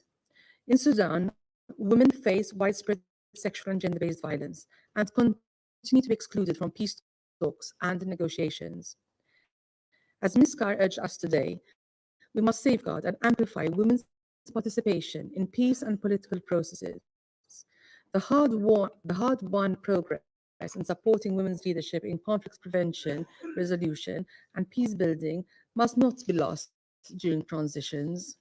In Sudan, women face widespread sexual and gender-based violence and continue to be excluded from peace talks and negotiations. As Ms. Carr urged us today, we must safeguard and amplify women's participation in peace and political processes. The hard-won progress in supporting women's leadership in conflict prevention, resolution, and peace building must not be lost during transitions.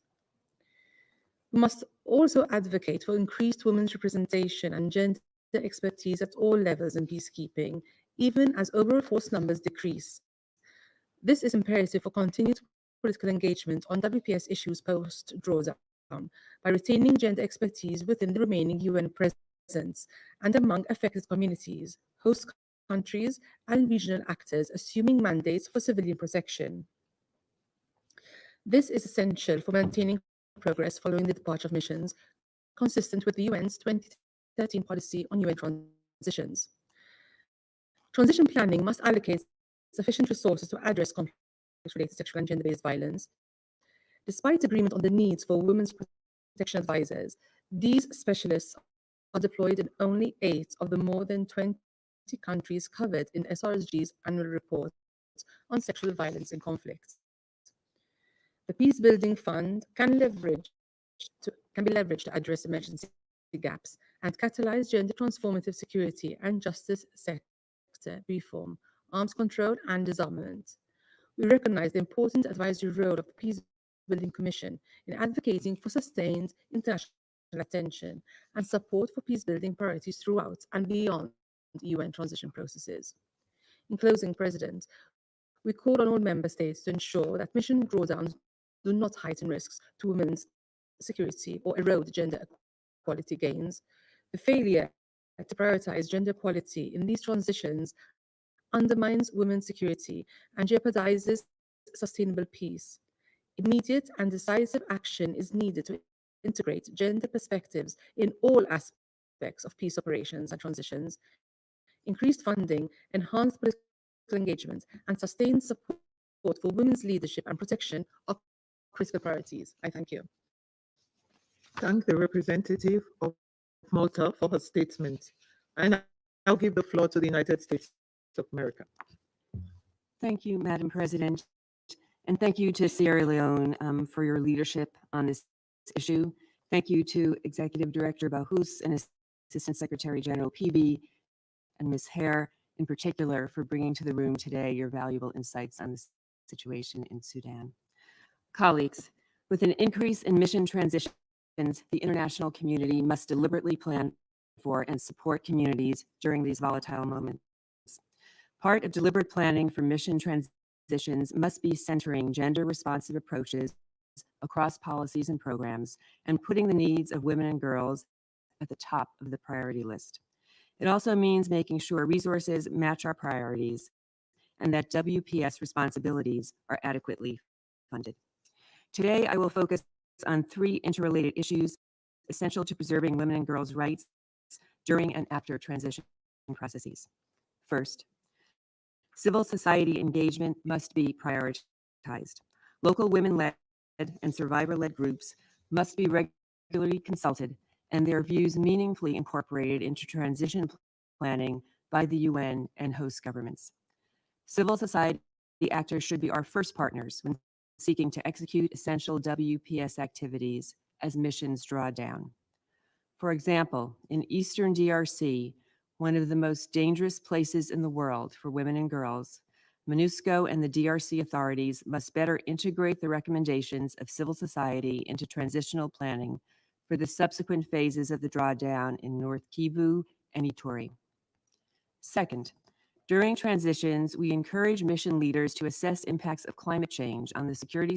We must also advocate for increased women's representation and gender expertise at all levels in peacekeeping, even as overall force numbers decrease. This is imperative for continued political engagement on WPS issues post-drawdown by retaining gender expertise within the remaining UN presence and among affected communities, host countries, and regional actors assuming mandates for civilian protection. This is essential for maintaining progress following the departure of missions, consistent with the UN's 2013 policy on UN transitions. Transition planning must allocate sufficient resources to address conflict-related sexual and gender-based violence. Despite agreement on the needs for women's protection advisors, these specialists are deployed in only 8 of the more than 20 countries covered in SRSG's annual report on sexual violence in conflict. The Peace Building Fund can be leveraged to address emergency gaps and catalyze gender transformative security and justice sector reform, arms control, and disarmament. We recognize the important advisory role of the Peace Building Commission in advocating for sustained international attention and support for peace-building priorities throughout and beyond UN transition processes. In closing, President, we call on all member states to ensure that mission drawdowns do not heighten risks to women's security or erode gender equality gains. The failure to prioritize gender equality in these transitions undermines women's security and jeopardizes sustainable peace. Immediate and decisive action is needed to integrate gender perspectives in all aspects of peace operations and transitions. Increased funding, enhanced political engagement, and sustained support for women's leadership and protection are critical priorities. I thank you. Thank the representative of Malta for her statement. And I'll give the floor to the United States of America. Thank you, Madam President. And thank you to Sierra Leone for your leadership on this issue. Thank you to Executive Director Bahous and Assistant Secretary General Peavy and Ms. Hare in particular for bringing to the room today your valuable insights on the situation in Sudan. Colleagues, with an increase in mission transitions, the international community must deliberately plan for and support communities during these volatile moments. Part of deliberate planning for mission transitions must be centering gender-responsive approaches across policies and programs and putting the needs of women and girls at the top of the priority list. It also means making sure resources match our priorities and that WPS responsibilities are adequately funded. Today, I will focus on 3 interrelated issues essential to preserving women and girls' rights during and after transition processes. First, civil society engagement must be prioritized. Local women-led and survivor-led groups must be regularly consulted and their views meaningfully incorporated into transition planning by the UN and host governments. Civil society actors should be our first partners when seeking to execute essential WPS activities as missions draw down. For example, in Eastern DRC, one of the most dangerous places in the world for women and girls, MONUSCO and the DRC authorities must better integrate the recommendations of civil society into transitional planning for the subsequent phases of the drawdown in North Kivu and Ituri. Second, during transitions, we encourage mission leaders to assess impacts of climate change on the security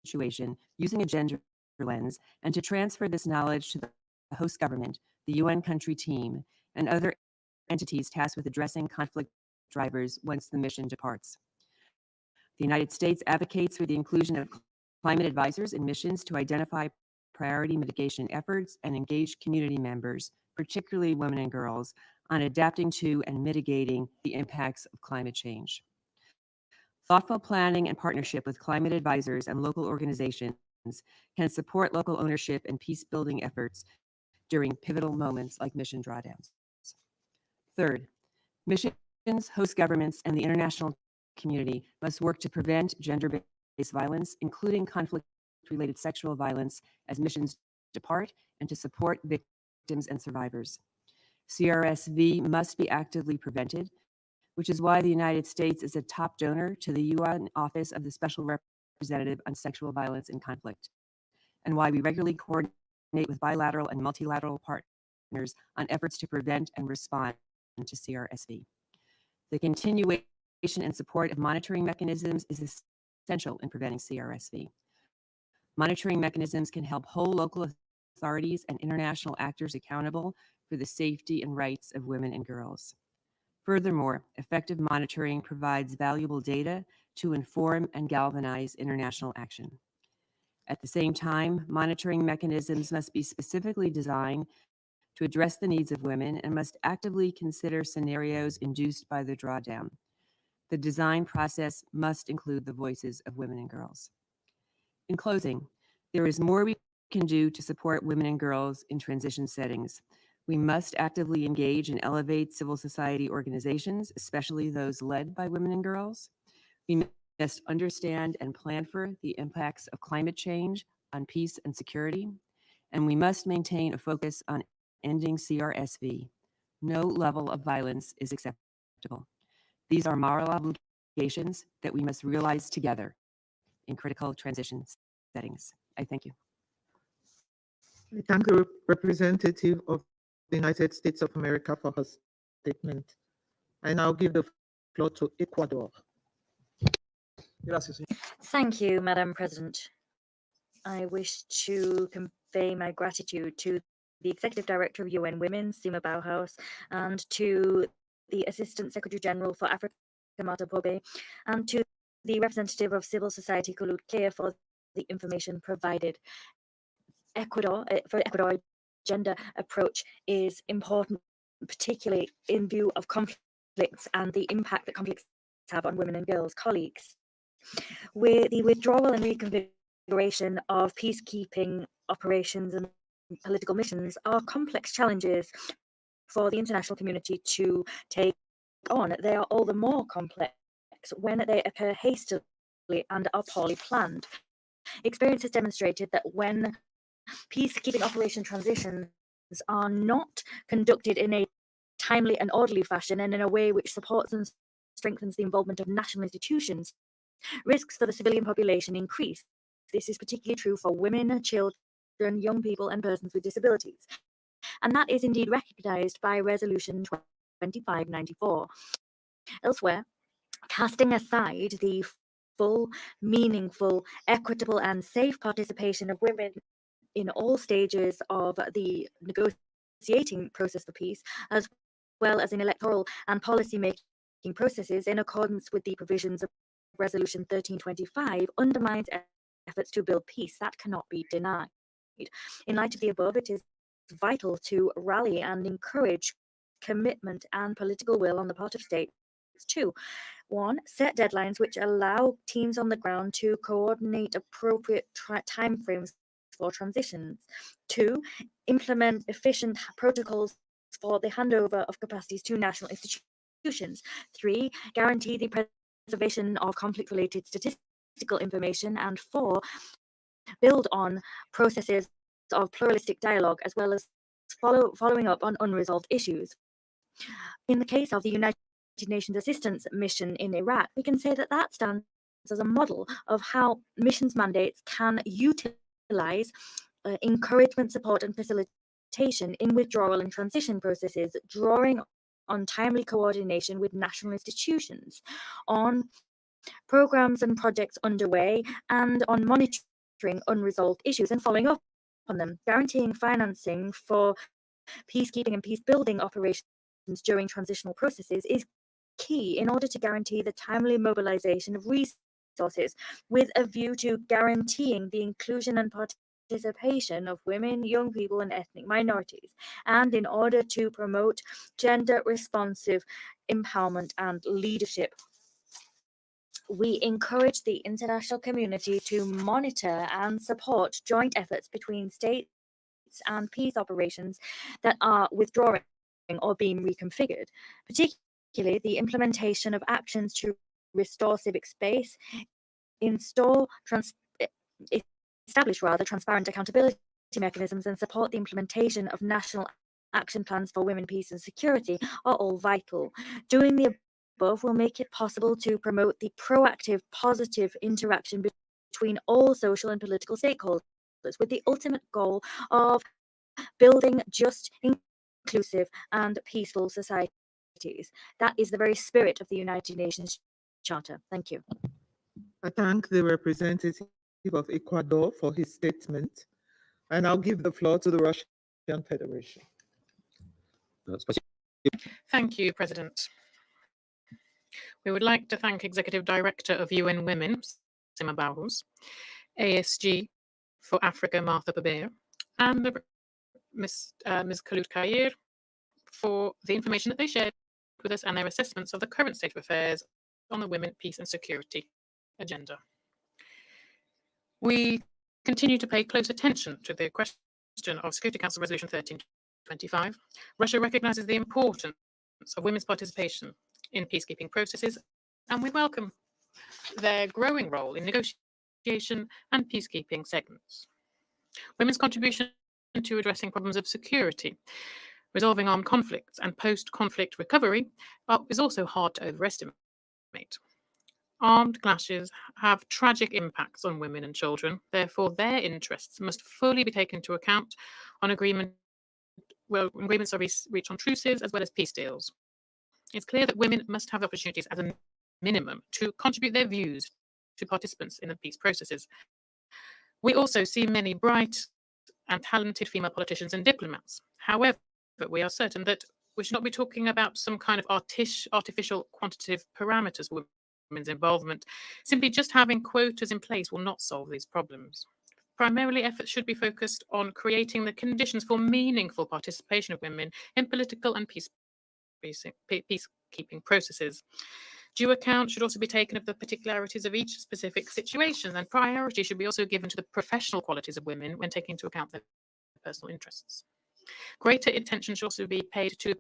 situation using a gender lens and to transfer this knowledge to the host government, the UN country team, and other entities tasked with addressing conflict drivers once the mission departs. The United States advocates for the inclusion of climate advisors in missions to identify priority mitigation efforts and engage community members, particularly women and girls, on adapting to and mitigating the impacts of climate change. Thoughtful planning and partnership with climate advisors and local organizations can support local ownership and peace-building efforts during pivotal moments like mission drawdowns. Third, missions, host governments, and the international community must work to prevent gender-based violence, including conflict-related sexual violence, as missions depart, and to support victims and survivors. CRSV must be actively prevented, which is why the United States is a top donor to the UN Office of the Special Representative on Sexual Violence in Conflict, and why we regularly coordinate with bilateral and multilateral partners on efforts to prevent and respond to CRSV. The continuation and support of monitoring mechanisms is essential in preventing CRSV. Monitoring mechanisms can help hold local authorities and international actors accountable for the safety and rights of women and girls. Furthermore, effective monitoring provides valuable data to inform and galvanize international action. At the same time, monitoring mechanisms must be specifically designed to address the needs of women and must actively consider scenarios induced by the drawdown. The design process must include the voices of women and girls. In closing, there is more we can do to support women and girls in transition settings. We must actively engage and elevate civil society organizations, especially those led by women and girls. We must understand and plan for the impacts of climate change on peace and security, and we must maintain a focus on ending CRSV. No level of violence is acceptable. These are moral obligations that we must realize together in critical transition settings. I thank you. I thank the representative of the United States of America for her statement. I now give the floor to Ecuador. Thank you, Madam President. I wish to convey my gratitude to the Executive Director of UN Women, Sima Bauhaus, and to the Assistant Secretary General for Africa, Marta Pobe, and to the representative of civil society, Kulud Kea, for the information provided. For Ecuador, gender approach is important, particularly in view of conflicts and the impact that conflicts have on women and girls. Colleagues, with the withdrawal and reconfiguration of peacekeeping operations and political missions are complex challenges for the international community to take on. They are all the more complex when they occur hastily and are poorly planned. Experience has demonstrated that when peacekeeping operation transitions are not conducted in a timely and orderly fashion and in a way which supports and strengthens the involvement of national institutions, risks for the civilian population increase. This is particularly true for women, children, young people, and persons with disabilities. And that is indeed recognized by Resolution 2594. Elsewhere, casting aside the full, meaningful, equitable, and safe participation of women in all stages of the negotiating process for peace, as well as in electoral and policy-making processes in accordance with the provisions of Resolution 1325, undermines efforts to build peace. That cannot be denied. In light of the above, it is vital to rally and encourage commitment and political will on the part of states to 1. Set deadlines which allow teams on the ground to coordinate appropriate timeframes for transitions. 2. Implement efficient protocols for the handover of capacities to national institutions. 3. Guarantee the preservation of conflict-related statistical information. And 4. Build on processes of pluralistic dialogue as well as following up on unresolved issues. In the case of the United Nations Assistance Mission in Iraq, we can say that that stands as a model of how missions mandates can utilize encouragement, support, and facilitation in withdrawal and transition processes, drawing on timely coordination with national institutions, on programs and projects underway, and on monitoring unresolved issues and following up on them. Guaranteeing financing for peacekeeping and peace-building operations during transitional processes is key in order to guarantee the timely mobilization of resources with a view to guaranteeing the inclusion and participation of women, young people, and ethnic minorities, and in order to promote gender-responsive empowerment and leadership. We encourage the international community to monitor and support joint efforts between states and peace operations that are withdrawing or being reconfigured, particularly the implementation of actions to restore civic space, establish transparent accountability mechanisms, and support the implementation of national action plans for women, peace, and security are all vital. Doing the above will make it possible to promote the proactive, positive interaction between all social and political stakeholders, with the ultimate goal of building just, inclusive, and peaceful societies. That is the very spirit of the United Nations Charter. Thank you. I thank the representative of Ecuador for his statement. I now give the floor to the Russian Federation. Thank you, President. We would like to thank Executive Director of UN Women, Sima Bauhus, ASG for Africa, Martha Babea, and Ms. Khalud Khair for the information that they shared with us and their assessments of the current state of affairs on the Women, Peace and Security agenda. We continue to pay close attention to the question of Security Council Resolution 1325. Russia recognizes the importance of women's participation in peacekeeping processes, and we welcome their growing role in negotiation and peacekeeping segments. Women's contribution to addressing problems of security, resolving armed conflicts, and post-conflict recovery is also hard to overestimate. Armed clashes have tragic impacts on women and children. Therefore, their interests must fully be taken into account on agreements are reached on truces as well as peace deals. It's clear that women must have opportunities as a minimum to contribute their views to participants in the peace processes. We also see many bright and talented female politicians and diplomats. However, we are certain that we should not be talking about some kind of artificial quantitative parameters for women's involvement. Simply just having quotas in place will not solve these problems. Primarily, efforts should be focused on creating the conditions for meaningful participation of women in political and peacekeeping processes. Due account should also be taken of the particularities of each specific situation, and priority should be also given to the professional qualities of women when taking into account their personal interests. Greater attention should also be paid to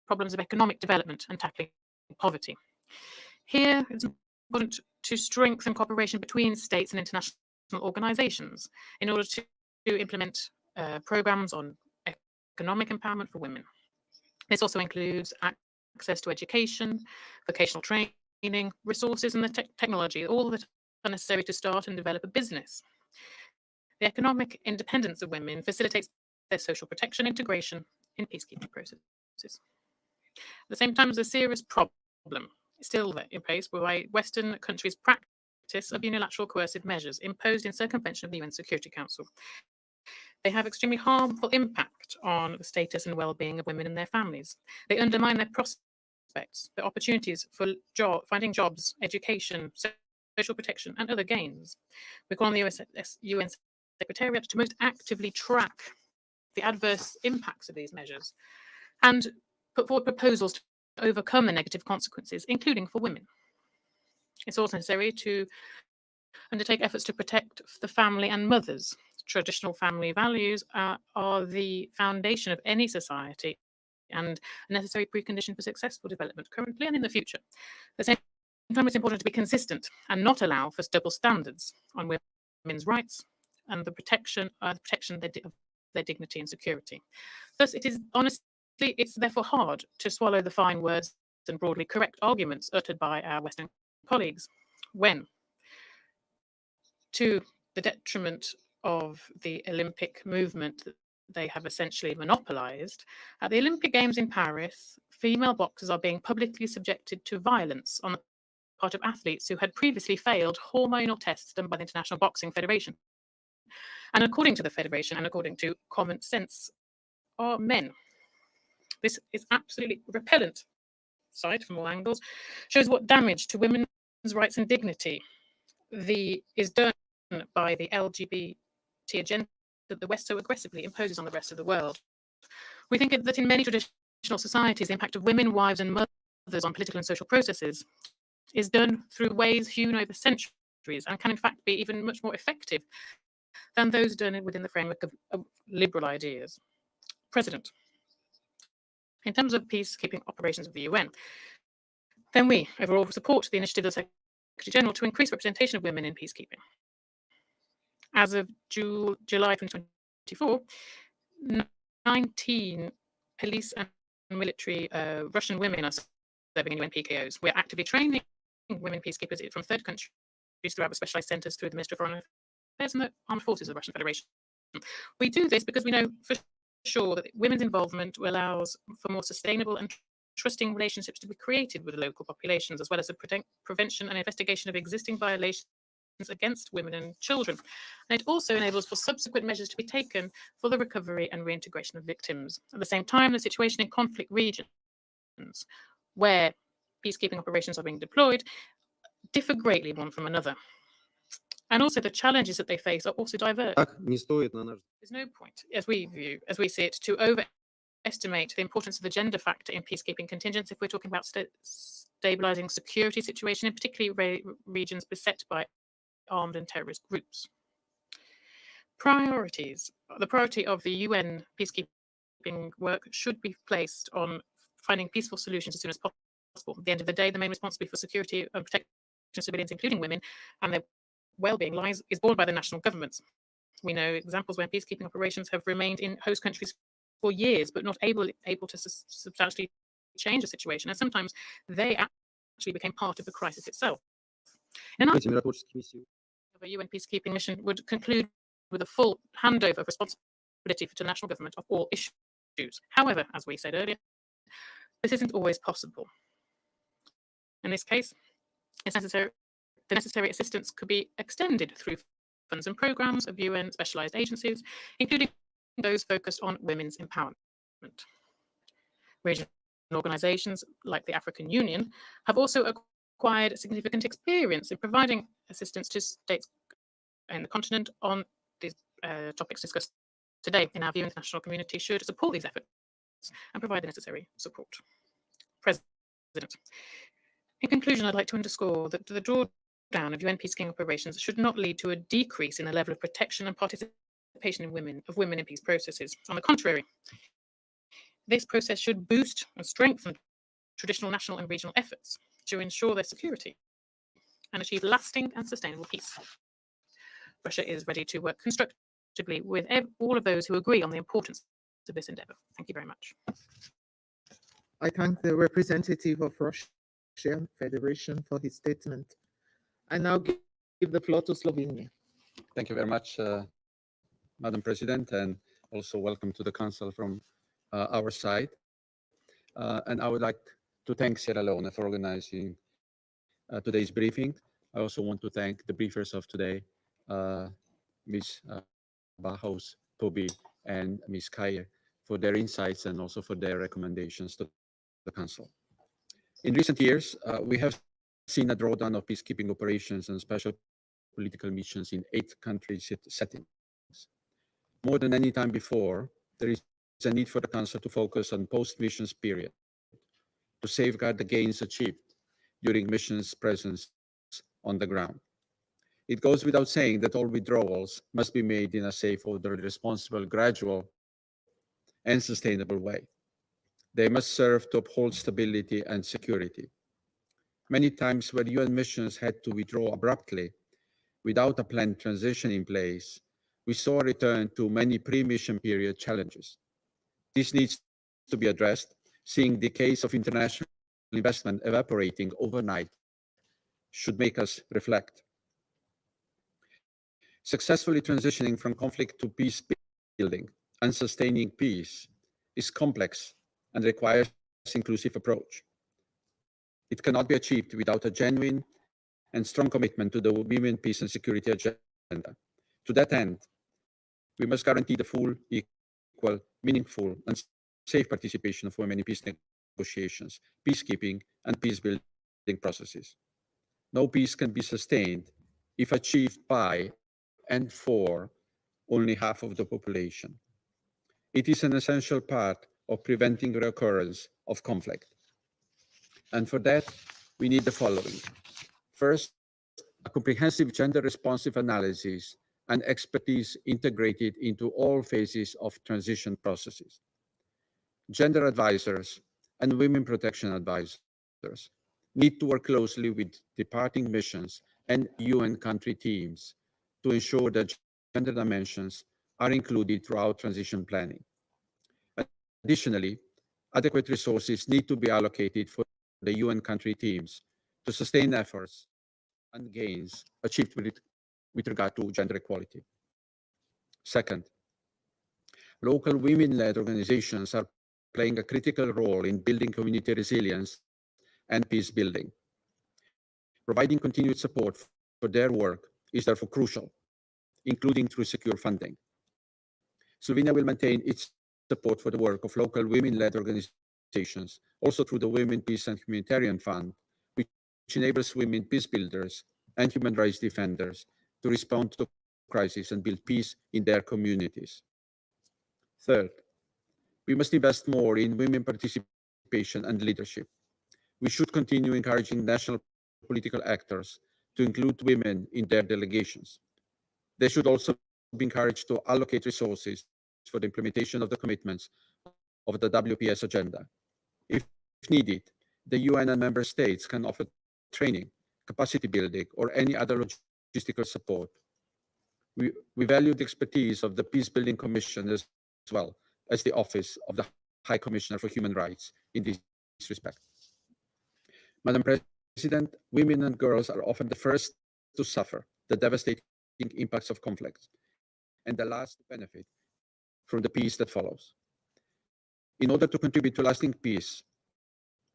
problems of economic development and tackling poverty. Here, it's important to strengthen cooperation between states and international organizations in order to implement programs on economic empowerment for women. This also includes access to education, vocational training, resources, and the technology, all that are necessary to start and develop a business. The economic independence of women facilitates their social protection integration in peacekeeping processes. At the same time, there's a serious problem still in place whereby Western countries practice of unilateral coercive measures imposed in circumvention of the UN Security Council. They have extremely harmful impact on the status and well-being of women and their families. They undermine their prospects, their opportunities for finding jobs, education, social protection, and other gains. We call on the UN Secretariat to most actively track the adverse impacts of these measures and put forward proposals to overcome the negative consequences, including for women. It's also necessary to undertake efforts to protect the family and mothers. Traditional family values are the foundation of any society and a necessary precondition for successful development currently and in the future. At the same time, it's important to be consistent and not allow for double standards on women's rights and the protection of their dignity and security. Thus, it's therefore hard to swallow the fine words and broadly correct arguments uttered by our Western colleagues when, to the detriment of the Olympic movement that they have essentially monopolized, at the Olympic Games in Paris, female boxers are being publicly subjected to violence on the part of athletes who had previously failed hormonal tests done by the International Boxing Federation. And according to the Federation and according to common sense, are men. This is absolutely repellent sight from all angles, shows what damage to women's rights and dignity is done by the LGBT agenda that the West so aggressively imposes on the rest of the world. We think that in many traditional societies, the impact of women, wives, and mothers on political and social processes is done through ways hewn over centuries and can in fact be even much more effective than those done within the framework of liberal ideas. President, in terms of peacekeeping operations of the UN, then we overall support the initiative of the Secretary General to increase representation of women in peacekeeping. As of July 2024, 19 police and military Russian women are serving in UN PKOs. We're actively training women peacekeepers from third countries throughout the specialized centers through the Ministry of Foreign Affairs and the Armed Forces of the Russian Federation. We do this because we know for sure that women's involvement allows for more sustainable and trusting relationships to be created with local populations, as well as the prevention and investigation of existing violations against women and children. And it also enables for subsequent measures to be taken for the recovery and reintegration of victims. At the same time, the situation in conflict regions where peacekeeping operations are being deployed differ greatly one from another. And also the challenges that they face are also diverse. There's no point, as we see it, to overestimate the importance of the gender factor in peacekeeping contingents if we're talking about stabilizing security situation, in particularly regions beset by armed and terrorist groups. Priorities. The priority of the UN peacekeeping work should be placed on finding peaceful solutions as soon as possible. At the end of the day, the main responsibility for security and protection of civilians, including women, and their well-being is borne by the national governments. We know examples where peacekeeping operations have remained in host countries for years, but not able to substantially change the situation, and sometimes they actually became part of the crisis itself. In a UN peacekeeping mission would conclude with a full handover of responsibility to the national government of all issues. However, as we said earlier, this isn't always possible. In this case, the necessary assistance could be extended through funds and programs of UN specialized agencies, including those focused on women's empowerment. Regional organizations like the African Union have also acquired significant experience in providing assistance to states in the continent on these topics discussed today. In our view, the international community should support these efforts and provide the necessary support. President. In conclusion, I'd like to underscore that the drawdown of UN peacekeeping operations should not lead to a decrease in the level of protection and participation of women in peace processes. On the contrary, this process should boost and strengthen traditional national and regional efforts to ensure their security and achieve lasting and sustainable peace. Russia is ready to work constructively with all of those who agree on the importance of this endeavor. Thank you very much. I thank the representative of Russian Federation for his statement. I now give the floor to Slovenia. Thank you very much, Madam President, and also welcome to the Council from our side. And I would like to thank Sierra Leone for organizing today's briefing. I also want to thank the briefers of today, Ms. Bauhaus, Toby, and Ms. Kaye, for their insights and also for their recommendations to the Council. In recent years, we have seen a drawdown of peacekeeping operations and special political missions in 8 country settings. More than any time before, there is a need for the Council to focus on post-missions period to safeguard the gains achieved during missions' presence on the ground. It goes without saying that all withdrawals must be made in a safe, orderly, responsible, gradual, and sustainable way. They must serve to uphold stability and security. Many times where UN missions had to withdraw abruptly without a planned transition in place, we saw a return to many pre-mission period challenges. This needs to be addressed, seeing the case of international investment evaporating overnight should make us reflect. Successfully transitioning from conflict to peace building and sustaining peace is complex and requires inclusive approach. It cannot be achieved without a genuine and strong commitment to the women, peace, and security agenda. To that end, we must guarantee the full, equal, meaningful, and safe participation of women in peace negotiations, peacekeeping, and peace-building processes. No peace can be sustained if achieved by and for only half of the population. It is an essential part of preventing recurrence of conflict. And for that, we need the following. First, a comprehensive gender-responsive analysis and expertise integrated into all phases of transition processes. Gender advisors and women protection advisors need to work closely with departing missions and UN country teams to ensure that gender dimensions are included throughout transition planning. Additionally, adequate resources need to be allocated for the UN country teams to sustain efforts and gains achieved with regard to gender equality. Second, local women-led organizations are playing a critical role in building community resilience and peace building. Providing continued support for their work is therefore crucial, including through secure funding. Slovenia will maintain its support for the work of local women-led organizations, also through the Women, Peace and Humanitarian Fund, which enables women peace builders and human rights defenders to respond to crisis and build peace in their communities. Third, we must invest more in women participation and leadership. We should continue encouraging national political actors to include women in their delegations. They should also be encouraged to allocate resources for the implementation of the commitments of the WPS agenda. If needed, the UN and member states can offer training, capacity building, or any other logistical support. We value the expertise of the Peace Building Commission as well as the Office of the High Commissioner for Human Rights in this respect. Madam President, women and girls are often the first to suffer the devastating impacts of conflict and the last to benefit from the peace that follows. In order to contribute to lasting peace,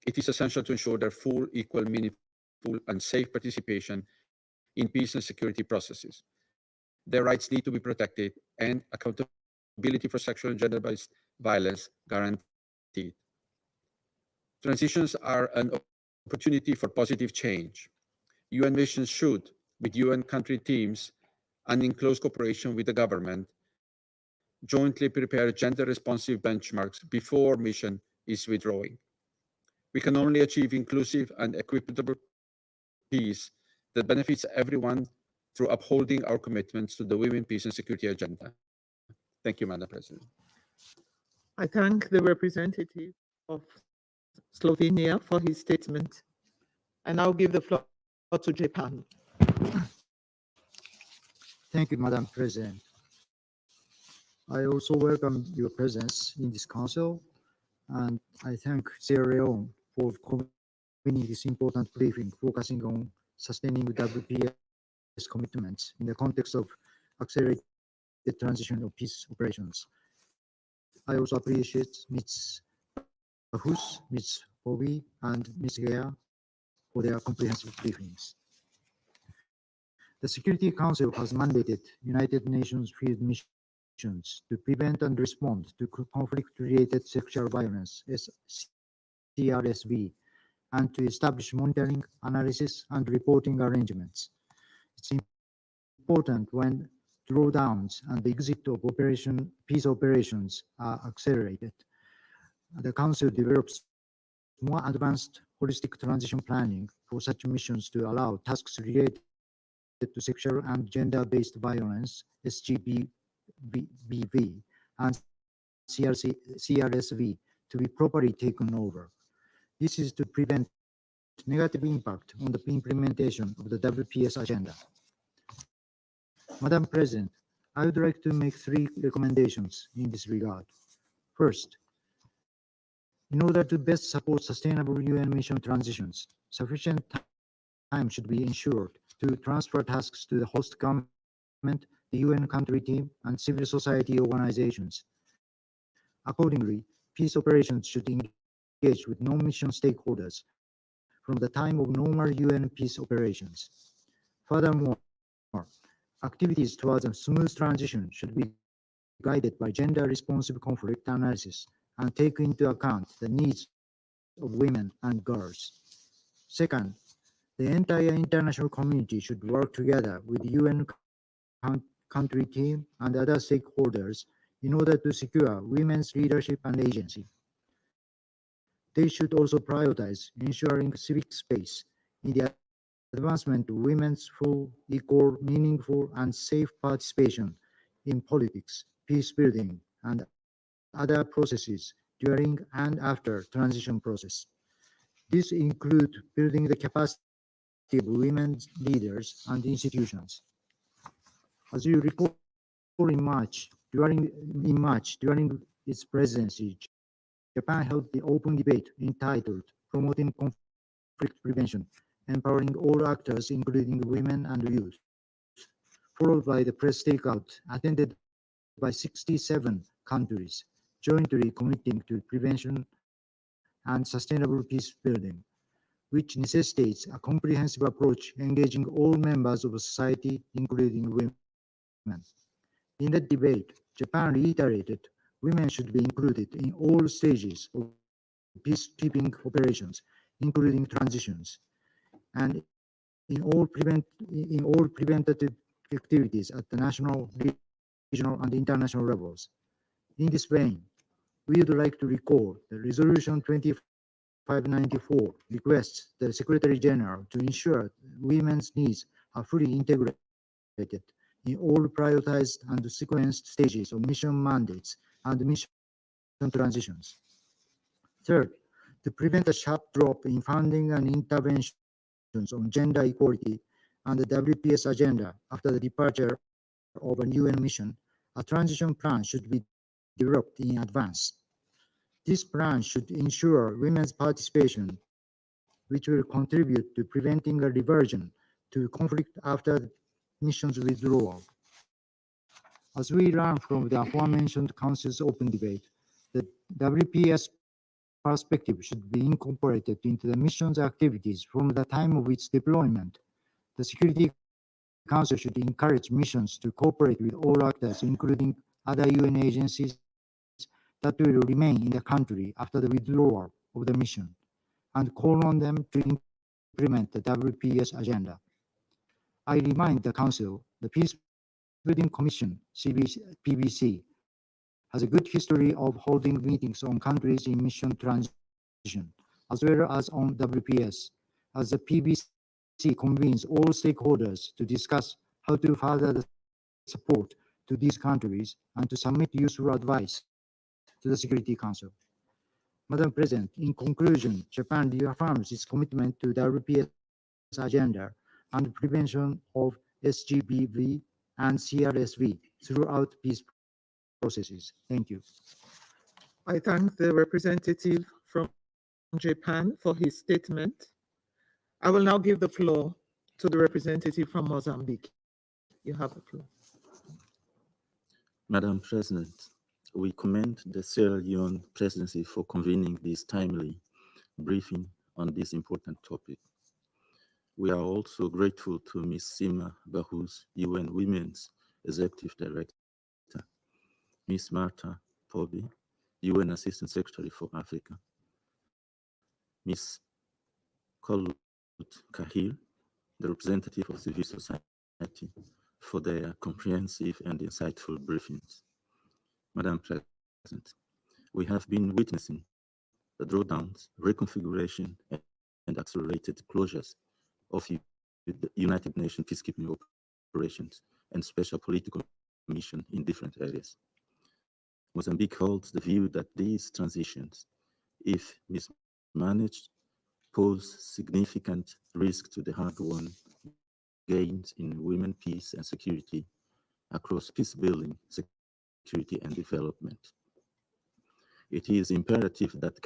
it is essential to ensure their full, equal, meaningful, and safe participation in peace and security processes. Their rights need to be protected and accountability for sexual and gender-based violence guaranteed. Transitions are an opportunity for positive change. UN missions should, with UN country teams and in close cooperation with the government, jointly prepare gender-responsive benchmarks before mission is withdrawing. We can only achieve inclusive and equitable peace that benefits everyone through upholding our commitments to the Women, Peace and Security agenda. Thank you, Madam President. I thank the representative of Slovenia for his statement. I now give the floor to Japan. Thank you, Madam President. I also welcome your presence in this council, and I thank Sierra Leone for convening this important briefing focusing on sustaining WPS commitments in the context of accelerated transition of peace operations. I also appreciate Ms. Hus, Ms. Bobby, and Ms. Gea for their comprehensive briefings. The Security Council has mandated United Nations field missions to prevent and respond to conflict-related sexual violence, CRSV, and to establish monitoring, analysis, and reporting arrangements. It's important when drawdowns and the exit of peace operations are accelerated. The Council develops more advanced holistic transition planning for such missions to allow tasks related to sexual and gender-based violence, SGBV, and CRSV to be properly taken over. This is to prevent negative impact on the implementation of the WPS agenda. Madam President, I would like to make 3 recommendations in this regard. First, in order to best support sustainable UN mission transitions, sufficient time should be ensured to transfer tasks to the host government, the UN country team, and civil society organizations. Accordingly, peace operations should engage with non-mission stakeholders from the time of normal UN peace operations. Furthermore, activities towards a smooth transition should be guided by gender-responsive conflict analysis and take into account the needs of women and girls. Second, the entire international community should work together with the UN country team and other stakeholders in order to secure women's leadership and agency. They should also prioritize ensuring civic space in the advancement of women's full, equal, meaningful, and safe participation in politics, peace building, and other processes during and after transition process. This includes building the capacity of women leaders and institutions. As you recall, in March, during its presidency, Japan held the open debate entitled Promoting Conflict Prevention, Empowering All Actors, including Women and Youth, followed by the press takeout attended by 67 countries, jointly committing to prevention and sustainable peace building. which necessitates a comprehensive approach engaging all members of society, including women. In the debate, Japan reiterated women should be included in all stages of peacekeeping operations, including transitions, and in all preventative activities at the national, regional, and international levels. In this vein, we would like to recall that Resolution 2594 requests the Secretary General to ensure women's needs are fully integrated in all prioritized and sequenced stages of mission mandates and mission transitions. Third, to prevent a sharp drop in funding and interventions on gender equality and the WPS agenda after the departure of a UN mission, a transition plan should be developed in advance. This plan should ensure women's participation, which will contribute to preventing a reversion to conflict after the mission's withdrawal. As we learn from the aforementioned Council's open debate, the WPS perspective should be incorporated into the mission's activities from the time of its deployment. The Security Council should encourage missions to cooperate with all actors, including other UN agencies that will remain in the country after the withdrawal of the mission, and call on them to implement the WPS agenda. I remind the Council the Peace Building Commission, PBC, has a good history of holding meetings on countries in mission transition, as well as on WPS, as the PBC convenes all stakeholders to discuss how to further the support to these countries and to submit useful advice to the Security Council. Madam President, in conclusion, Japan reaffirms its commitment to the WPS agenda and prevention of SGBV and CRSV throughout peace processes. Thank you. I thank the representative from Japan for his statement. I will now give the floor to the representative from Mozambique. You have the floor. Madam President, we commend the Sierra Leone presidency for convening this timely briefing on this important topic. We are also grateful to Ms. Sima Bahous, UN Women's Executive Director, Ms. Marta Pobi, UN Assistant Secretary for Africa, Ms. Kolut Kahil, the representative of civil society, for their comprehensive and insightful briefings. Madam President, we have been witnessing the drawdowns, reconfiguration, and accelerated closures of the United Nations peacekeeping operations and special political mission in different areas. Mozambique holds the view that these transitions, if mismanaged, pose significant risk to the hard-won gains in women, peace, and security across peace building, security, and development. It is imperative that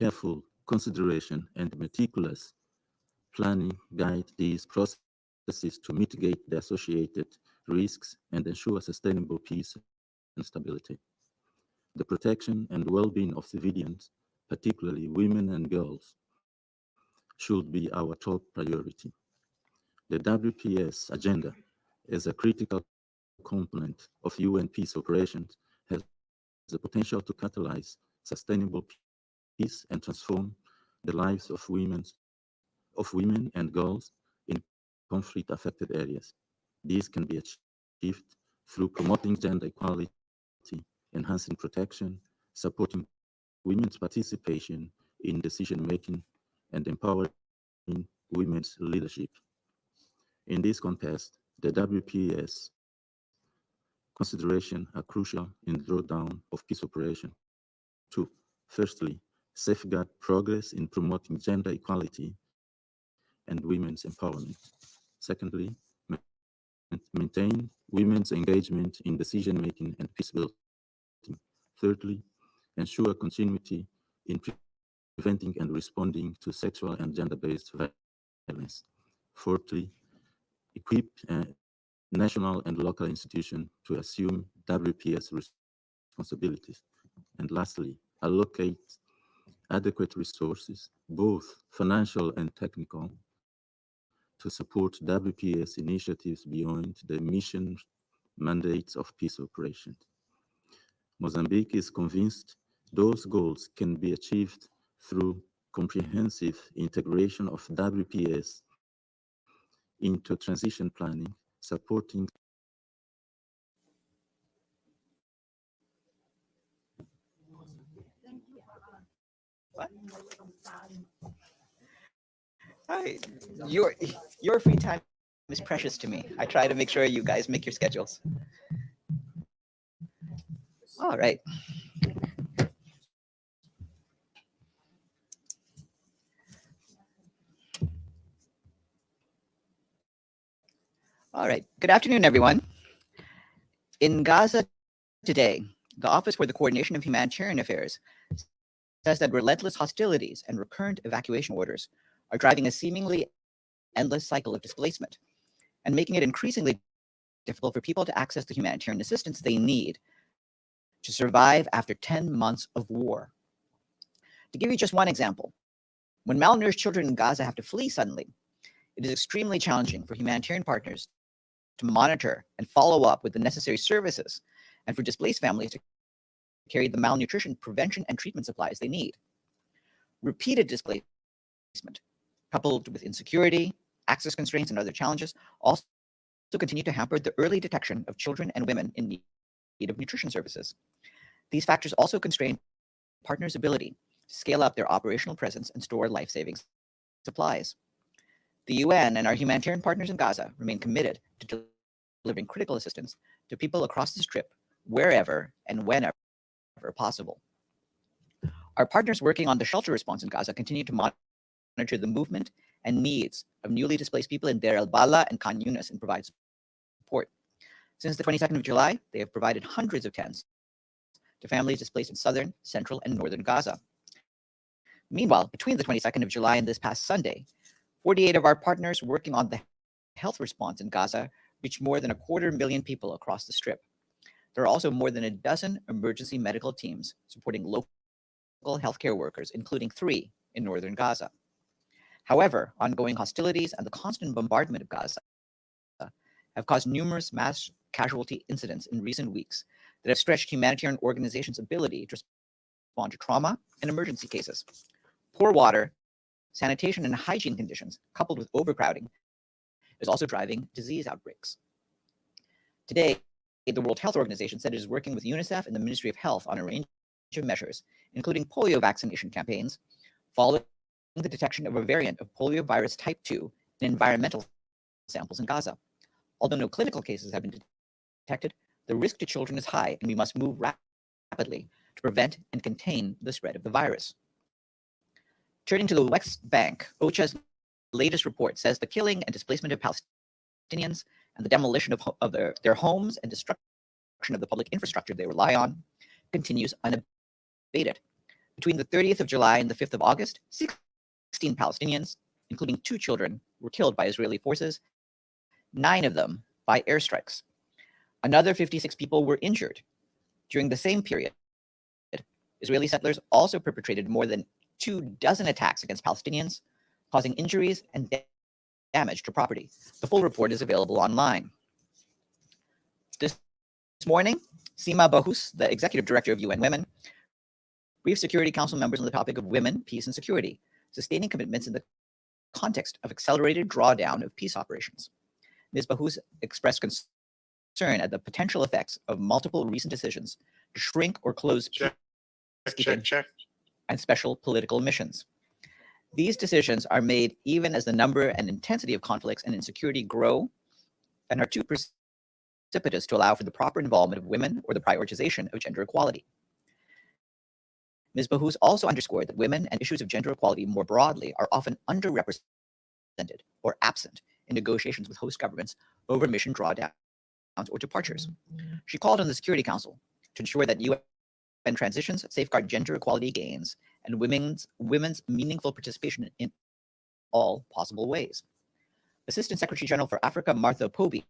careful consideration and meticulous planning guide these processes to mitigate the associated risks and ensure sustainable peace and stability. The protection and well-being of civilians, particularly women and girls, should be our top priority. The WPS agenda, as a critical component of UN peace operations, has the potential to catalyze sustainable peace and transform the lives of women and girls in conflict-affected areas. These can be achieved through promoting gender equality, enhancing protection, supporting women's participation in decision-making, and empowering women's leadership. In this context, the WPS considerations are crucial in the drawdown of peace operation. Two, firstly, safeguard progress in promoting gender equality and women's empowerment. Secondly, maintain women's engagement in decision-making and peace building. Thirdly, ensure continuity in preventing and responding to sexual and gender-based violence. Fourthly, equip national and local institutions to assume WPS responsibilities. And lastly, allocate adequate resources, both financial and technical, to support WPS initiatives beyond the mission mandates of peace operations. Mozambique is convinced those goals can be achieved through comprehensive integration of WPS into transition planning, supporting Hi, your free time is precious to me. I try to make sure you guys make your schedules. All right. All right. Good afternoon, everyone. In Gaza today, the Office for the Coordination of Humanitarian Affairs says that relentless hostilities and recurrent evacuation orders are driving a seemingly endless cycle of displacement and making it increasingly difficult for people to access the humanitarian assistance they need to survive after 10 months of war. To give you just one example, when malnourished children in Gaza have to flee suddenly, it is extremely challenging for humanitarian partners to monitor and follow up with the necessary services and for displaced families to carry the malnutrition prevention and treatment supplies they need. Repeated displacement, coupled with insecurity, access constraints, and other challenges, also continue to hamper the early detection of children and women in need of nutrition services. These factors also constrain partners' ability to scale up their operational presence and store life-saving supplies. The UN and our humanitarian partners in Gaza remain committed to delivering critical assistance to people across the Strip, wherever and whenever possible. Our partners working on the shelter response in Gaza continue to monitor the movement and needs of newly displaced people in Deir el-Bala and Khan Yunis and provide support. Since the 22nd of July, they have provided hundreds of tents to families displaced in southern, central, and northern Gaza. Meanwhile, between the 22nd of July and this past Sunday, 48 of our partners working on the health response in Gaza reached more than 250,000 people across the Strip. There are also more than a dozen emergency medical teams supporting local healthcare workers, including 3 in northern Gaza. However, ongoing hostilities and the constant bombardment of Gaza have caused numerous mass casualty incidents in recent weeks that have stretched humanitarian organizations' ability to respond to trauma and emergency cases. Poor water, sanitation, and hygiene conditions, coupled with overcrowding, is also driving disease outbreaks. Today, the World Health Organization said it is working with UNICEF and the Ministry of Health on a range of measures, including polio vaccination campaigns, following the detection of a variant of poliovirus type 2 in environmental samples in Gaza. Although no clinical cases have been detected, the risk to children is high, and we must move rapidly to prevent and contain the spread of the virus. Turning to the West Bank, OCHA's latest report says the killing and displacement of Palestinians and the demolition of their homes and destruction of the public infrastructure they rely on continues unabated. Between the 30th of July and the 5th of August, 16 Palestinians, including 2 children, were killed by Israeli forces, 9 of them by airstrikes. Another 56 people were injured. During the same period, Israeli settlers also perpetrated more than 24 attacks against Palestinians, causing injuries and damage to property. The full report is available online. This morning, Sima Bahous, the executive director of UN Women, briefed Security Council members on the topic of women, peace, and security, sustaining commitments in the context of accelerated drawdown of peace operations. Ms. Bahous expressed concern at the potential effects of multiple recent decisions to shrink or close peacekeeping and special political missions. These decisions are made even as the number and intensity of conflicts and insecurity grow and are too precipitous to allow for the proper involvement of women or the prioritization of gender equality. Ms. Bahous also underscored that women and issues of gender equality more broadly are often underrepresented or absent in negotiations with host governments over mission drawdowns or departures. She called on the Security Council to ensure that UN transitions safeguard gender equality gains and women's meaningful participation in all possible ways. Assistant Secretary General for Africa, Martha Poby,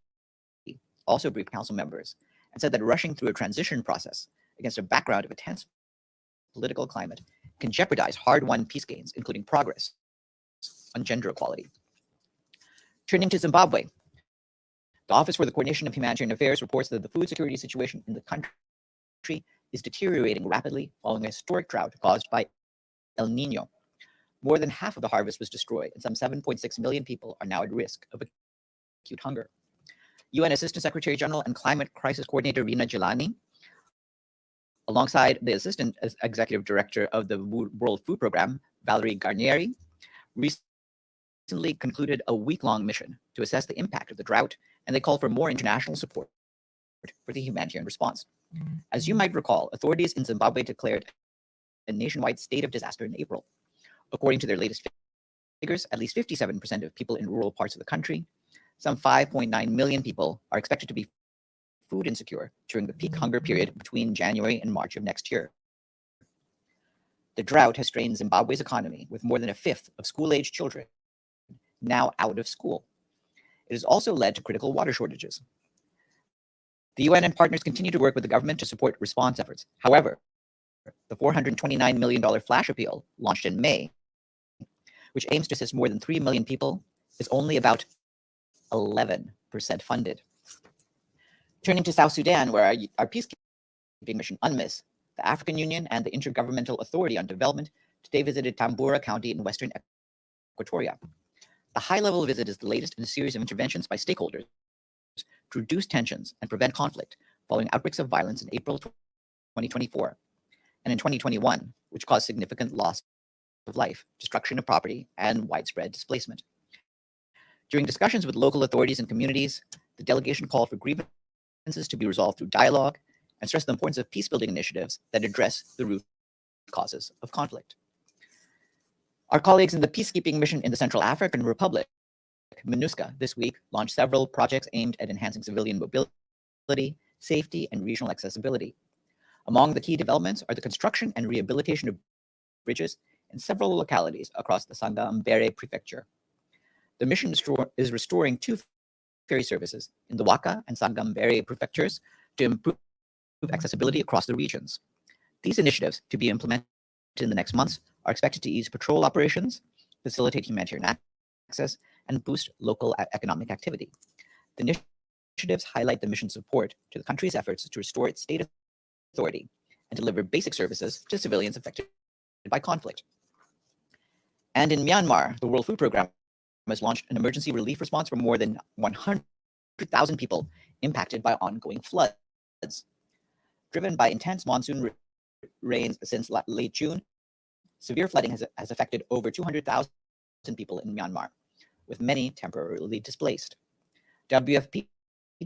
also briefed council members and said that rushing through a transition process against a background of a tense political climate can jeopardize hard-won peace gains, including progress on gender equality. Turning to Zimbabwe, the Office for the Coordination of Humanitarian Affairs reports that the food security situation in the country is deteriorating rapidly following a historic drought caused by El Nino. More than half of the harvest was destroyed, and some 7.6 million people are now at risk of acute hunger. UN Assistant Secretary General and Climate Crisis Coordinator Rina Jelani, alongside the Assistant Executive Director of the World Food Program, Valerie Garnieri, recently concluded a week-long mission to assess the impact of the drought, and they call for more international support for the humanitarian response. As you might recall, authorities in Zimbabwe declared a nationwide state of disaster in April. According to their latest figures, at least 57% of people in rural parts of the country, some 5.9 million people, are expected to be food insecure during the peak hunger period between January and March of next year. The drought has strained Zimbabwe's economy, with more than a fifth of school-aged children now out of school. It has also led to critical water shortages. The UN and partners continue to work with the government to support response efforts. However, the $429 million flash appeal launched in May, which aims to assist more than 3 million people, is only about 11% funded. Turning to South Sudan, where our peacekeeping mission, UNMISS, the African Union, and the Intergovernmental Authority on Development today visited Tambura County in western Equatoria. The high-level visit is the latest in a series of interventions by stakeholders to reduce tensions and prevent conflict following outbreaks of violence in April 2024 and in 2021, which caused significant loss of life, destruction of property, and widespread displacement. During discussions with local authorities and communities, the delegation called for grievances to be resolved through dialogue and stressed the importance of peace-building initiatives that address the root causes of conflict. Our colleagues in the peacekeeping mission in the Central African Republic, MINUSCA, this week launched several projects aimed at enhancing civilian mobility, safety, and regional accessibility. Among the key developments are the construction and rehabilitation of bridges in several localities across the Sangambere prefecture. The mission is restoring 2 ferry services in the Waka and Sangambere prefectures to improve accessibility across the regions. These initiatives, to be implemented in the next months, are expected to ease patrol operations, facilitate humanitarian access, and boost local economic activity. The initiatives highlight the mission's support to the country's efforts to restore its state authority and deliver basic services to civilians affected by conflict. And in Myanmar, the World Food Program has launched an emergency relief response for more than 100,000 people impacted by ongoing floods. Driven by intense monsoon rains since late June, severe flooding has affected over 200,000 people in Myanmar, with many temporarily displaced. WFP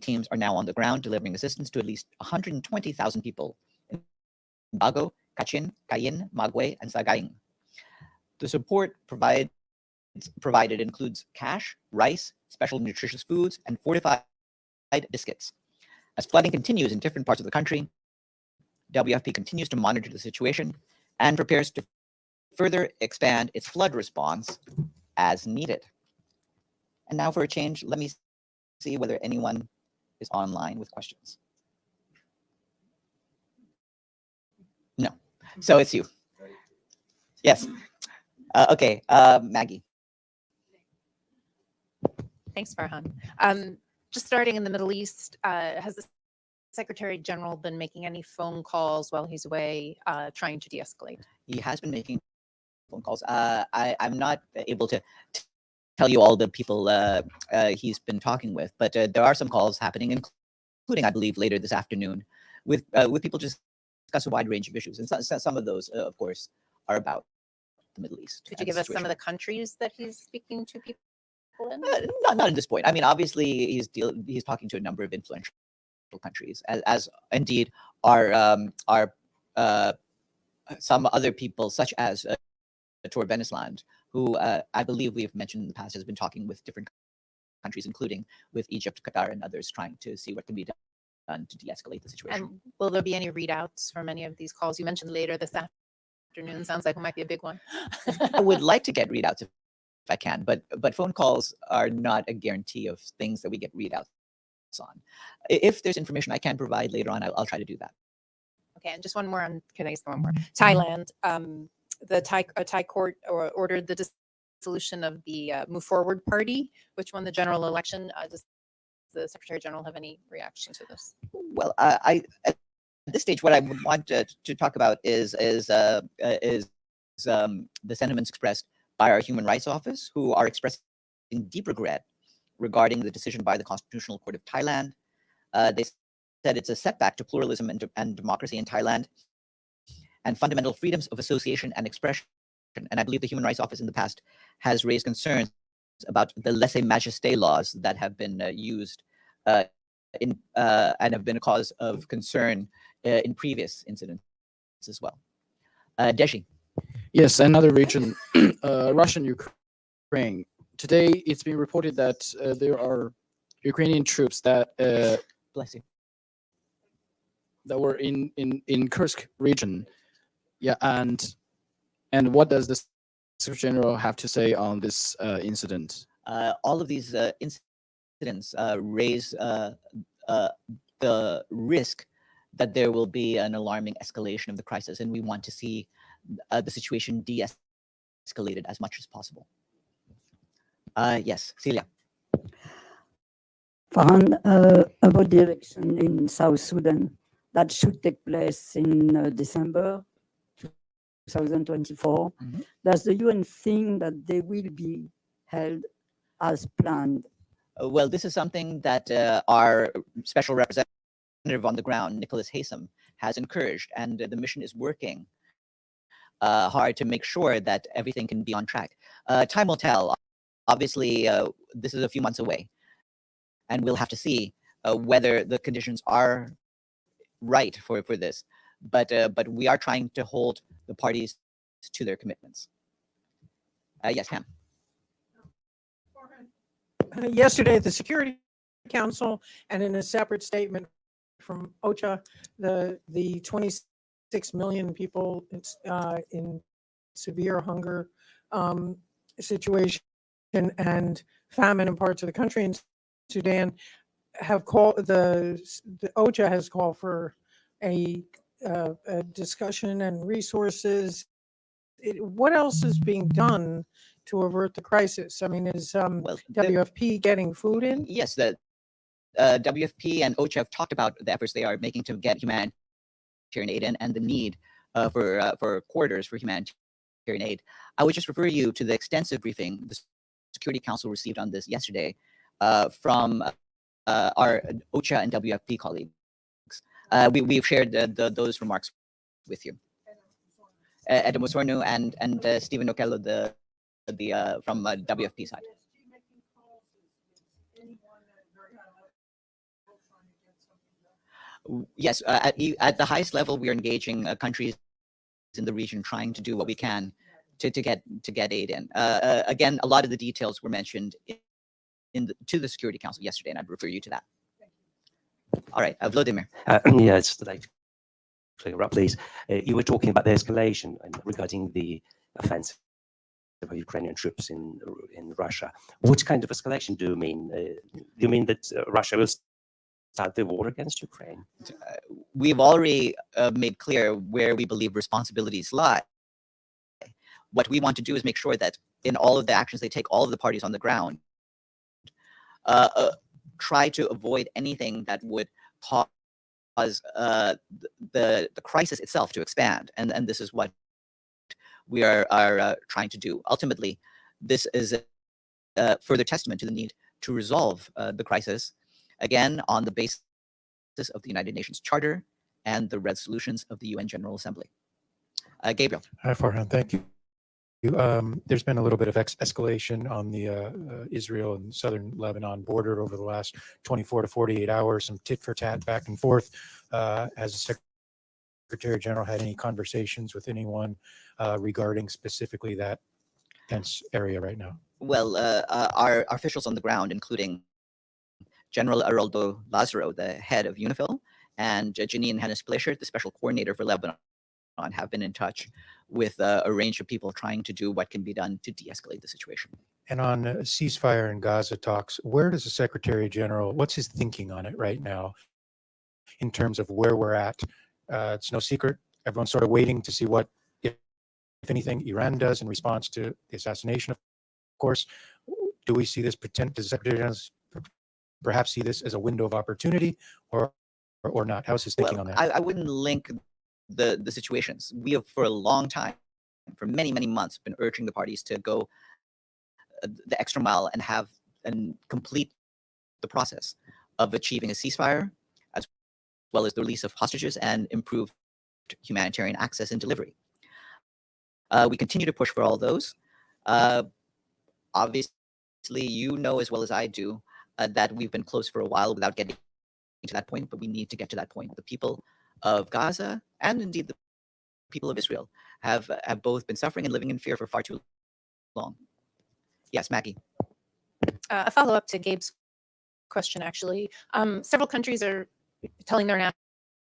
teams are now on the ground delivering assistance to at least 120,000 people in Bago, Kachin, Kayin, Magwe, and Sagaing. The support provided includes cash, rice, special nutritious foods, and fortified biscuits. As flooding continues in different parts of the country, WFP continues to monitor the situation and prepares to further expand its flood response as needed. And now for a change, let me see whether anyone is online with questions. No. So it's you. Yes. Okay, Maggie. Thanks, Farhan. Just starting in the Middle East, has the Secretary General been making any phone calls while he's away, trying to de-escalate? He has been making phone calls. I'm not able to tell you all the people he's been talking with, but there are some calls happening, including, I believe, later this afternoon, with people just discuss a wide range of issues. And some of those, of course, are about the Middle East. Could you give us some of the countries that he's speaking to people in? Not at this point. I mean, obviously, he's talking to a number of influential countries, as indeed are some other people, such as Tor Benisland, who I believe we've mentioned in the past has been talking with different countries, including with Egypt, Qatar, and others, trying to see what can be done to de-escalate the situation. And will there be any readouts from any of these calls? You mentioned later this afternoon. Sounds like it might be a big one. I would like to get readouts if I can, but phone calls are not a guarantee of things that we get readouts on. If there's information I can provide later on, I'll try to do that. Okay, and just one more on, can I ask one more? Thailand. the Thai court ordered the dissolution of the Move Forward Party, which won the general election. Does the Secretary General have any reaction to this? Well, at this stage, what I would want to talk about is the sentiments expressed by our Human Rights Office, who are expressing deep regret regarding the decision by the Constitutional Court of Thailand. They said it's a setback to pluralism and democracy in Thailand and fundamental freedoms of association and expression. And I believe the Human Rights Office in the past has raised concerns about the lèse-majesté laws that have been used and have been a cause of concern in previous incidents as well. Deshi. Yes, another region, Russian Ukraine. Today, it's been reported that there are Ukrainian troops that bless you, that were in Kursk region. Yeah, and what does the Secretary General have to say on this incident? All of these incidents raise the risk that there will be an alarming escalation of the crisis, and we want to see the situation de-escalated as much as possible. Yes, Celia. Farhan, about the election in South Sudan that should take place in December 2024, does the UN think that they will be held as planned? Well, this is something that our special representative on the ground, Nicholas Haysom, has encouraged, and the mission is working hard to make sure that everything can be on track. Time will tell. Obviously, this is a few months away, and we'll have to see whether the conditions are right for this. But we are trying to hold the parties to their commitments. Yes, Ham. Yesterday at the Security Council and in a separate statement from OCHA, the 26 million people in severe hunger situation and famine in parts of the country in Sudan have called, the OCHA has called for a discussion and resources. What else is being done to avert the crisis? I mean, is WFP getting food in? Yes, the WFP and OCHA have talked about the efforts they are making to get humanitarian aid in and the need for corridors for humanitarian aid. I would just refer you to the extensive briefing the Security Council received on this yesterday from our OCHA and WFP colleagues. We've shared those remarks with you. Edom Osorno and Stephen Okello, the from WFP side. Yes, at the highest level, we are engaging countries in the region, trying to do what we can to get aid in. Again, a lot of the details were mentioned to the Security Council yesterday, and I'd refer you to that. All right, Vladimir. Yeah, it's like clear up, please. You were talking about the escalation regarding the offensive of Ukrainian troops in Russia. What kind of escalation do you mean? Do you mean that Russia will start the war against Ukraine? We've already made clear where we believe responsibilities lie. What we want to do is make sure that in all of the actions they take, all of the parties on the ground try to avoid anything that would cause the crisis itself to expand. And this is what we are trying to do. Ultimately, this is a further testament to the need to resolve the crisis, again, on the basis of the United Nations Charter and the resolutions of the UN General Assembly. Gabriel. Hi, Farhan. Thank you. There's been a little bit of escalation on the Israel and southern Lebanon border over the last 24 to 48 hours, some tit for tat back and forth. Has the Secretary General had any conversations with anyone regarding specifically that tense area right now? Well, our officials on the ground, including General Aroldo Lazaro, the head of UNIFIL, and Janine Hennis-Blecher, the special coordinator for Lebanon, have been in touch with a range of people trying to do what can be done to de-escalate the situation. And on ceasefire and Gaza talks, where does the Secretary General, what's his thinking on it right now in terms of where we're at? It's no secret. Everyone's sort of waiting to see what, if if anything, Iran does in response to the assassination, of course. Do we see this does the Secretary General perhaps see this as a window of opportunity or not? How's his thinking on that? I wouldn't link the situations. We have for a long time, for many, many months, been urging the parties to go the extra mile and complete the process of achieving a ceasefire, as well as the release of hostages and improved humanitarian access and delivery. We continue to push for all those. Obviously, you know as well as I do that we've been close for a while without getting to that point, but we need to get to that point. The people of Gaza and indeed the people of Israel have both been suffering and living in fear for far too long. Yes, Maggie. A follow-up to Gabe's question, actually. Several countries are telling their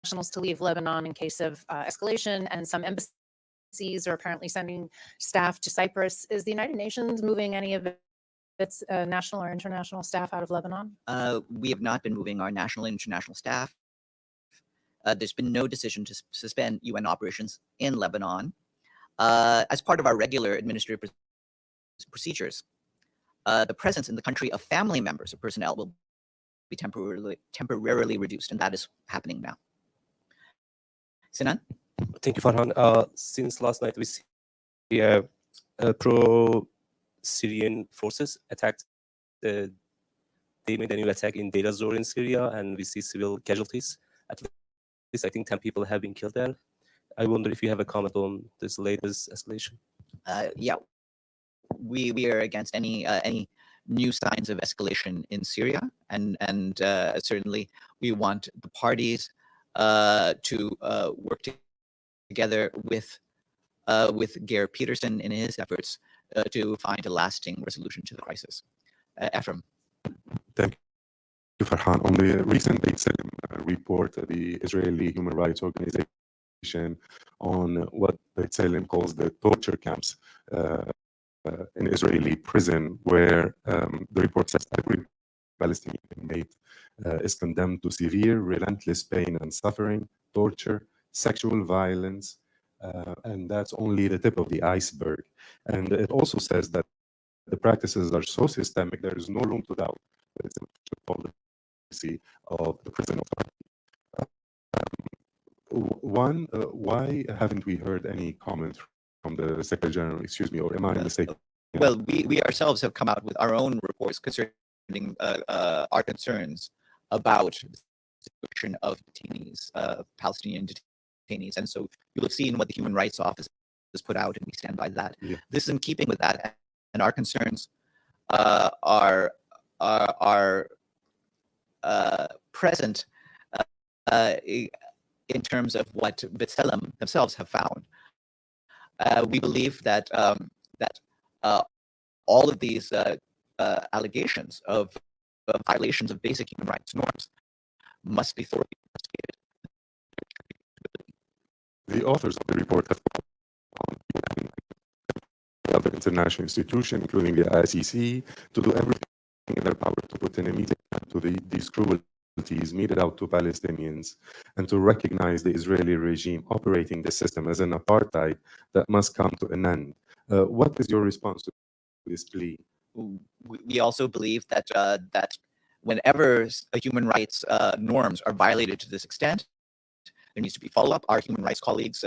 nationals to leave Lebanon in case of escalation, and some embassies are apparently sending staff to Cyprus. Is the United Nations moving any of its national or international staff out of Lebanon? We have not been moving our national and international staff. There's been no decision to suspend UN operations in Lebanon. As part of our regular administrative procedures, the presence in the country of family members of personnel will be temporarily reduced, and that is happening now. Sinan? Thank you, Farhan. Since last night, we see pro-Syrian forces attacked. They made a new attack in Deir ez-Zor in Syria, and we see civil casualties. At least, I think 10 people have been killed there. I wonder if you have a comment on this latest escalation. Yeah, we are against any new signs of escalation in Syria, and certainly we want the parties to work together with Geir Peterson in his efforts to find a lasting resolution to the crisis. Ephraim. Thank you, Farhan. On the recent B'Tselem report, the Israeli human rights organization on what B'Tselem calls the torture camps in Israeli prison, where the report says every Palestinian inmate is condemned to severe, relentless pain and suffering, torture, sexual violence, and that's only the tip of the iceberg. And it also says that the practices are so systemic, there is no room to doubt that it's an official policy of the prison authority. Why haven't we heard any comment from the Secretary General, excuse me, or am I mistaken? Well, we ourselves have come out with our own reports concerning our concerns about the situation of detainees, Palestinian detainees. And so you'll have seen what the Human Rights Office has put out, and we stand by that. Yeah. This is in keeping with that, and our concerns are present in terms of what B'Tselem themselves have found. We believe that all of these allegations of violations of basic human rights norms must be thoroughly investigated. The authors of the report have called on other international institutions, including the ICC, to do everything in their power to put an immediate end to these cruelties meted out to Palestinians, and to recognize the Israeli regime operating the system as an apartheid that must come to an end. What is your response to this plea? We also believe that that whenever human rights norms are violated to this extent, there needs to be follow-up. Our human rights colleagues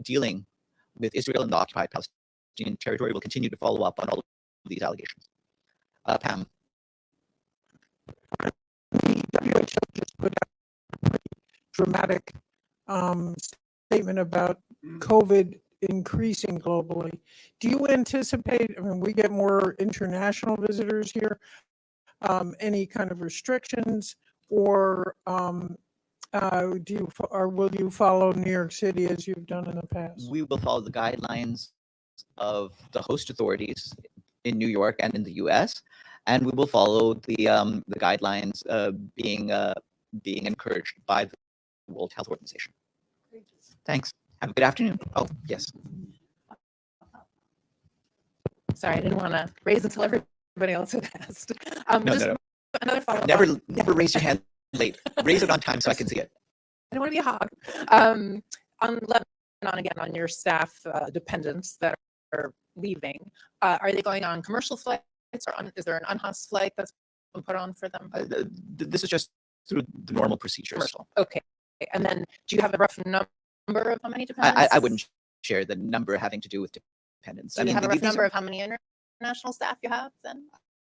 dealing with Israel and the occupied Palestinian territory will continue to follow up on all of these allegations. Pam. The WHO just put out a dramatic statement about COVID increasing globally. Do you anticipate, I mean, we get more international visitors here, any kind of restrictions, or will you follow New York City as you've done in the past? We will follow the guidelines of the host authorities in New York and in the U.S., and we will follow the guidelines being encouraged by the World Health Organization. Thanks. Have a good afternoon. Oh, yes. Sorry, I didn't want to raise until everybody else had asked. No. Another follow-up. Never raise your hand late. Raise it on time so I can see it. I don't want to be a hog. On on again on your staff dependents that are leaving. Are they going on commercial flights, or is there an UNHAS flight that's been put on for them? This is just through the normal procedures. Commercial. Okay. And then do you have a rough number of how many dependents? I wouldn't share the number having to do with dependents. Do you have a rough number of how many international staff you have then?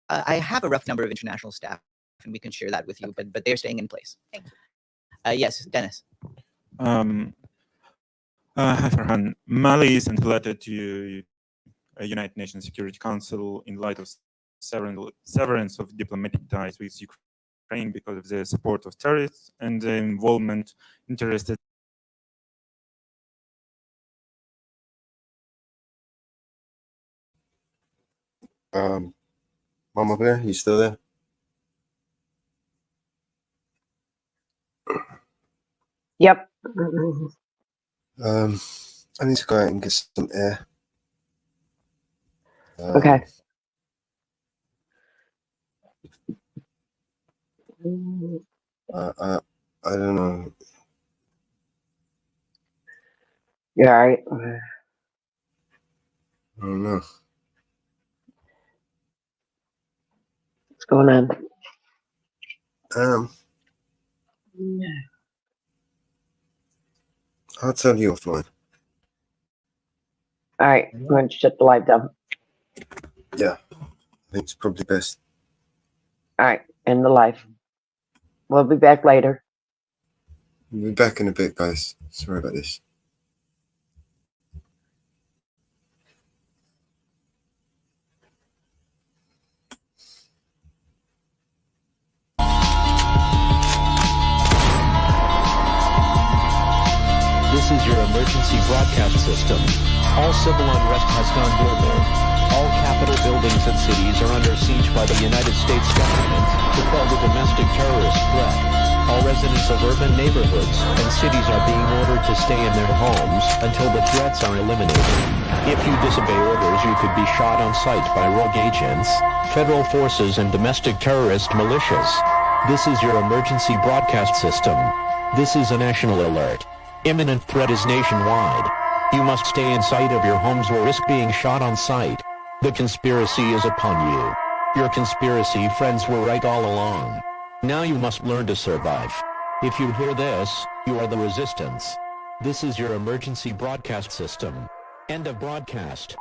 I have a rough number of international staff, and we can share that with you, but they're staying in place. Thank you. Yes, Dennis. Hi, Farhan. Mali sent a letter to United Nations Security Council in light of severance of diplomatic ties with Ukraine because of the support of terrorists and the involvement interested. Mama Bear, you still there? Yep. I need to go out and get some air. Okay. I don't know. You all right? I don't know. What's going on? I'll tell you offline. All right. I'm going to shut the live down. Yeah, I think it's probably best. All right. End the live. We'll be back later. We'll be back in a bit, guys. Sorry about this. This is your emergency broadcast system. All civil unrest has gone global. All capital buildings and cities are under siege by the United States government to quell the domestic terrorist threat. All residents of urban neighborhoods and cities are being ordered to stay in their homes until the threats are eliminated. If you disobey orders, you could be shot on sight by rogue agents, federal forces, and domestic terrorist militias. This is your emergency broadcast system. This is a national alert. Imminent threat is nationwide. You must stay in sight of your homes or risk being shot on sight. The conspiracy is upon you. Your conspiracy friends were right all along. Now you must learn to survive. If you hear this, you are the resistance. This is your emergency broadcast system. End of broadcast.